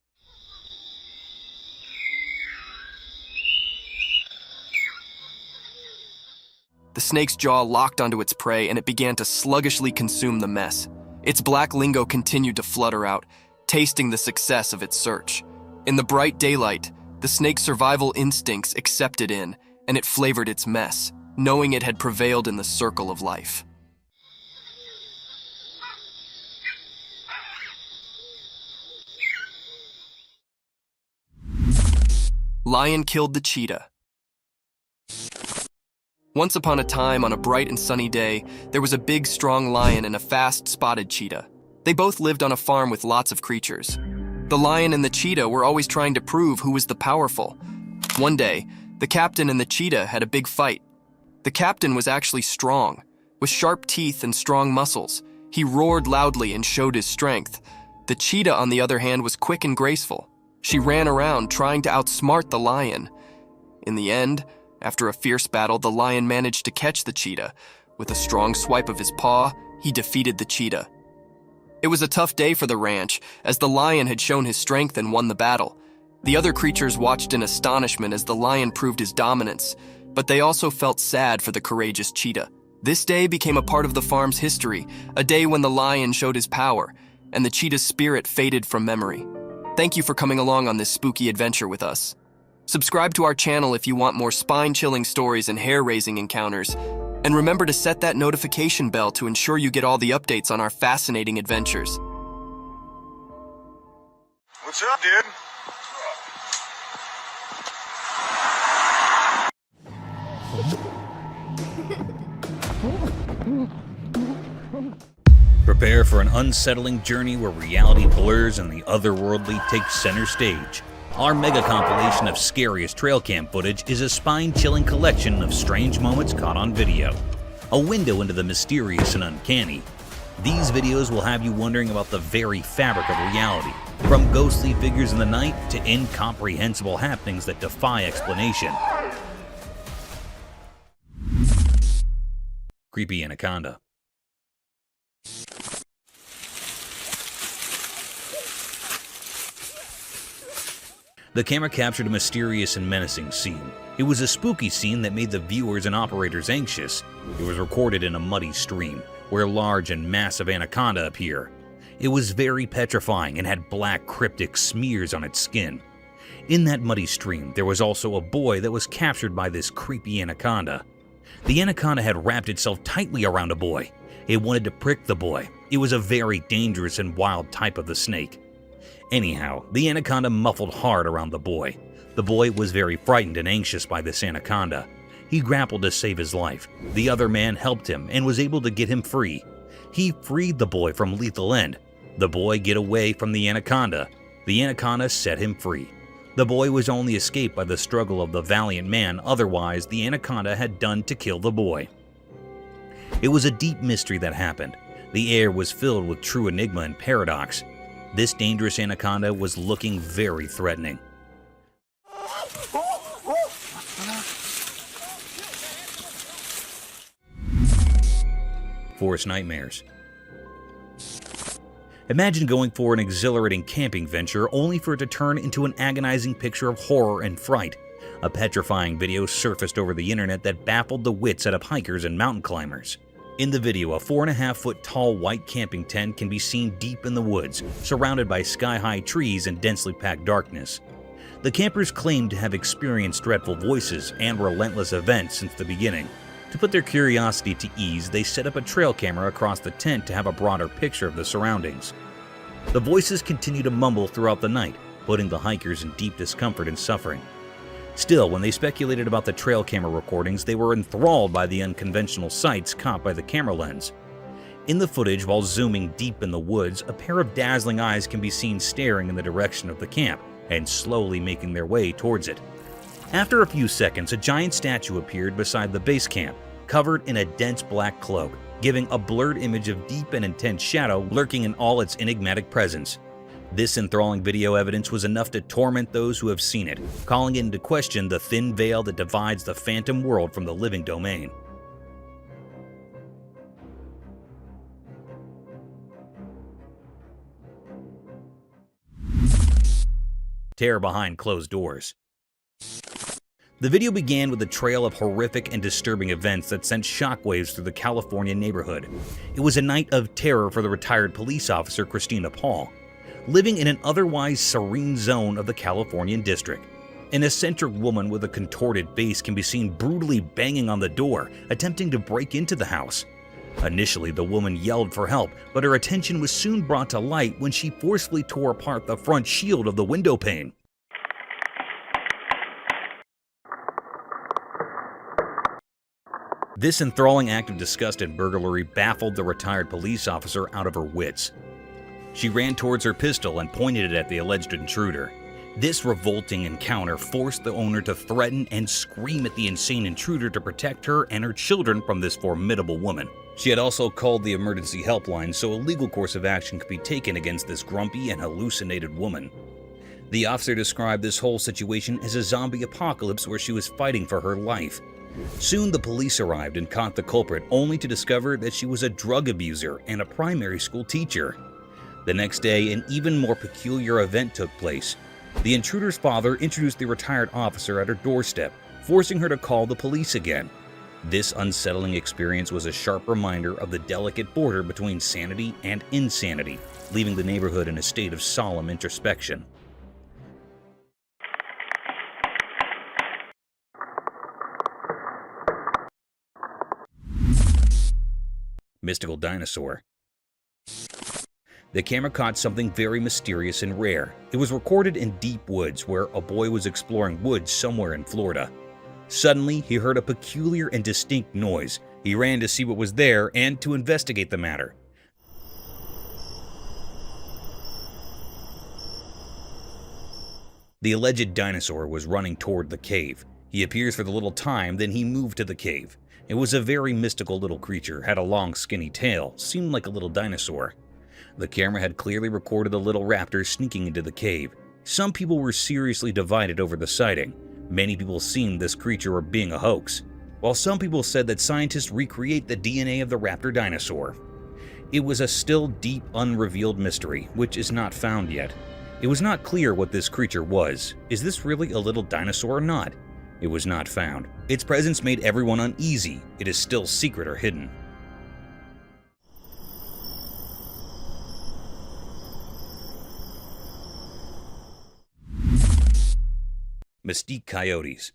The snake's jaw locked onto its prey, and it began to sluggishly consume the mess. Its black lingo continued to flutter out, tasting the success of its search. In the bright daylight, the snake's survival instincts accepted in, and it flavored its mess, knowing it had prevailed in the circle of life. Lion killed the cheetah. Once upon a time, on a bright and sunny day, there was a big, strong lion and a fast, spotted cheetah. They both lived on a farm with lots of creatures. The lion and the cheetah were always trying to prove who was the powerful. One day, the captain and the cheetah had a big fight. The captain was actually strong, with sharp teeth and strong muscles. He roared loudly and showed his strength. The cheetah, on the other hand, was quick and graceful. She ran around trying to outsmart the lion. In the end, after a fierce battle, the lion managed to catch the cheetah. With a strong swipe of his paw, he defeated the cheetah. It was a tough day for the ranch, as the lion had shown his strength and won the battle. The other creatures watched in astonishment as the lion proved his dominance, but they also felt sad for the courageous cheetah. This day became a part of the farm's history, a day when the lion showed his power, and the cheetah's spirit faded from memory. Thank you for coming along on this spooky adventure with us. Subscribe to our channel if you want more spine-chilling stories and hair-raising encounters. And remember to set that notification bell to ensure you get all the updates on our fascinating adventures. What's up, dude? Prepare for an unsettling journey where reality blurs and the otherworldly takes center stage. Our mega compilation of scariest trail cam footage is a spine-chilling collection of strange moments caught on video. A window into the mysterious and uncanny. These videos will have you wondering about the very fabric of reality, from ghostly figures in the night to incomprehensible happenings that defy explanation. Creepy anaconda. The camera captured a mysterious and menacing scene. It was a spooky scene that made the viewers and operators anxious. It was recorded in a muddy stream, where large and massive anaconda appear. It was very petrifying and had black cryptic smears on its skin. In that muddy stream, there was also a boy that was captured by this creepy anaconda. The anaconda had wrapped itself tightly around a boy. It wanted to prick the boy. It was a very dangerous and wild type of the snake. Anyhow, the anaconda muffled hard around the boy. The boy was very frightened and anxious by this anaconda. He grappled to save his life. The other man helped him and was able to get him free. He freed the boy from lethal end. The boy got away from the anaconda. The anaconda set him free. The boy was only escaped by the struggle of the valiant man, otherwise the anaconda had done to kill the boy. It was a deep mystery that happened. The air was filled with true enigma and paradox. This dangerous anaconda was looking very threatening. Forest nightmares. Imagine going for an exhilarating camping venture only for it to turn into an agonizing picture of horror and fright. A petrifying video surfaced over the internet that baffled the wits out of hikers and mountain climbers. In the video, a 4.5-foot tall white camping tent can be seen deep in the woods, surrounded by sky-high trees and densely packed darkness. The campers claimed to have experienced dreadful voices and relentless events since the beginning. To put their curiosity to ease, they set up a trail camera across the tent to have a broader picture of the surroundings. The voices continue to mumble throughout the night, putting the hikers in deep discomfort and suffering. Still, when they speculated about the trail camera recordings, they were enthralled by the unconventional sights caught by the camera lens. In the footage, while zooming deep in the woods, a pair of dazzling eyes can be seen staring in the direction of the camp and slowly making their way towards it. After a few seconds, a giant statue appeared beside the base camp, covered in a dense black cloak, giving a blurred image of deep and intense shadow lurking in all its enigmatic presence. This enthralling video evidence was enough to torment those who have seen it, calling into question the thin veil that divides the phantom world from the living domain. Terror behind closed doors. The video began with a trail of horrific and disturbing events that sent shockwaves through the California neighborhood. It was a night of terror for the retired police officer Christina Paul, living in an otherwise serene zone of the Californian district. An eccentric woman with a contorted face can be seen brutally banging on the door, attempting to break into the house. Initially, the woman yelled for help, but her attention was soon brought to light when she forcefully tore apart the front shield of the window pane. This enthralling act of disgust and burglary baffled the retired police officer out of her wits. She ran towards her pistol and pointed it at the alleged intruder. This revolting encounter forced the owner to threaten and scream at the insane intruder to protect her and her children from this formidable woman. She had also called the emergency helpline so a legal course of action could be taken against this grumpy and hallucinated woman. The officer described this whole situation as a zombie apocalypse where she was fighting for her life. Soon the police arrived and caught the culprit, only to discover that she was a drug abuser and a primary school teacher. The next day, an even more peculiar event took place. The intruder's father introduced the retired officer at her doorstep, forcing her to call the police again. This unsettling experience was a sharp reminder of the delicate border between sanity and insanity, leaving the neighborhood in a state of solemn introspection. Mystical dinosaur. The camera caught something very mysterious and rare. It was recorded in deep woods where a boy was exploring woods somewhere in Florida. Suddenly, he heard a peculiar and distinct noise. He ran to see what was there and to investigate the matter. The alleged dinosaur was running toward the cave. He appears for the little time, then he moved to the cave. It was a very mystical little creature, had a long skinny tail, seemed like a little dinosaur. The camera had clearly recorded the little raptor sneaking into the cave. Some people were seriously divided over the sighting. Many people seemed this creature were being a hoax, while some people said that scientists recreate the DNA of the raptor dinosaur. It was a still deep, unrevealed mystery, which is not found yet. It was not clear what this creature was. Is this really a little dinosaur or not? It was not found. Its presence made everyone uneasy. It is still secret or hidden. Mesquite coyotes.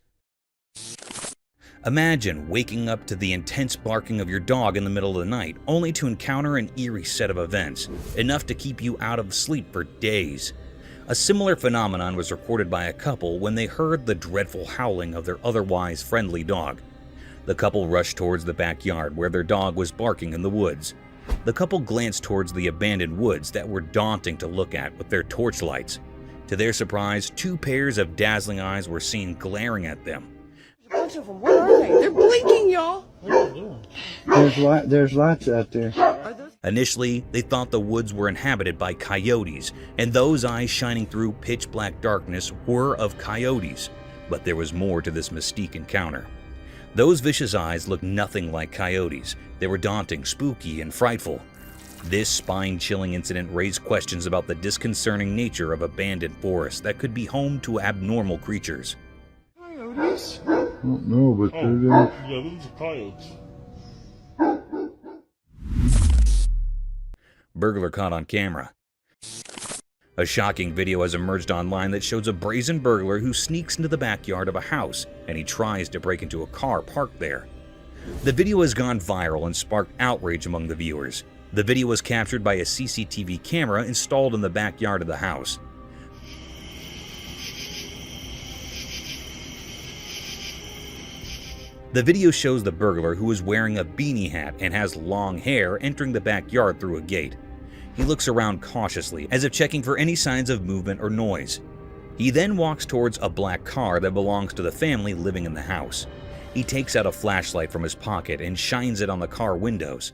Imagine waking up to the intense barking of your dog in the middle of the night, only to encounter an eerie set of events, enough to keep you out of sleep for days. A similar phenomenon was recorded by a couple when they heard the dreadful howling of their otherwise friendly dog. The couple rushed towards the backyard where their dog was barking in the woods. The couple glanced towards the abandoned woods that were daunting to look at with their torchlights. To their surprise, two pairs of dazzling eyes were seen glaring at them. A bunch of them. What are they? They're blinking, y'all. What are they doing? There's lots out there. Initially, they thought the woods were inhabited by coyotes, and those eyes shining through pitch-black darkness were of coyotes. But there was more to this mystique encounter. Those vicious eyes looked nothing like coyotes. They were daunting, spooky, and frightful. This spine-chilling incident raised questions about the disconcerting nature of abandoned forests that could be home to abnormal creatures. coyotes? No, but Yeah, those are coyotes. Burglar caught on camera. A shocking video has emerged online that shows a brazen burglar who sneaks into the backyard of a house and he tries to break into a car parked there. The video has gone viral and sparked outrage among the viewers. The video was captured by a CCTV camera installed in the backyard of the house. The video shows the burglar, who is wearing a beanie hat and has long hair, entering the backyard through a gate. He looks around cautiously, as if checking for any signs of movement or noise. He then walks towards a black car that belongs to the family living in the house. He takes out a flashlight from his pocket and shines it on the car windows.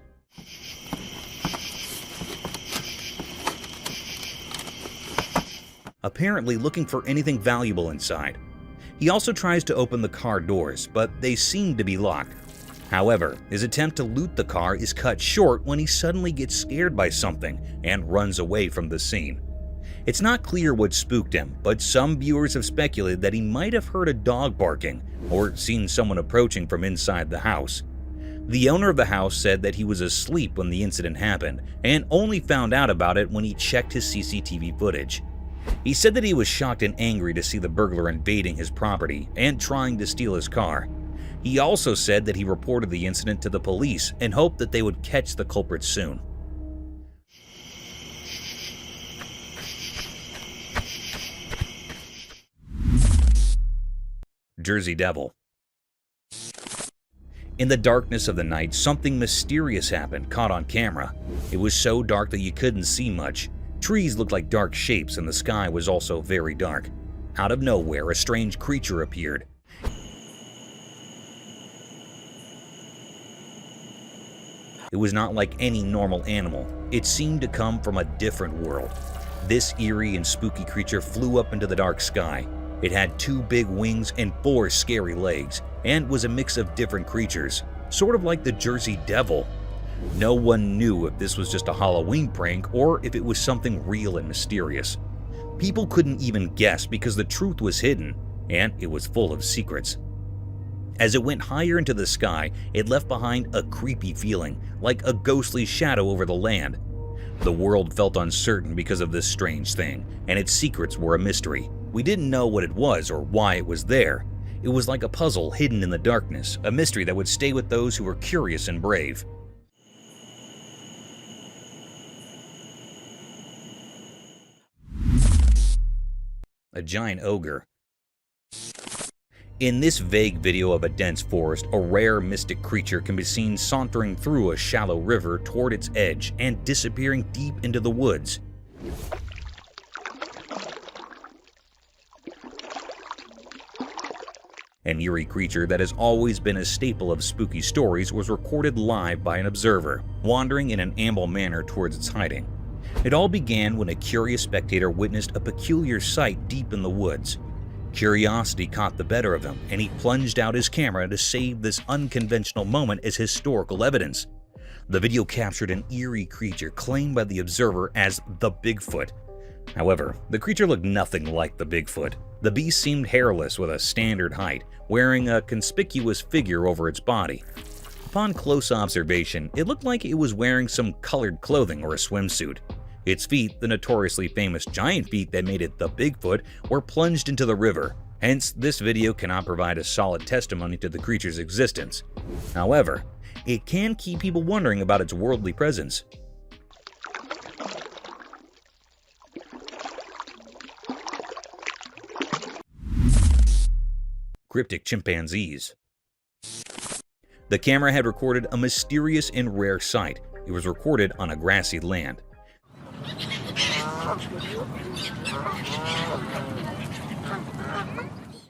Apparently looking for anything valuable inside. He also tries to open the car doors, but they seem to be locked. However, his attempt to loot the car is cut short when he suddenly gets scared by something and runs away from the scene. It's not clear what spooked him, but some viewers have speculated that he might have heard a dog barking or seen someone approaching from inside the house. The owner of the house said that he was asleep when the incident happened and only found out about it when he checked his CCTV footage. He said that he was shocked and angry to see the burglar invading his property and trying to steal his car. He also said that he reported the incident to the police and hoped that they would catch the culprit soon. Jersey Devil. In the darkness of the night, something mysterious happened, caught on camera. It was so dark that you couldn't see much. Trees looked like dark shapes and the sky was also very dark. Out of nowhere, a strange creature appeared. It was not like any normal animal. It seemed to come from a different world. This eerie and spooky creature flew up into the dark sky. It had 2 big wings and 4 scary legs, and was a mix of different creatures, sort of like the Jersey Devil. No one knew if this was just a Halloween prank or if it was something real and mysterious. People couldn't even guess because the truth was hidden, and it was full of secrets. As it went higher into the sky, it left behind a creepy feeling, like a ghostly shadow over the land. The world felt uncertain because of this strange thing, and its secrets were a mystery. We didn't know what it was or why it was there. It was like a puzzle hidden in the darkness, a mystery that would stay with those who were curious and brave. A giant ogre. In this vague video of a dense forest, a rare mystic creature can be seen sauntering through a shallow river toward its edge and disappearing deep into the woods. An eerie creature that has always been a staple of spooky stories was recorded live by an observer, wandering in an amble manner towards its hiding. It all began when a curious spectator witnessed a peculiar sight deep in the woods. Curiosity caught the better of him, and he plunged out his camera to save this unconventional moment as historical evidence. The video captured an eerie creature claimed by the observer as the Bigfoot. However, the creature looked nothing like the Bigfoot. The beast seemed hairless with a standard height, wearing a conspicuous figure over its body. Upon close observation, it looked like it was wearing some colored clothing or a swimsuit. Its feet, the notoriously famous giant feet that made it the Bigfoot, were plunged into the river. Hence, this video cannot provide a solid testimony to the creature's existence. However, it can keep people wondering about its worldly presence. Cryptic chimpanzees. The camera had recorded a mysterious and rare sight. It was recorded on a grassy land.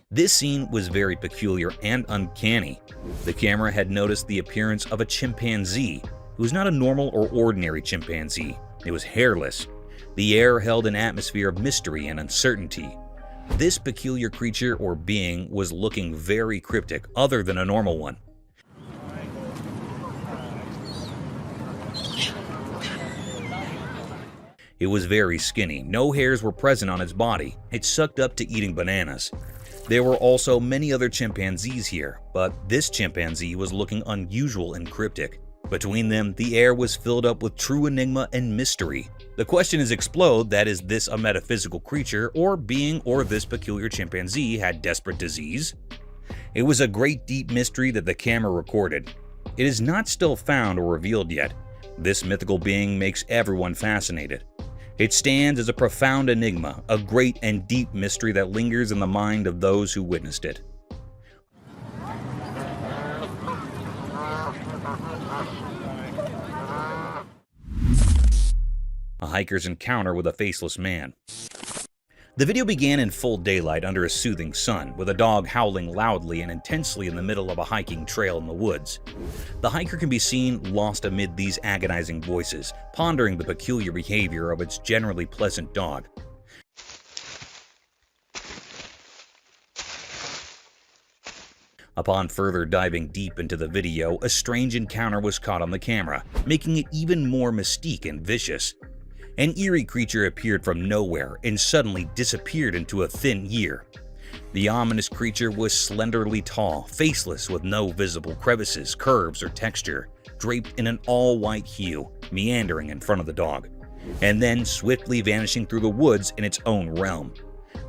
This scene was very peculiar and uncanny. The camera had noticed the appearance of a chimpanzee. It was not a normal or ordinary chimpanzee. It was hairless. The air held an atmosphere of mystery and uncertainty. This peculiar creature or being was looking very cryptic, other than a normal one. It was very skinny. No hairs were present on its body. It sucked up to eating bananas. There were also many other chimpanzees here, but this chimpanzee was looking unusual and cryptic. Between them, the air was filled up with true enigma and mystery. The question is explode that is this a metaphysical creature or being, or this peculiar chimpanzee had desperate disease? It was a great deep mystery that the camera recorded. It is not still found or revealed yet. This mythical being makes everyone fascinated. It stands as a profound enigma, a great and deep mystery that lingers in the mind of those who witnessed it. A hiker's encounter with a faceless man. The video began in full daylight under a soothing sun, with a dog howling loudly and intensely in the middle of a hiking trail in the woods. The hiker can be seen lost amid these agonizing voices, pondering the peculiar behavior of its generally pleasant dog. Upon further diving deep into the video, a strange encounter was caught on the camera, making it even more mystique and vicious. An eerie creature appeared from nowhere and suddenly disappeared into a thin ear. The ominous creature was slenderly tall, faceless with no visible crevices, curves, or texture, draped in an all-white hue, meandering in front of the dog, and then swiftly vanishing through the woods in its own realm.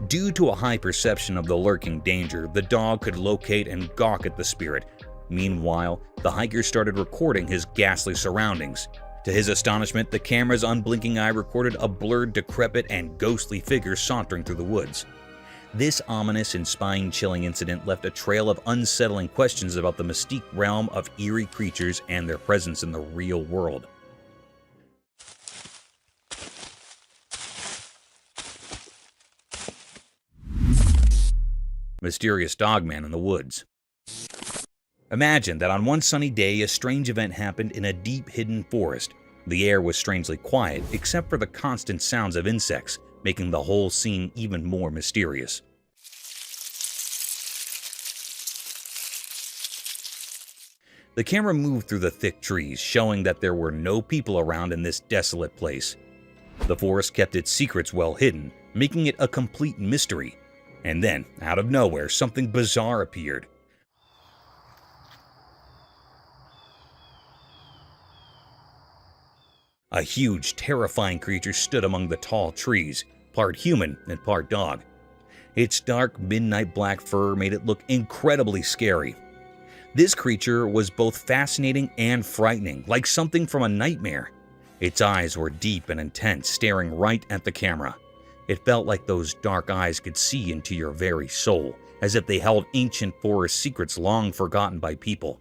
Due to a high perception of the lurking danger, the dog could locate and gawk at the spirit. Meanwhile, the hiker started recording his ghastly surroundings. To his astonishment, the camera's unblinking eye recorded a blurred, decrepit, and ghostly figure sauntering through the woods. This ominous and spine-chilling incident left a trail of unsettling questions about the mystique realm of eerie creatures and their presence in the real world. Mysterious dogman in the woods. Imagine that on one sunny day, a strange event happened in a deep hidden forest. The air was strangely quiet, except for the constant sounds of insects, making the whole scene even more mysterious. The camera moved through the thick trees, showing that there were no people around in this desolate place. The forest kept its secrets well hidden, making it a complete mystery. And then, out of nowhere, something bizarre appeared. A huge, terrifying creature stood among the tall trees, part human and part dog. Its dark, midnight black fur made it look incredibly scary. This creature was both fascinating and frightening, like something from a nightmare. Its eyes were deep and intense, staring right at the camera. It felt like those dark eyes could see into your very soul, as if they held ancient forest secrets long forgotten by people.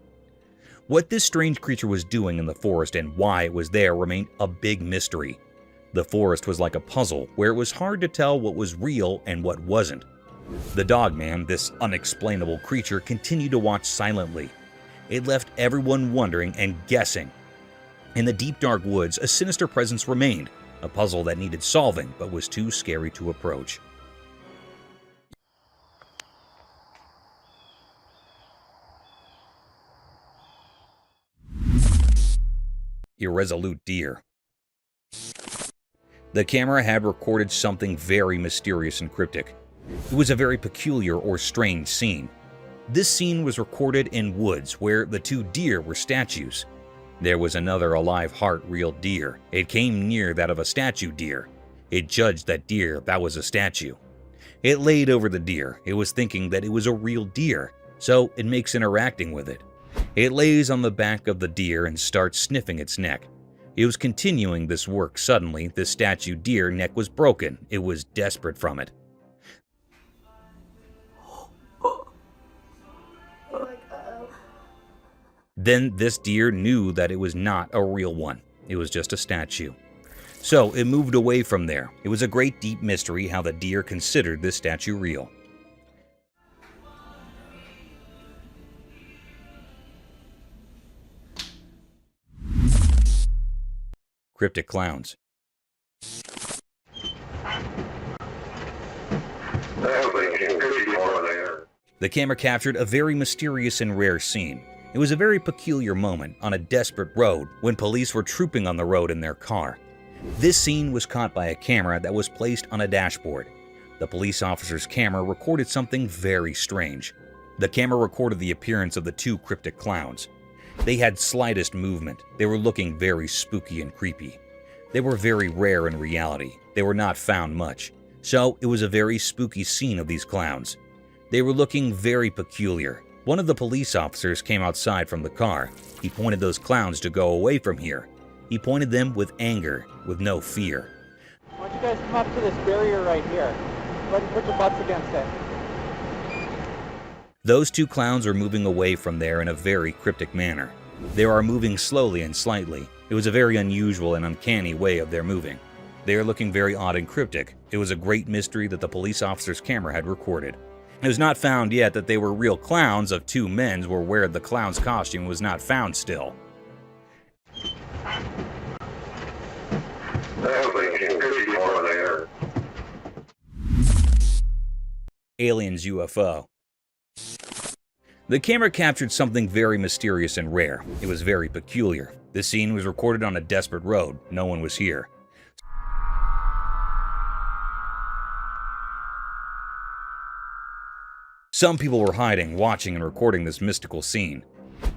What this strange creature was doing in the forest and why it was there remained a big mystery. The forest was like a puzzle where it was hard to tell what was real and what wasn't. The dogman, this unexplainable creature, continued to watch silently. It left everyone wondering and guessing. In the deep dark woods, a sinister presence remained, a puzzle that needed solving but was too scary to approach. Irresolute deer. The camera had recorded something very mysterious and cryptic. It was a very peculiar or strange scene. This scene was recorded in woods where the two deer were statues. There was another alive heart real deer. It came near that of a statue deer. It judged that deer that was a statue. It laid over the deer. It was thinking that it was a real deer, so it makes interacting with it. It lays on the back of the deer and starts sniffing its neck. It was continuing this work. Suddenly, the statue deer neck was broken. It was desperate from it. Then this deer knew that it was not a real one. It was just a statue. So it moved away from there. It was a great deep mystery how the deer considered this statue real. Cryptic clowns. The camera captured a very mysterious and rare scene. It was a very peculiar moment on a desperate road when police were trooping on the road in their car. This scene was caught by a camera that was placed on a dashboard. The police officer's camera recorded something very strange. The camera recorded the appearance of the two cryptic clowns. They had slightest movement. They were looking very spooky and creepy. They were very rare in reality. They were not found much. So it was a very spooky scene of these clowns. They were looking very peculiar. One of the police officers came outside from the car. He pointed those clowns to go away from here. He pointed them with anger, with no fear. Why don't you guys come up to this barrier right here? Go ahead and put your butts against it. Those two clowns were moving away from there in a very cryptic manner. They are moving slowly and slightly. It was a very unusual and uncanny way of their moving. They are looking very odd and cryptic. It was a great mystery that the police officer's camera had recorded. It was not found yet that they were real clowns of two men or where the clown's costume was not found still. Aliens UFO. The camera captured something very mysterious and rare. It was very peculiar. The scene was recorded on a desperate road. No one was here. Some people were hiding, watching, and recording this mystical scene.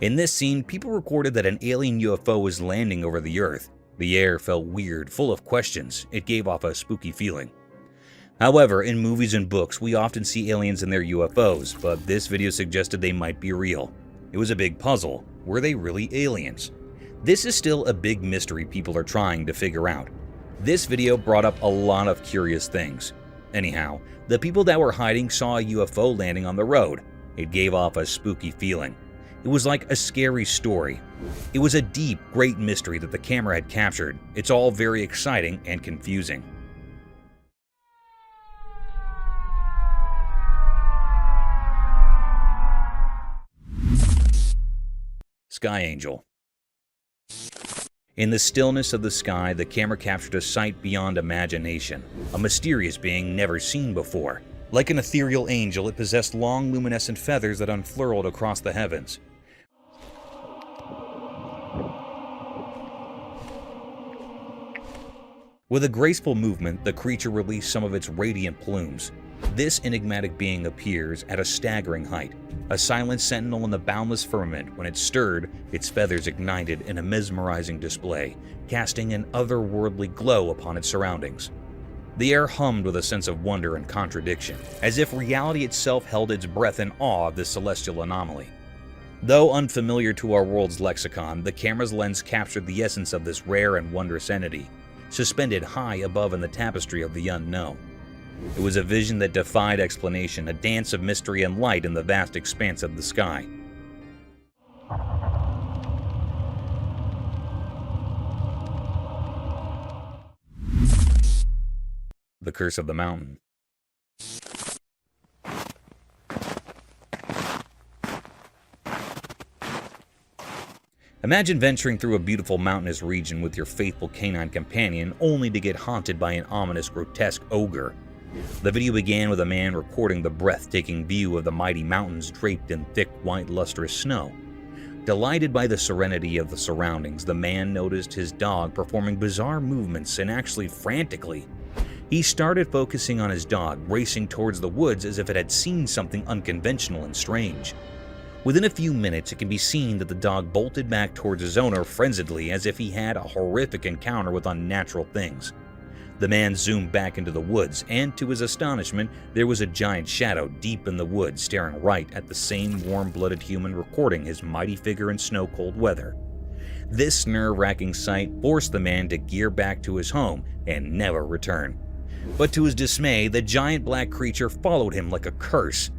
In this scene, people recorded that an alien UFO was landing over the Earth. The air felt weird, full of questions. It gave off a spooky feeling. However, in movies and books, we often see aliens and their UFOs, but this video suggested they might be real. It was a big puzzle. Were they really aliens? This is still a big mystery people are trying to figure out. This video brought up a lot of curious things. Anyhow, the people that were hiding saw a UFO landing on the road. It gave off a spooky feeling. It was like a scary story. It was a deep, great mystery that the camera had captured. It's all very exciting and confusing. Sky Angel. In the stillness of the sky, the camera captured a sight beyond imagination, a mysterious being never seen before. Like an ethereal angel, it possessed long, luminescent feathers that unfurled across the heavens. With a graceful movement, the creature released some of its radiant plumes. This enigmatic being appears at a staggering height, a silent sentinel in the boundless firmament. When it stirred, its feathers ignited in a mesmerizing display, casting an otherworldly glow upon its surroundings. The air hummed with a sense of wonder and contradiction, as if reality itself held its breath in awe of this celestial anomaly. Though unfamiliar to our world's lexicon, the camera's lens captured the essence of this rare and wondrous entity, suspended high above in the tapestry of the unknown. It was a vision that defied explanation, a dance of mystery and light in the vast expanse of the sky. The Curse of the Mountain. Imagine venturing through a beautiful mountainous region with your faithful canine companion only to get haunted by an ominous, grotesque ogre. The video began with a man recording the breathtaking view of the mighty mountains draped in thick, white, lustrous snow. Delighted by the serenity of the surroundings, the man noticed his dog performing bizarre movements and actually frantically. He started focusing on his dog, racing towards the woods as if it had seen something unconventional and strange. Within a few minutes, it can be seen that the dog bolted back towards his owner frenziedly as if he had a horrific encounter with unnatural things. The man zoomed back into the woods, and to his astonishment, there was a giant shadow deep in the woods staring right at the same warm-blooded human recording his mighty figure in snow-cold weather. This nerve-wracking sight forced the man to gear back to his home and never return. But to his dismay, the giant black creature followed him like a curse.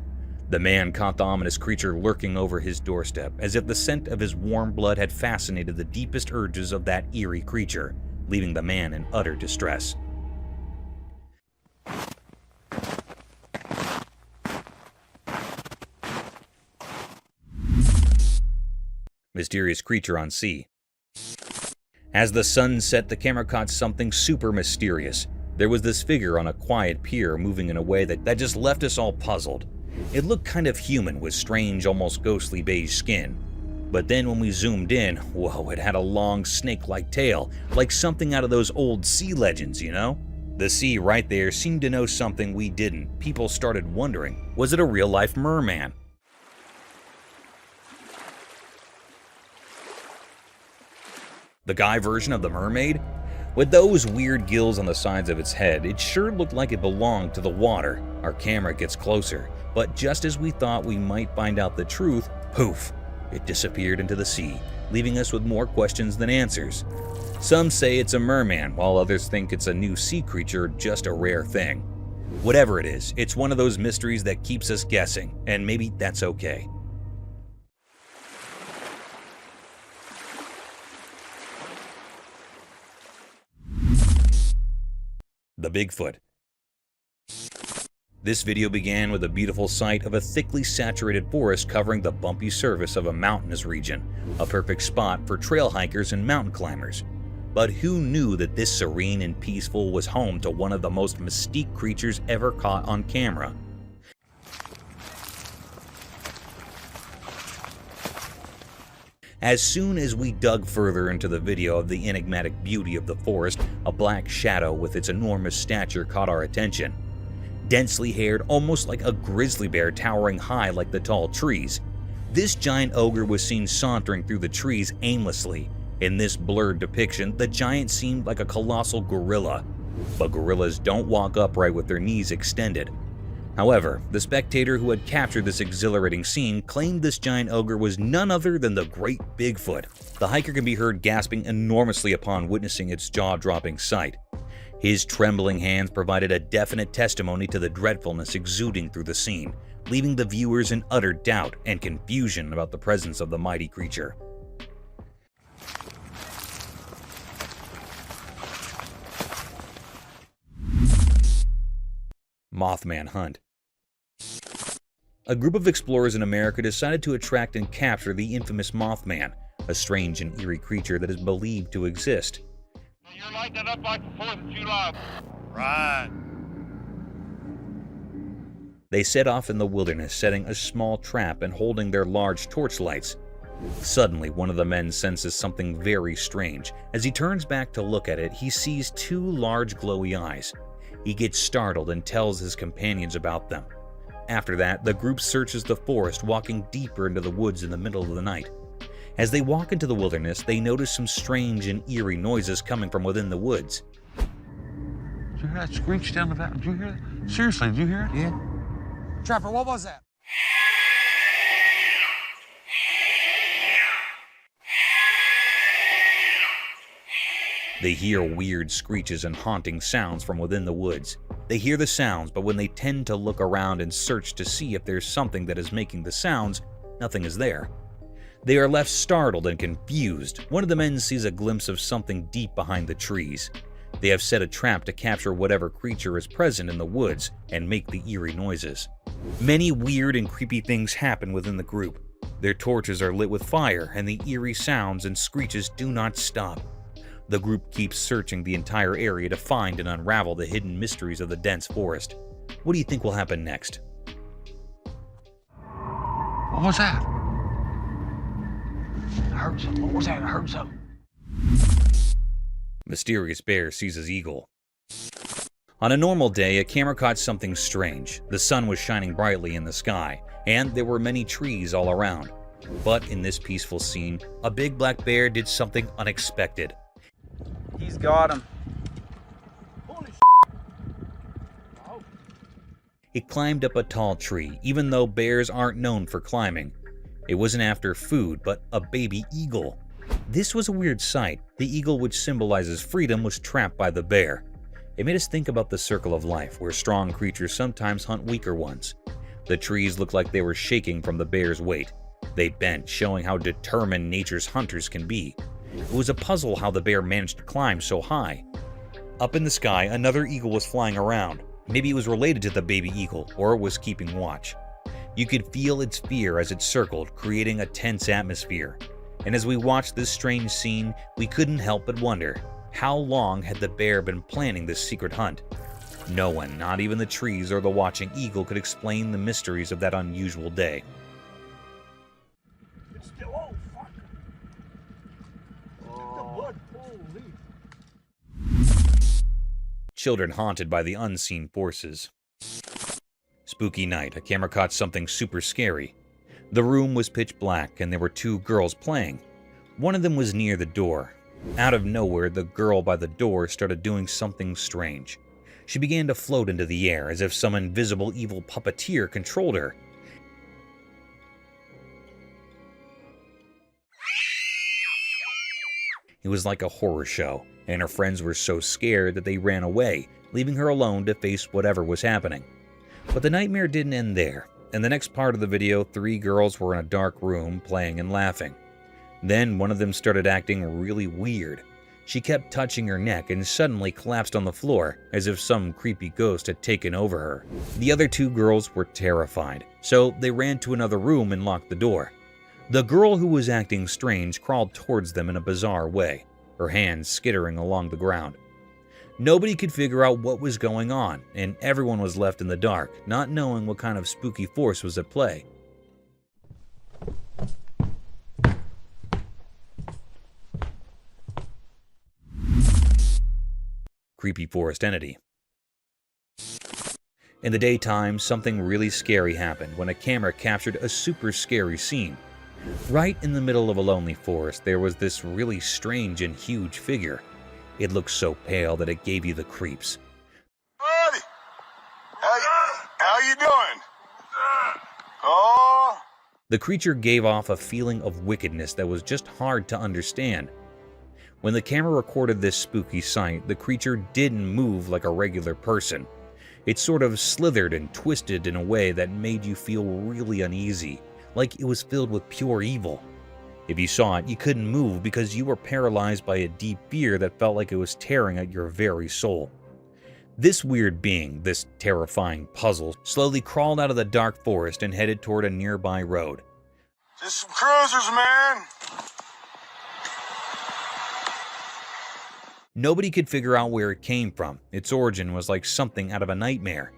The man caught the ominous creature lurking over his doorstep, as if the scent of his warm blood had fascinated the deepest urges of that eerie creature, leaving the man in utter distress. Mysterious creature on sea. As the sun set, the camera caught something super mysterious. There was this figure on a quiet pier moving in a way that just left us all puzzled. It looked kind of human with strange, almost ghostly beige skin. But then when we zoomed in, whoa, it had a long snake-like tail, like something out of those old sea legends, you know? The sea right there seemed to know something we didn't. People started wondering, was it a real-life merman? The guy version of the mermaid? With those weird gills on the sides of its head, it sure looked like it belonged to the water. Our camera gets closer, but just as we thought we might find out the truth, poof, it disappeared into the sea, leaving us with more questions than answers. Some say it's a merman, while others think it's a new sea creature, just a rare thing. Whatever it is, it's one of those mysteries that keeps us guessing, and maybe that's okay. The Bigfoot. This video began with a beautiful sight of a thickly saturated forest covering the bumpy surface of a mountainous region, a perfect spot for trail hikers and mountain climbers. But who knew that this serene and peaceful was home to one of the most mystique creatures ever caught on camera? As soon as we dug further into the video of the enigmatic beauty of the forest, a black shadow with its enormous stature caught our attention. Densely haired, almost like a grizzly bear towering high like the tall trees. This giant ogre was seen sauntering through the trees aimlessly. In this blurred depiction, the giant seemed like a colossal gorilla. But gorillas don't walk upright with their knees extended. However, the spectator who had captured this exhilarating scene claimed this giant ogre was none other than the Great Bigfoot. The hiker can be heard gasping enormously upon witnessing its jaw-dropping sight. His trembling hands provided a definite testimony to the dreadfulness exuding through the scene, leaving the viewers in utter doubt and confusion about the presence of the mighty creature. Mothman Hunt. A group of explorers in America decided to attract and capture the infamous Mothman, a strange and eerie creature that is believed to exist. You're lighting it up like the 4th of July. Right. They set off in the wilderness, setting a small trap and holding their large torchlights. Suddenly, one of the men senses something very strange. As he turns back to look at it, he sees two large glowy eyes. He gets startled and tells his companions about them. After that, the group searches the forest, walking deeper into the woods in the middle of the night. As they walk into the wilderness, they notice some strange and eerie noises coming from within the woods. Did you hear that screech down the valley? Did you hear that? Seriously, did you hear it? Yeah. Trapper, what was that? They hear weird screeches and haunting sounds from within the woods. They hear the sounds, but when they tend to look around and search to see if there's something that is making the sounds, nothing is there. They are left startled and confused. One of the men sees a glimpse of something deep behind the trees. They have set a trap to capture whatever creature is present in the woods and make the eerie noises. Many weird and creepy things happen within the group. Their torches are lit with fire, and the eerie sounds and screeches do not stop. The group keeps searching the entire area to find and unravel the hidden mysteries of the dense forest. What do you think will happen next? What was that? I heard something. What was that? I heard something. Mysterious bear seizes eagle. On a normal day, a camera caught something strange. The sun was shining brightly in the sky, and there were many trees all around. But in this peaceful scene, a big black bear did something unexpected. He's got him. It climbed up a tall tree, even though bears aren't known for climbing. It wasn't after food, but a baby eagle. This was a weird sight. The eagle, which symbolizes freedom, was trapped by the bear. It made us think about the circle of life, where strong creatures sometimes hunt weaker ones. The trees looked like they were shaking from the bear's weight. They bent, showing how determined nature's hunters can be. It was a puzzle how the bear managed to climb so high. Up in the sky, another eagle was flying around. Maybe it was related to the baby eagle, or was keeping watch. You could feel its fear as it circled, creating a tense atmosphere. And as we watched this strange scene, we couldn't help but wonder, how long had the bear been planning this secret hunt? No one, not even the trees or the watching eagle, could explain the mysteries of that unusual day. It's still, oh, fuck. The blood, holy. children haunted by the unseen forces. Spooky night, a camera caught something super scary. The room was pitch black and there were two girls playing. One of them was near the door. Out of nowhere, the girl by the door started doing something strange. She began to float into the air as if some invisible evil puppeteer controlled her. It was like a horror show, and her friends were so scared that they ran away, leaving her alone to face whatever was happening. But the nightmare didn't end there. In the next part of the video, 3 girls were in a dark room playing and laughing. Then one of them started acting really weird. She kept touching her neck and suddenly collapsed on the floor, as if some creepy ghost had taken over her. The other 2 girls were terrified, so they ran to another room and locked the door. The girl who was acting strange crawled towards them in a bizarre way, her hands skittering along the ground. Nobody could figure out what was going on, and everyone was left in the dark, not knowing what kind of spooky force was at play. Creepy forest entity. In the daytime, something really scary happened when a camera captured a super scary scene. Right in the middle of a lonely forest, there was this really strange and huge figure. It looked so pale that it gave you the creeps. Buddy! How you doing? Oh! The creature gave off a feeling of wickedness that was just hard to understand. When the camera recorded this spooky sight, the creature didn't move like a regular person. It sort of slithered and twisted in a way that made you feel really uneasy, like it was filled with pure evil. If you saw it, you couldn't move because you were paralyzed by a deep fear that felt like it was tearing at your very soul. This weird being, this terrifying puzzle, slowly crawled out of the dark forest and headed toward a nearby road. Just some cruisers, man. Nobody could figure out where it came from. Its origin was like something out of a nightmare.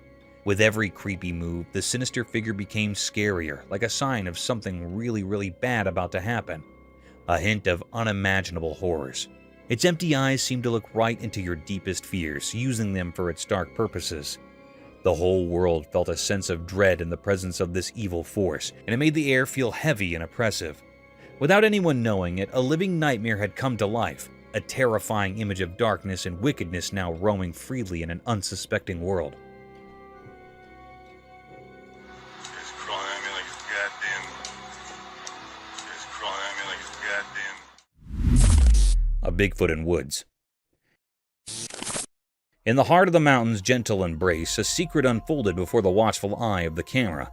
With every creepy move, the sinister figure became scarier, like a sign of something really bad about to happen. A hint of unimaginable horrors. Its empty eyes seemed to look right into your deepest fears, using them for its dark purposes. The whole world felt a sense of dread in the presence of this evil force, and it made the air feel heavy and oppressive. Without anyone knowing it, a living nightmare had come to life, a terrifying image of darkness and wickedness now roaming freely in an unsuspecting world. A Bigfoot in woods. In the heart of the mountain's gentle embrace, a secret unfolded before the watchful eye of the camera.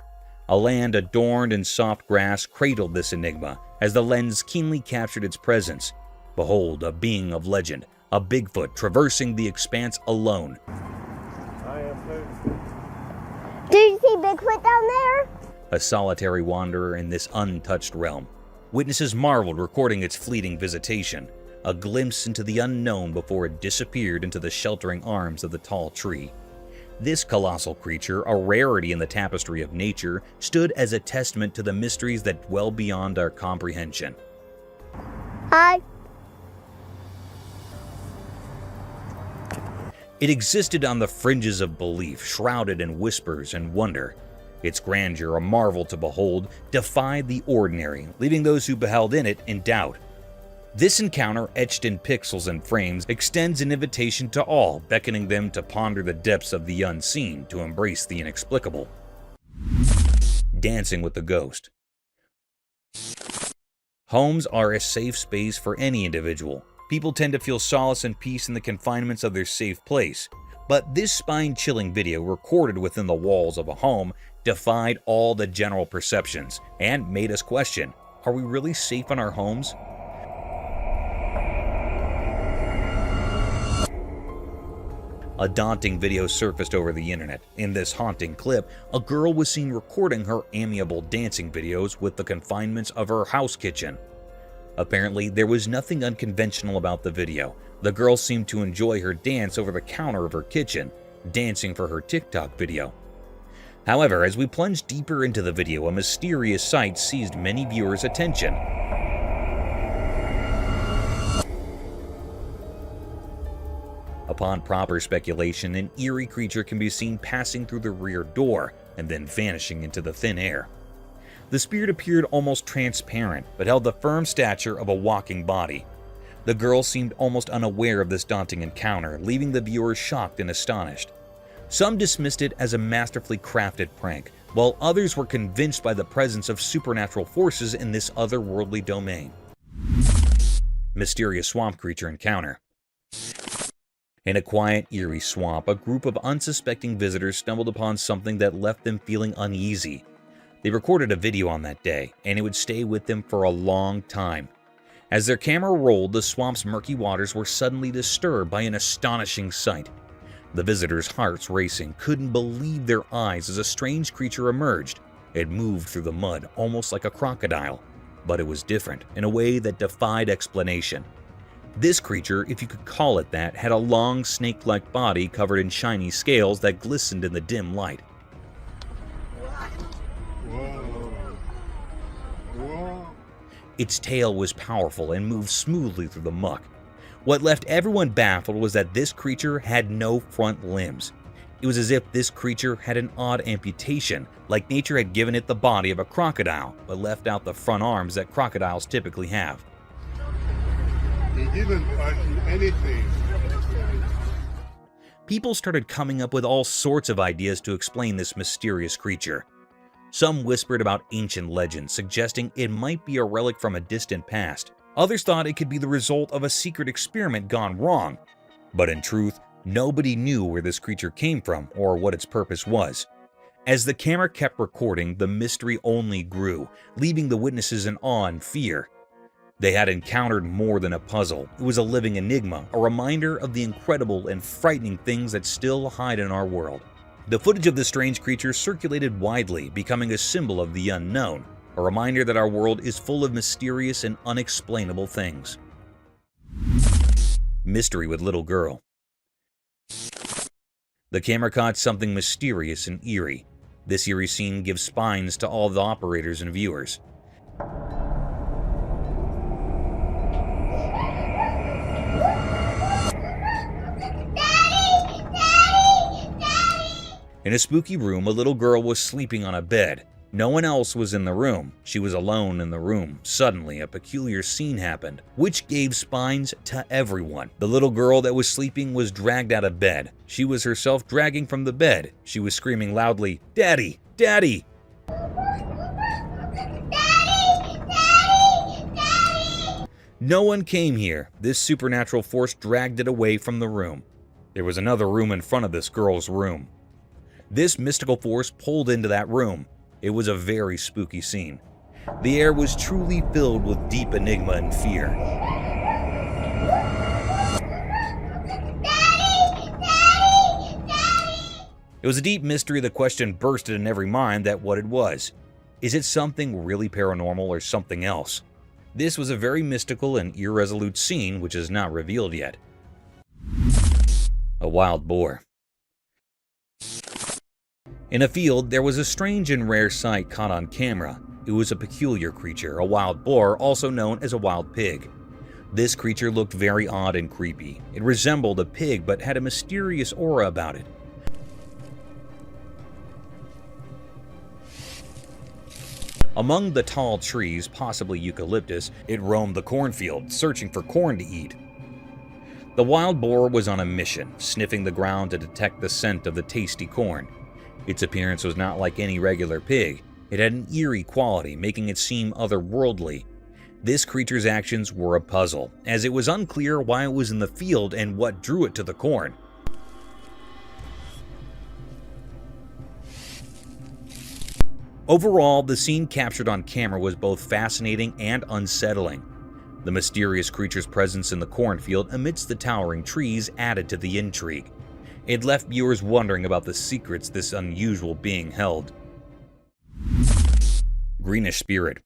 A land adorned in soft grass cradled this enigma as the lens keenly captured its presence. Behold, a being of legend, a Bigfoot traversing the expanse alone. Do you see Bigfoot down there? A solitary wanderer in this untouched realm. Witnesses marveled recording its fleeting visitation, a glimpse into the unknown before it disappeared into the sheltering arms of the tall tree. This colossal creature, a rarity in the tapestry of nature, stood as a testament to the mysteries that dwell beyond our comprehension. Hi. It existed on the fringes of belief, shrouded in whispers and wonder. Its grandeur, a marvel to behold, defied the ordinary, leaving those who beheld in it in doubt. This encounter, etched in pixels and frames, extends an invitation to all, beckoning them to ponder the depths of the unseen, to embrace the inexplicable. Dancing with the ghost. Homes are a safe space for any individual. People tend to feel solace and peace in the confinements of their safe place. But this spine-chilling video recorded within the walls of a home defied all the general perceptions and made us question, are we really safe in our homes? A daunting video surfaced over the internet. In this haunting clip, a girl was seen recording her amiable dancing videos with the confinements of her house kitchen. Apparently, there was nothing unconventional about the video. The girl seemed to enjoy her dance over the counter of her kitchen, dancing for her TikTok video. However, as we plunged deeper into the video, a mysterious sight seized many viewers' attention. Upon proper speculation, an eerie creature can be seen passing through the rear door and then vanishing into the thin air. The spirit appeared almost transparent, but held the firm stature of a walking body. The girl seemed almost unaware of this daunting encounter, leaving the viewers shocked and astonished. Some dismissed it as a masterfully crafted prank, while others were convinced by the presence of supernatural forces in this otherworldly domain. Mysterious swamp creature encounter. In a quiet, eerie swamp, a group of unsuspecting visitors stumbled upon something that left them feeling uneasy. They recorded a video on that day, and it would stay with them for a long time. As their camera rolled, the swamp's murky waters were suddenly disturbed by an astonishing sight. The visitors' hearts racing, couldn't believe their eyes as a strange creature emerged. It moved through the mud, almost like a crocodile, but it was different in a way that defied explanation. This creature, if you could call it that, had a long snake-like body covered in shiny scales that glistened in the dim light. Its tail was powerful and moved smoothly through the muck. What left everyone baffled was that this creature had no front limbs. It was as if this creature had an odd amputation, like nature had given it the body of a crocodile, but left out the front arms that crocodiles typically have. He didn't touch anything. People started coming up with all sorts of ideas to explain this mysterious creature. Some whispered about ancient legends, suggesting it might be a relic from a distant past. Others thought it could be the result of a secret experiment gone wrong. But in truth, nobody knew where this creature came from or what its purpose was. As the camera kept recording, the mystery only grew, leaving the witnesses in awe and fear. They had encountered more than a puzzle. It was a living enigma, a reminder of the incredible and frightening things that still hide in our world. The footage of this strange creature circulated widely, becoming a symbol of the unknown, a reminder that our world is full of mysterious and unexplainable things. Mystery with little girl. The camera caught something mysterious and eerie. This eerie scene gives spines to all the operators and viewers. In a spooky room, a little girl was sleeping on a bed. No one else was in the room. She was alone in the room. Suddenly, a peculiar scene happened, which gave spines to everyone. The little girl that was sleeping was dragged out of bed. She was herself dragging from the bed. She was screaming loudly, "Daddy! Daddy!" No one came here. This supernatural force dragged it away from the room. There was another room in front of this girl's room. This mystical force pulled into that room. It was a very spooky scene. The air was truly filled with deep enigma and fear. It was a deep mystery. The question bursted in every mind that what it was. Is it something really paranormal or something else? This was a very mystical and irresolute scene which is not revealed yet. A wild boar. In a field, there was a strange and rare sight caught on camera. It was a peculiar creature, a wild boar, also known as a wild pig. This creature looked very odd and creepy. It resembled a pig, but had a mysterious aura about it. Among the tall trees, possibly eucalyptus, it roamed the cornfield, searching for corn to eat. The wild boar was on a mission, sniffing the ground to detect the scent of the tasty corn. Its appearance was not like any regular pig. It had an eerie quality, making it seem otherworldly. This creature's actions were a puzzle, as it was unclear why it was in the field and what drew it to the corn. Overall, the scene captured on camera was both fascinating and unsettling. The mysterious creature's presence in the cornfield amidst the towering trees added to the intrigue. It left viewers wondering about the secrets this unusual being held. Greenish spirit.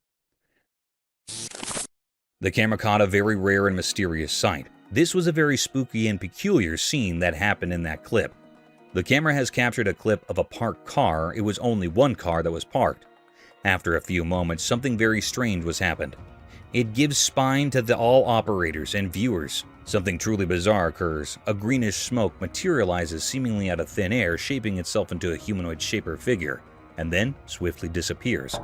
The camera caught a very rare and mysterious sight. This was a very spooky and peculiar scene that happened in that clip. The camera has captured a clip of a parked car. It was only one car that was parked. After a few moments, something very strange was happened. It gives spine to all operators and viewers. Something truly bizarre occurs. A greenish smoke materializes seemingly out of thin air, shaping itself into a humanoid shape or figure, and then swiftly disappears.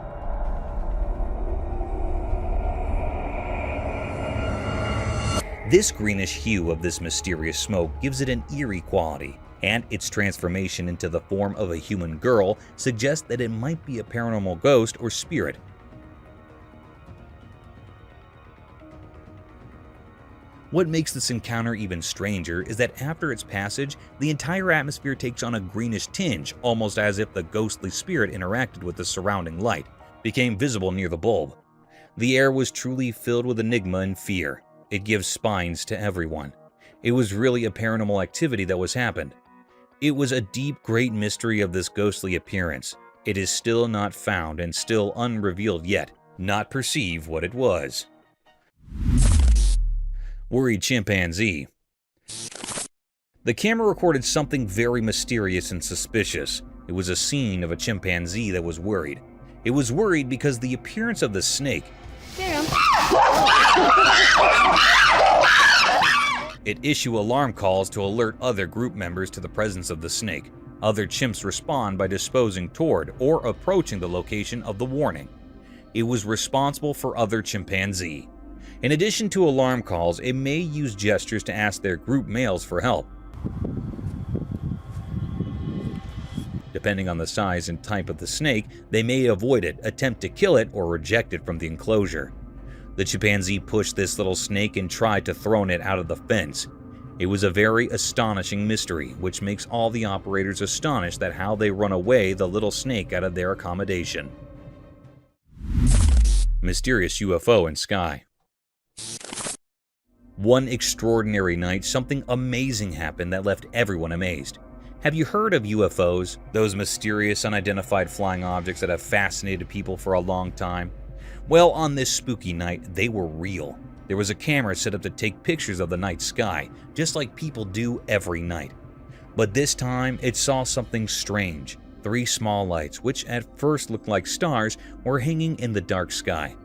This greenish hue of this mysterious smoke gives it an eerie quality, and its transformation into the form of a human girl suggests that it might be a paranormal ghost or spirit. What makes this encounter even stranger is that after its passage, the entire atmosphere takes on a greenish tinge, almost as if the ghostly spirit interacted with the surrounding light, became visible near the bulb. The air was truly filled with enigma and fear. It gives spines to everyone. It was really a paranormal activity that was happened. It was a deep, great mystery of this ghostly appearance. It is still not found and still unrevealed yet, not perceive what it was. Worried chimpanzee. The camera recorded something very mysterious and suspicious. It was a scene of a chimpanzee that was worried. It was worried because the appearance of the snake. It issue alarm calls to alert other group members to the presence of the snake. Other chimps respond by disposing toward or approaching the location of the warning. It was responsible for other chimpanzee. In addition to alarm calls, it may use gestures to ask their group males for help. Depending on the size and type of the snake, they may avoid it, attempt to kill it, or reject it from the enclosure. The chimpanzee pushed this little snake and tried to throw it out of the fence. It was a very astonishing mystery, which makes all the operators astonished at how they run away the little snake out of their accommodation. Mysterious UFO in sky. One extraordinary night, something amazing happened that left everyone amazed. Have you heard of UFOs? Those mysterious, unidentified flying objects that have fascinated people for a long time? Well, on this spooky night, they were real. There was a camera set up to take pictures of the night sky, just like people do every night. But this time, it saw something strange. 3 small lights, which at first looked like stars, were hanging in the dark sky.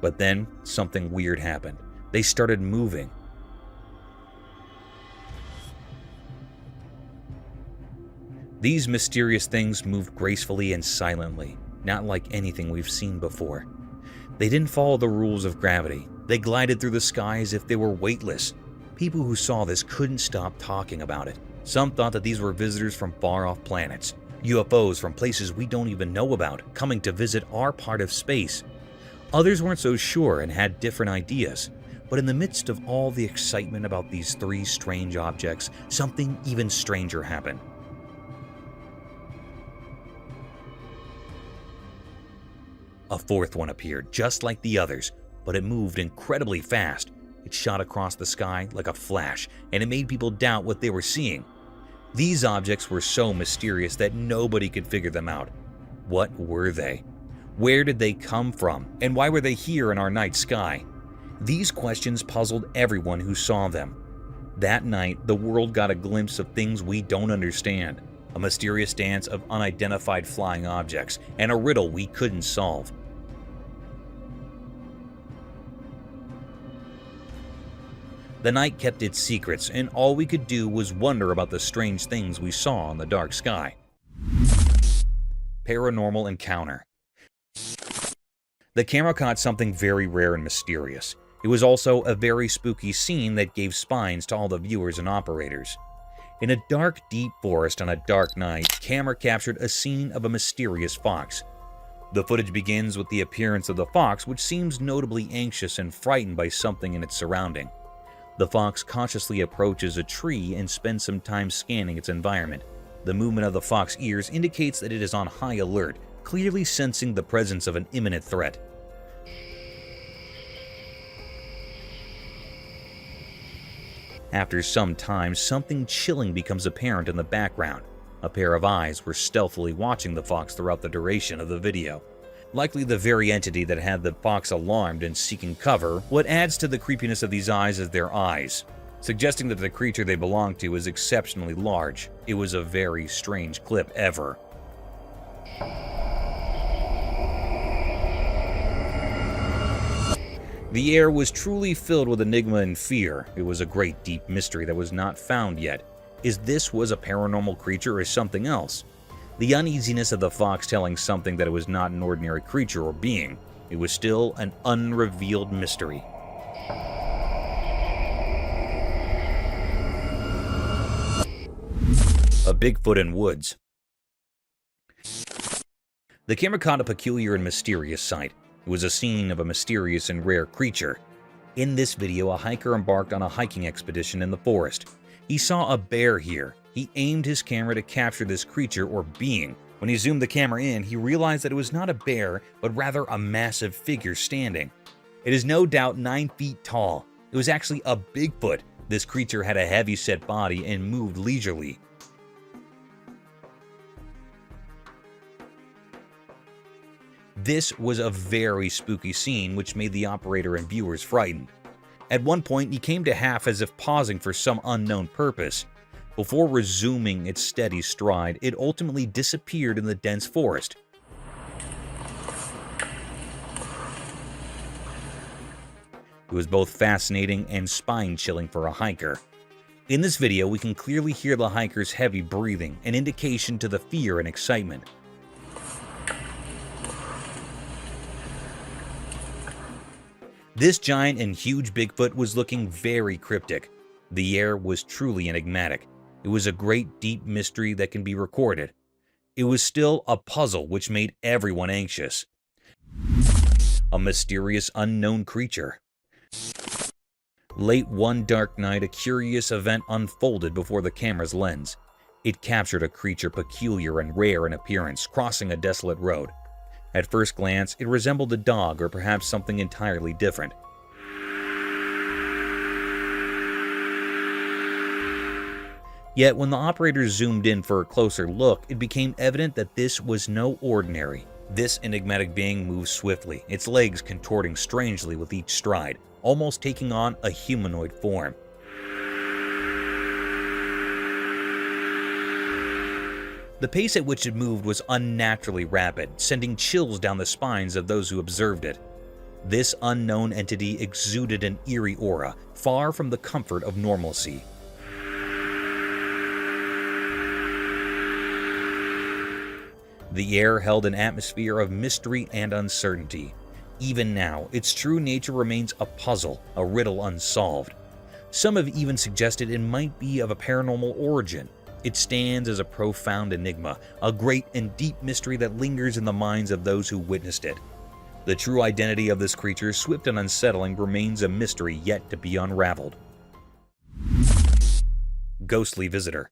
But then, something weird happened. They started moving. These mysterious things moved gracefully and silently, not like anything we've seen before. They didn't follow the rules of gravity. They glided through the sky as if they were weightless. People who saw this couldn't stop talking about it. Some thought that these were visitors from far-off planets, UFOs from places we don't even know about, coming to visit our part of space. Others weren't so sure and had different ideas. But in the midst of all the excitement about these 3 strange objects, something even stranger happened. A 4th one appeared, just like the others, but it moved incredibly fast. It shot across the sky like a flash, and it made people doubt what they were seeing. These objects were so mysterious that nobody could figure them out. What were they? Where did they come from? And why were they here in our night sky? These questions puzzled everyone who saw them. That night, the world got a glimpse of things we don't understand. A mysterious dance of unidentified flying objects, and a riddle we couldn't solve. The night kept its secrets, and all we could do was wonder about the strange things we saw in the dark sky. Paranormal encounter. The camera caught something very rare and mysterious. It was also a very spooky scene that gave spines to all the viewers and operators. In a dark, deep forest on a dark night, camera captured a scene of a mysterious fox. The footage begins with the appearance of the fox, which seems notably anxious and frightened by something in its surrounding. The fox cautiously approaches a tree and spends some time scanning its environment. The movement of the fox's ears indicates that it is on high alert, clearly sensing the presence of an imminent threat. After some time, something chilling becomes apparent in the background. A pair of eyes were stealthily watching the fox throughout the duration of the video. Likely the very entity that had the fox alarmed and seeking cover. What adds to the creepiness of these eyes is their eyes, suggesting that the creature they belong to is exceptionally large. It was a very strange clip ever. The air was truly filled with enigma and fear. It was a great deep mystery that was not found yet. Is this was a paranormal creature or something else? The uneasiness of the fox telling something that it was not an ordinary creature or being. It was still an unrevealed mystery. A Bigfoot in woods. The camera caught a peculiar and mysterious sight. It was a scene of a mysterious and rare creature. In this video, a hiker embarked on a hiking expedition in the forest. He saw a bear here. He aimed his camera to capture this creature or being. When he zoomed the camera in, he realized that it was not a bear, but rather a massive figure standing. It is no doubt 9 feet tall. It was actually a Bigfoot. This creature had a heavy-set body and moved leisurely. This was a very spooky scene which made the operator and viewers frightened. At one point, he came to half as if pausing for some unknown purpose. Before resuming its steady stride, it ultimately disappeared in the dense forest. It was both fascinating and spine-chilling for a hiker. In this video, we can clearly hear the hiker's heavy breathing, an indication to the fear and excitement. This giant and huge Bigfoot was looking very cryptic. The air was truly enigmatic. It was a great deep mystery that can be recorded. It was still a puzzle which made everyone anxious. A mysterious unknown creature. Late one dark night, a curious event unfolded before the camera's lens. It captured a creature peculiar and rare in appearance, crossing a desolate road. At first glance, it resembled a dog or perhaps something entirely different. Yet when the operator zoomed in for a closer look, it became evident that this was no ordinary. This enigmatic being moved swiftly, its legs contorting strangely with each stride, almost taking on a humanoid form. The pace at which it moved was unnaturally rapid, sending chills down the spines of those who observed it. This unknown entity exuded an eerie aura, far from the comfort of normalcy. The air held an atmosphere of mystery and uncertainty. Even now, its true nature remains a puzzle, a riddle unsolved. Some have even suggested it might be of a paranormal origin. It stands as a profound enigma, a great and deep mystery that lingers in the minds of those who witnessed it. The true identity of this creature, swift and unsettling, remains a mystery yet to be unraveled. Ghostly visitor.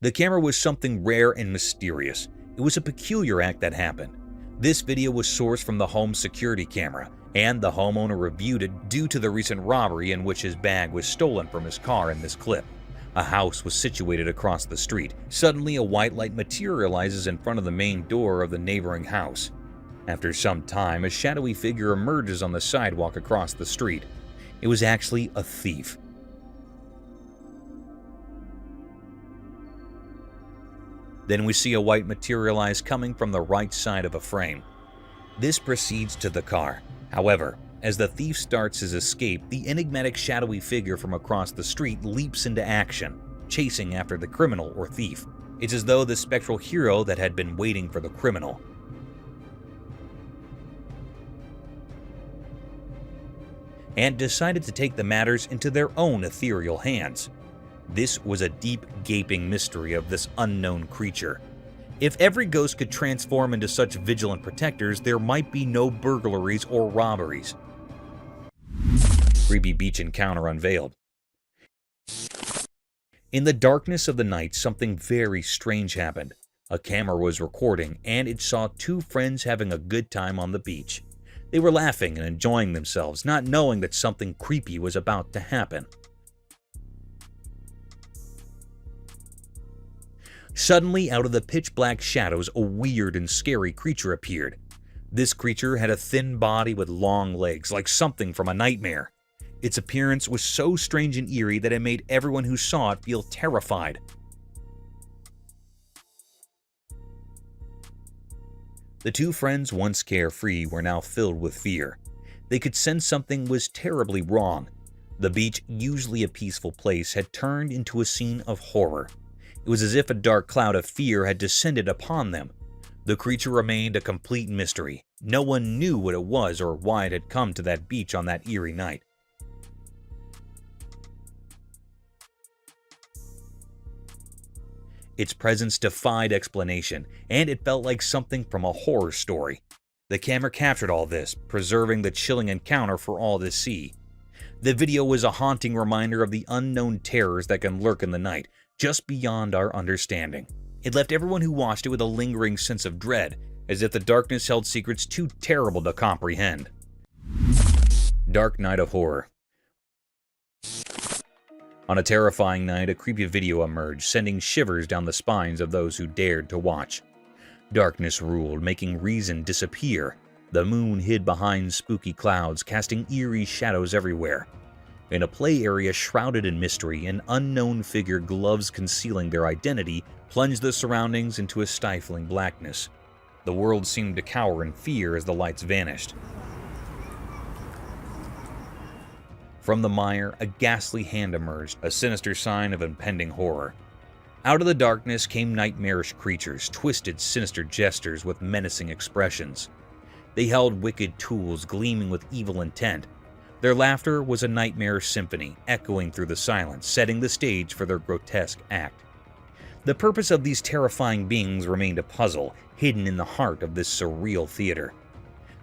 The camera was something rare and mysterious. It was a peculiar act that happened. This video was sourced from the home security camera, and the homeowner reviewed it due to the recent robbery in which his bag was stolen from his car in this clip. A house was situated across the street. Suddenly, a white light materializes in front of the main door of the neighboring house. After some time, a shadowy figure emerges on the sidewalk across the street. It was actually a thief. Then we see a white materialize coming from the right side of a frame. This proceeds to the car. However, as the thief starts his escape, the enigmatic shadowy figure from across the street leaps into action, chasing after the criminal or thief. It's as though the spectral hero that had been waiting for the criminal. And decided to take the matters into their own ethereal hands. This was a deep, gaping mystery of this unknown creature. If every ghost could transform into such vigilant protectors, there might be no burglaries or robberies. Creepy beach encounter unveiled. In the darkness of the night, something very strange happened. A camera was recording, and it saw two friends having a good time on the beach. They were laughing and enjoying themselves, not knowing that something creepy was about to happen. Suddenly, out of the pitch-black shadows, a weird and scary creature appeared. This creature had a thin body with long legs, like something from a nightmare. Its appearance was so strange and eerie that it made everyone who saw it feel terrified. The two friends, once carefree, were now filled with fear. They could sense something was terribly wrong. The beach, usually a peaceful place, had turned into a scene of horror. It was as if a dark cloud of fear had descended upon them. The creature remained a complete mystery. No one knew what it was or why it had come to that beach on that eerie night. Its presence defied explanation, and it felt like something from a horror story. The camera captured all this, preserving the chilling encounter for all to see. The video was a haunting reminder of the unknown terrors that can lurk in the night, just beyond our understanding. It left everyone who watched it with a lingering sense of dread, as if the darkness held secrets too terrible to comprehend. Dark Night of Horror. On a terrifying night, a creepy video emerged, sending shivers down the spines of those who dared to watch. Darkness ruled, making reason disappear. The moon hid behind spooky clouds, casting eerie shadows everywhere. In a play area shrouded in mystery, an unknown figure, gloves concealing their identity, plunged the surroundings into a stifling blackness. The world seemed to cower in fear as the lights vanished. From the mire, a ghastly hand emerged, a sinister sign of impending horror. Out of the darkness came nightmarish creatures, twisted, sinister gestures with menacing expressions. They held wicked tools gleaming with evil intent. Their laughter was a nightmarish symphony, echoing through the silence, setting the stage for their grotesque act. The purpose of these terrifying beings remained a puzzle, hidden in the heart of this surreal theater.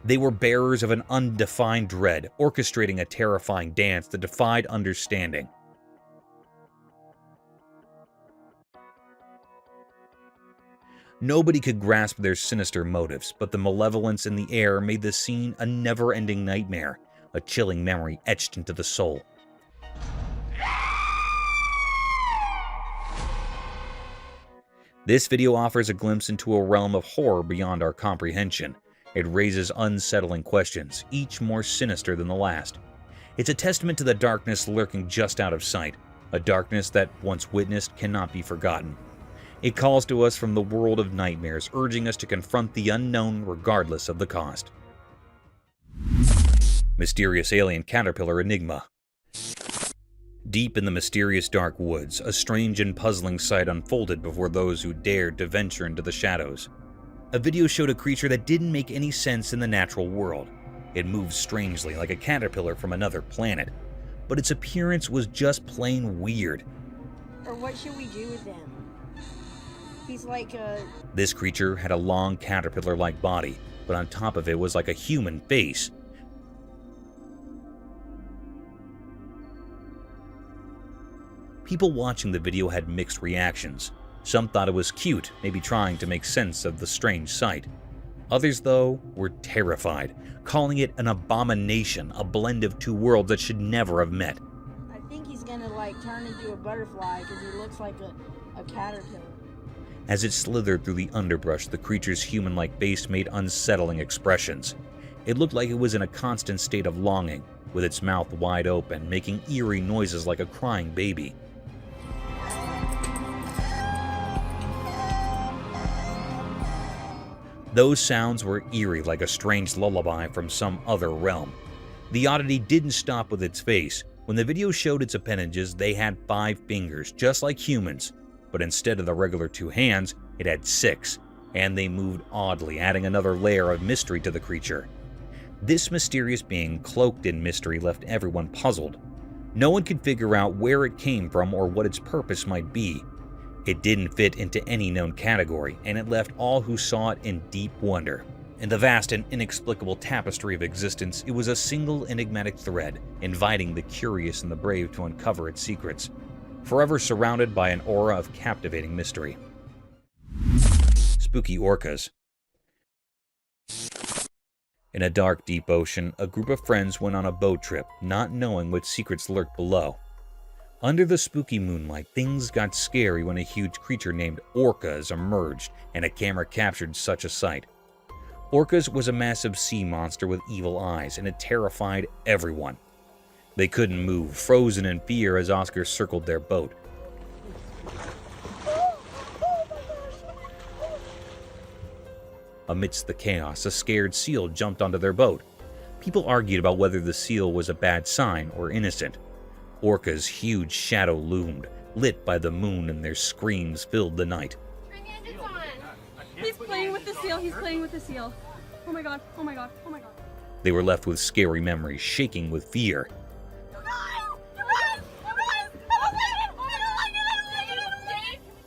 They were bearers of an undefined dread, orchestrating a terrifying dance that defied understanding. Nobody could grasp their sinister motives, but the malevolence in the air made the scene a never-ending nightmare, a chilling memory etched into the soul. This video offers a glimpse into a realm of horror beyond our comprehension. It raises unsettling questions, each more sinister than the last. It's a testament to the darkness lurking just out of sight, a darkness that, once witnessed, cannot be forgotten. It calls to us from the world of nightmares, urging us to confront the unknown regardless of the cost. Mysterious alien caterpillar enigma. Deep in the mysterious dark woods, a strange and puzzling sight unfolded before those who dared to venture into the shadows. A video showed a creature that didn't make any sense in the natural world. It moved strangely like a caterpillar from another planet, but its appearance was just plain weird. Or what should we do with him? He's like a... This creature had a long caterpillar-like body, but on top of it was like a human face. People watching the video had mixed reactions. Some thought it was cute, maybe trying to make sense of the strange sight. Others, though, were terrified, calling it an abomination, a blend of two worlds that should never have met. I think he's gonna turn into a butterfly because he looks like a caterpillar. As it slithered through the underbrush, the creature's human-like face made unsettling expressions. It looked like it was in a constant state of longing, with its mouth wide open, making eerie noises like a crying baby. Those sounds were eerie like a strange lullaby from some other realm. The oddity didn't stop with its face. When the video showed its appendages, they had 5 fingers, just like humans, but instead of the regular 2 hands, it had 6, and they moved oddly, adding another layer of mystery to the creature. This mysterious being, cloaked in mystery, left everyone puzzled. No one could figure out where it came from or what its purpose might be. It didn't fit into any known category, and it left all who saw it in deep wonder. In the vast and inexplicable tapestry of existence, it was a single enigmatic thread, inviting the curious and the brave to uncover its secrets, forever surrounded by an aura of captivating mystery. Spooky orcas. In a dark, deep ocean, a group of friends went on a boat trip, not knowing what secrets lurked below. Under the spooky moonlight, things got scary when a huge creature named orcas emerged, and a camera captured such a sight. Orcas was a massive sea monster with evil eyes, and it terrified everyone. They couldn't move, frozen in fear as Oscar circled their boat. Amidst the chaos, a scared seal jumped onto their boat. People argued about whether the seal was a bad sign or innocent. Orca's huge shadow loomed, lit by the moon, and their screams filled the night. He's playing with the seal. He's playing with the seal. Oh my god. Oh my god. Oh my god. They were left with scary memories, shaking with fear.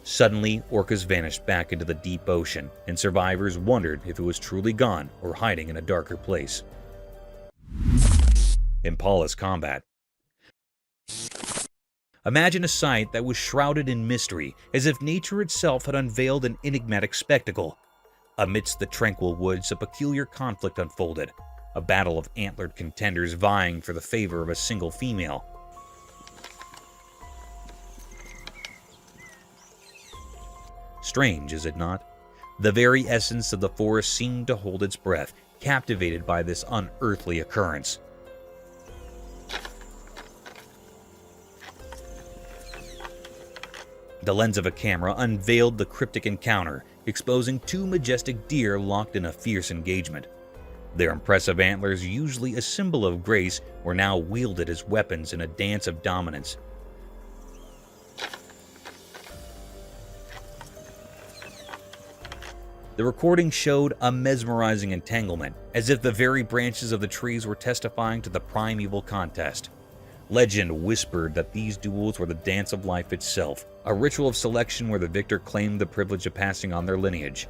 Suddenly, orcas vanished back into the deep ocean, and survivors wondered if it was truly gone or hiding in a darker place. Impala's combat. Imagine a sight that was shrouded in mystery, as if nature itself had unveiled an enigmatic spectacle. Amidst the tranquil woods, a peculiar conflict unfolded, a battle of antlered contenders vying for the favor of a single female. Strange, is it not? The very essence of the forest seemed to hold its breath, captivated by this unearthly occurrence. The lens of a camera unveiled the cryptic encounter, exposing two majestic deer locked in a fierce engagement. Their impressive antlers, usually a symbol of grace, were now wielded as weapons in a dance of dominance. The recording showed a mesmerizing entanglement, as if the very branches of the trees were testifying to the primeval contest. Legend whispered that these duels were the dance of life itself, a ritual of selection where the victor claimed the privilege of passing on their lineage.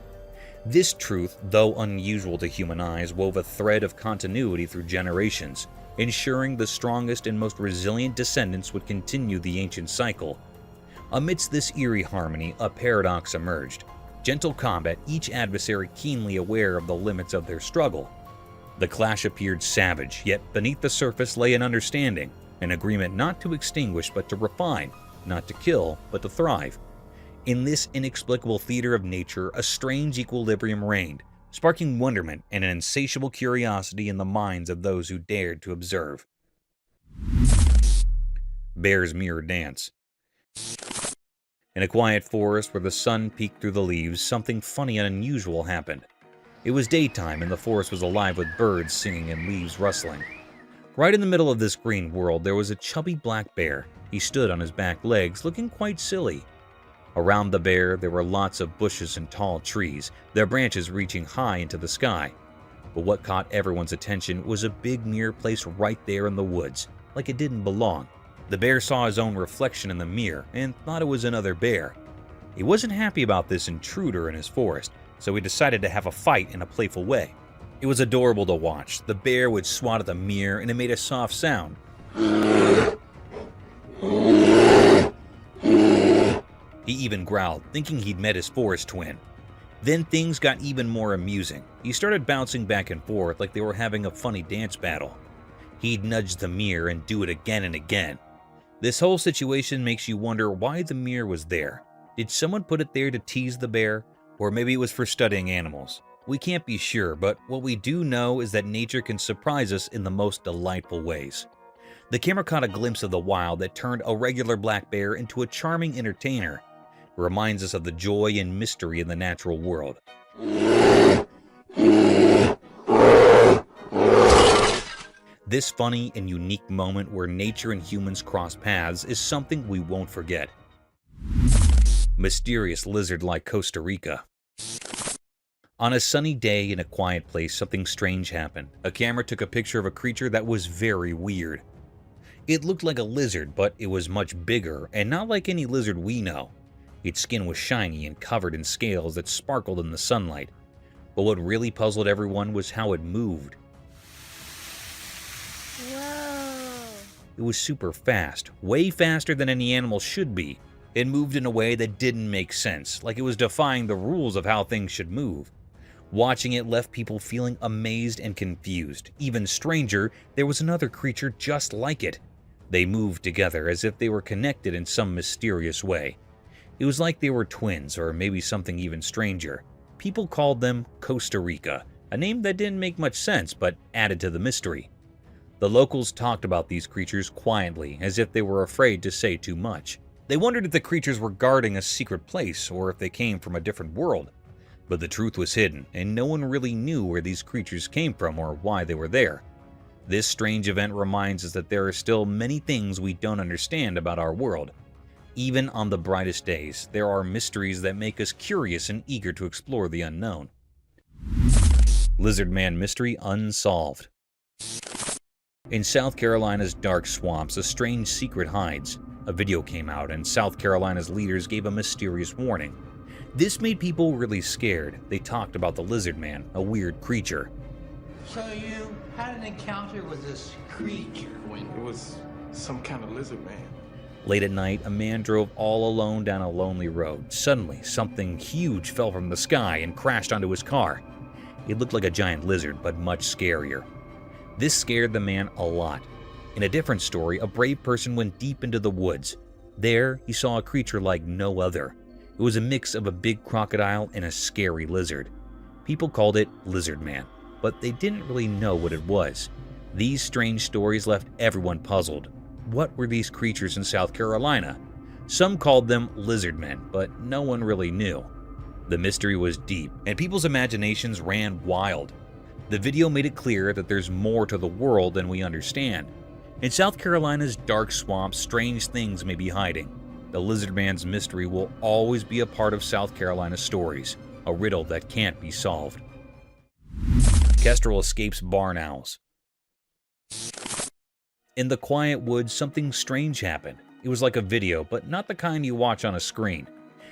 This truth, though unusual to human eyes, wove a thread of continuity through generations, ensuring the strongest and most resilient descendants would continue the ancient cycle. Amidst this eerie harmony, a paradox emerged. Gentle combat, each adversary keenly aware of the limits of their struggle. The clash appeared savage, yet beneath the surface lay an understanding, an agreement not to extinguish but to refine, not to kill but to thrive. In this inexplicable theater of nature, a strange equilibrium reigned, sparking wonderment and an insatiable curiosity in the minds of those who dared to observe. Bear's Mirror Dance. In a quiet forest where the sun peeked through the leaves, something funny and unusual happened. It was daytime and the forest was alive with birds singing and leaves rustling. Right in the middle of this green world there was a chubby black bear. He stood on his back legs, looking quite silly. Around the bear there were lots of bushes and tall trees, their branches reaching high into the sky. But what caught everyone's attention was a big mirror placed right there in the woods, like it didn't belong. The bear saw his own reflection in the mirror and thought it was another bear. He wasn't happy about this intruder in his forest, so he decided to have a fight in a playful way. It was adorable to watch. The bear would swat at the mirror and it made a soft sound. He even growled, thinking he'd met his forest twin. Then things got even more amusing. He started bouncing back and forth like they were having a funny dance battle. He'd nudge the mirror and do it again and again. This whole situation makes you wonder why the mirror was there. Did someone put it there to tease the bear? Or maybe it was for studying animals. We can't be sure, but what we do know is that nature can surprise us in the most delightful ways. The camera caught a glimpse of the wild that turned a regular black bear into a charming entertainer. It reminds us of the joy and mystery in the natural world. This funny and unique moment where nature and humans cross paths is something we won't forget. Mysterious lizard like Costa Rica. On a sunny day in a quiet place, something strange happened. A camera took a picture of a creature that was very weird. It looked like a lizard, but it was much bigger and not like any lizard we know. Its skin was shiny and covered in scales that sparkled in the sunlight. But what really puzzled everyone was how it moved. It was super fast, way faster than any animal should be. It moved in a way that didn't make sense, like it was defying the rules of how things should move. Watching it left people feeling amazed and confused. Even stranger, there was another creature just like it. They moved together as if they were connected in some mysterious way. It was like they were twins, or maybe something even stranger. People called them Costa Rica, a name that didn't make much sense but added to the mystery. The locals talked about these creatures quietly, as if they were afraid to say too much. They wondered if the creatures were guarding a secret place or if they came from a different world. But the truth was hidden, and no one really knew where these creatures came from or why they were there. This strange event reminds us that there are still many things we don't understand about our world. Even on the brightest days, there are mysteries that make us curious and eager to explore the unknown. Lizard Man Mystery Unsolved. In South Carolina's dark swamps, a strange secret hides. A video came out, and South Carolina's leaders gave a mysterious warning. This made people really scared. They talked about the Lizard Man, a weird creature. So you had an encounter with this creature when it was some kind of lizard man. Late at night, a man drove all alone down a lonely road. Suddenly, something huge fell from the sky and crashed onto his car. It looked like a giant lizard, but much scarier. This scared the man a lot. In a different story, a brave person went deep into the woods. There, he saw a creature like no other. It was a mix of a big crocodile and a scary lizard. People called it Lizard Man, but they didn't really know what it was. These strange stories left everyone puzzled. What were these creatures in South Carolina? Some called them lizard men, but no one really knew. The mystery was deep, and people's imaginations ran wild. The video made it clear that there's more to the world than we understand. In South Carolina's dark swamps, strange things may be hiding. The Lizard Man's mystery will always be a part of South Carolina's stories, a riddle that can't be solved. Kestrel escapes barn owls. In the quiet woods, something strange happened. It was like a video, but not the kind you watch on a screen.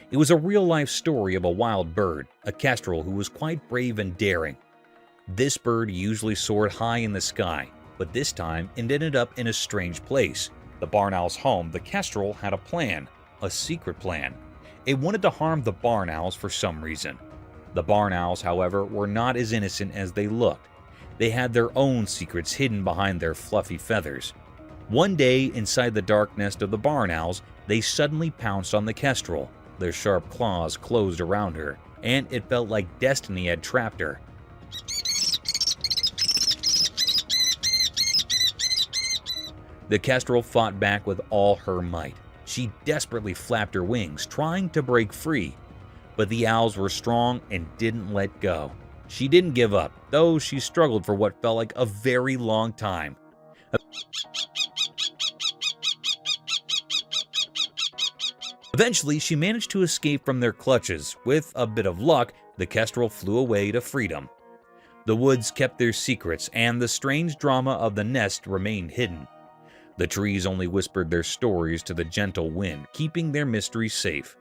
It was a real-life story of a wild bird, a kestrel who was quite brave and daring. This bird usually soared high in the sky, but this time it ended up in a strange place. The barn owl's home, the kestrel had a plan, a secret plan. It wanted to harm the barn owls for some reason. The barn owls, however, were not as innocent as they looked. They had their own secrets hidden behind their fluffy feathers. One day, inside the dark nest of the barn owls, they suddenly pounced on the kestrel. Their sharp claws closed around her, and it felt like destiny had trapped her. The kestrel fought back with all her might. She desperately flapped her wings, trying to break free. But the owls were strong and didn't let go. She didn't give up, though she struggled for what felt like a very long time. Eventually, she managed to escape from their clutches. With a bit of luck, the kestrel flew away to freedom. The woods kept their secrets, and the strange drama of the nest remained hidden. The trees only whispered their stories to the gentle wind, keeping their mystery safe.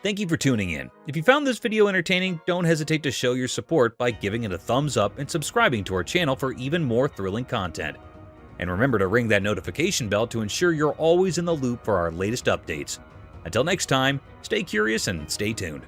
Thank you for tuning in. If you found this video entertaining, don't hesitate to show your support by giving it a thumbs up and subscribing to our channel for even more thrilling content. And remember to ring that notification bell to ensure you're always in the loop for our latest updates. Until next time, stay curious and stay tuned.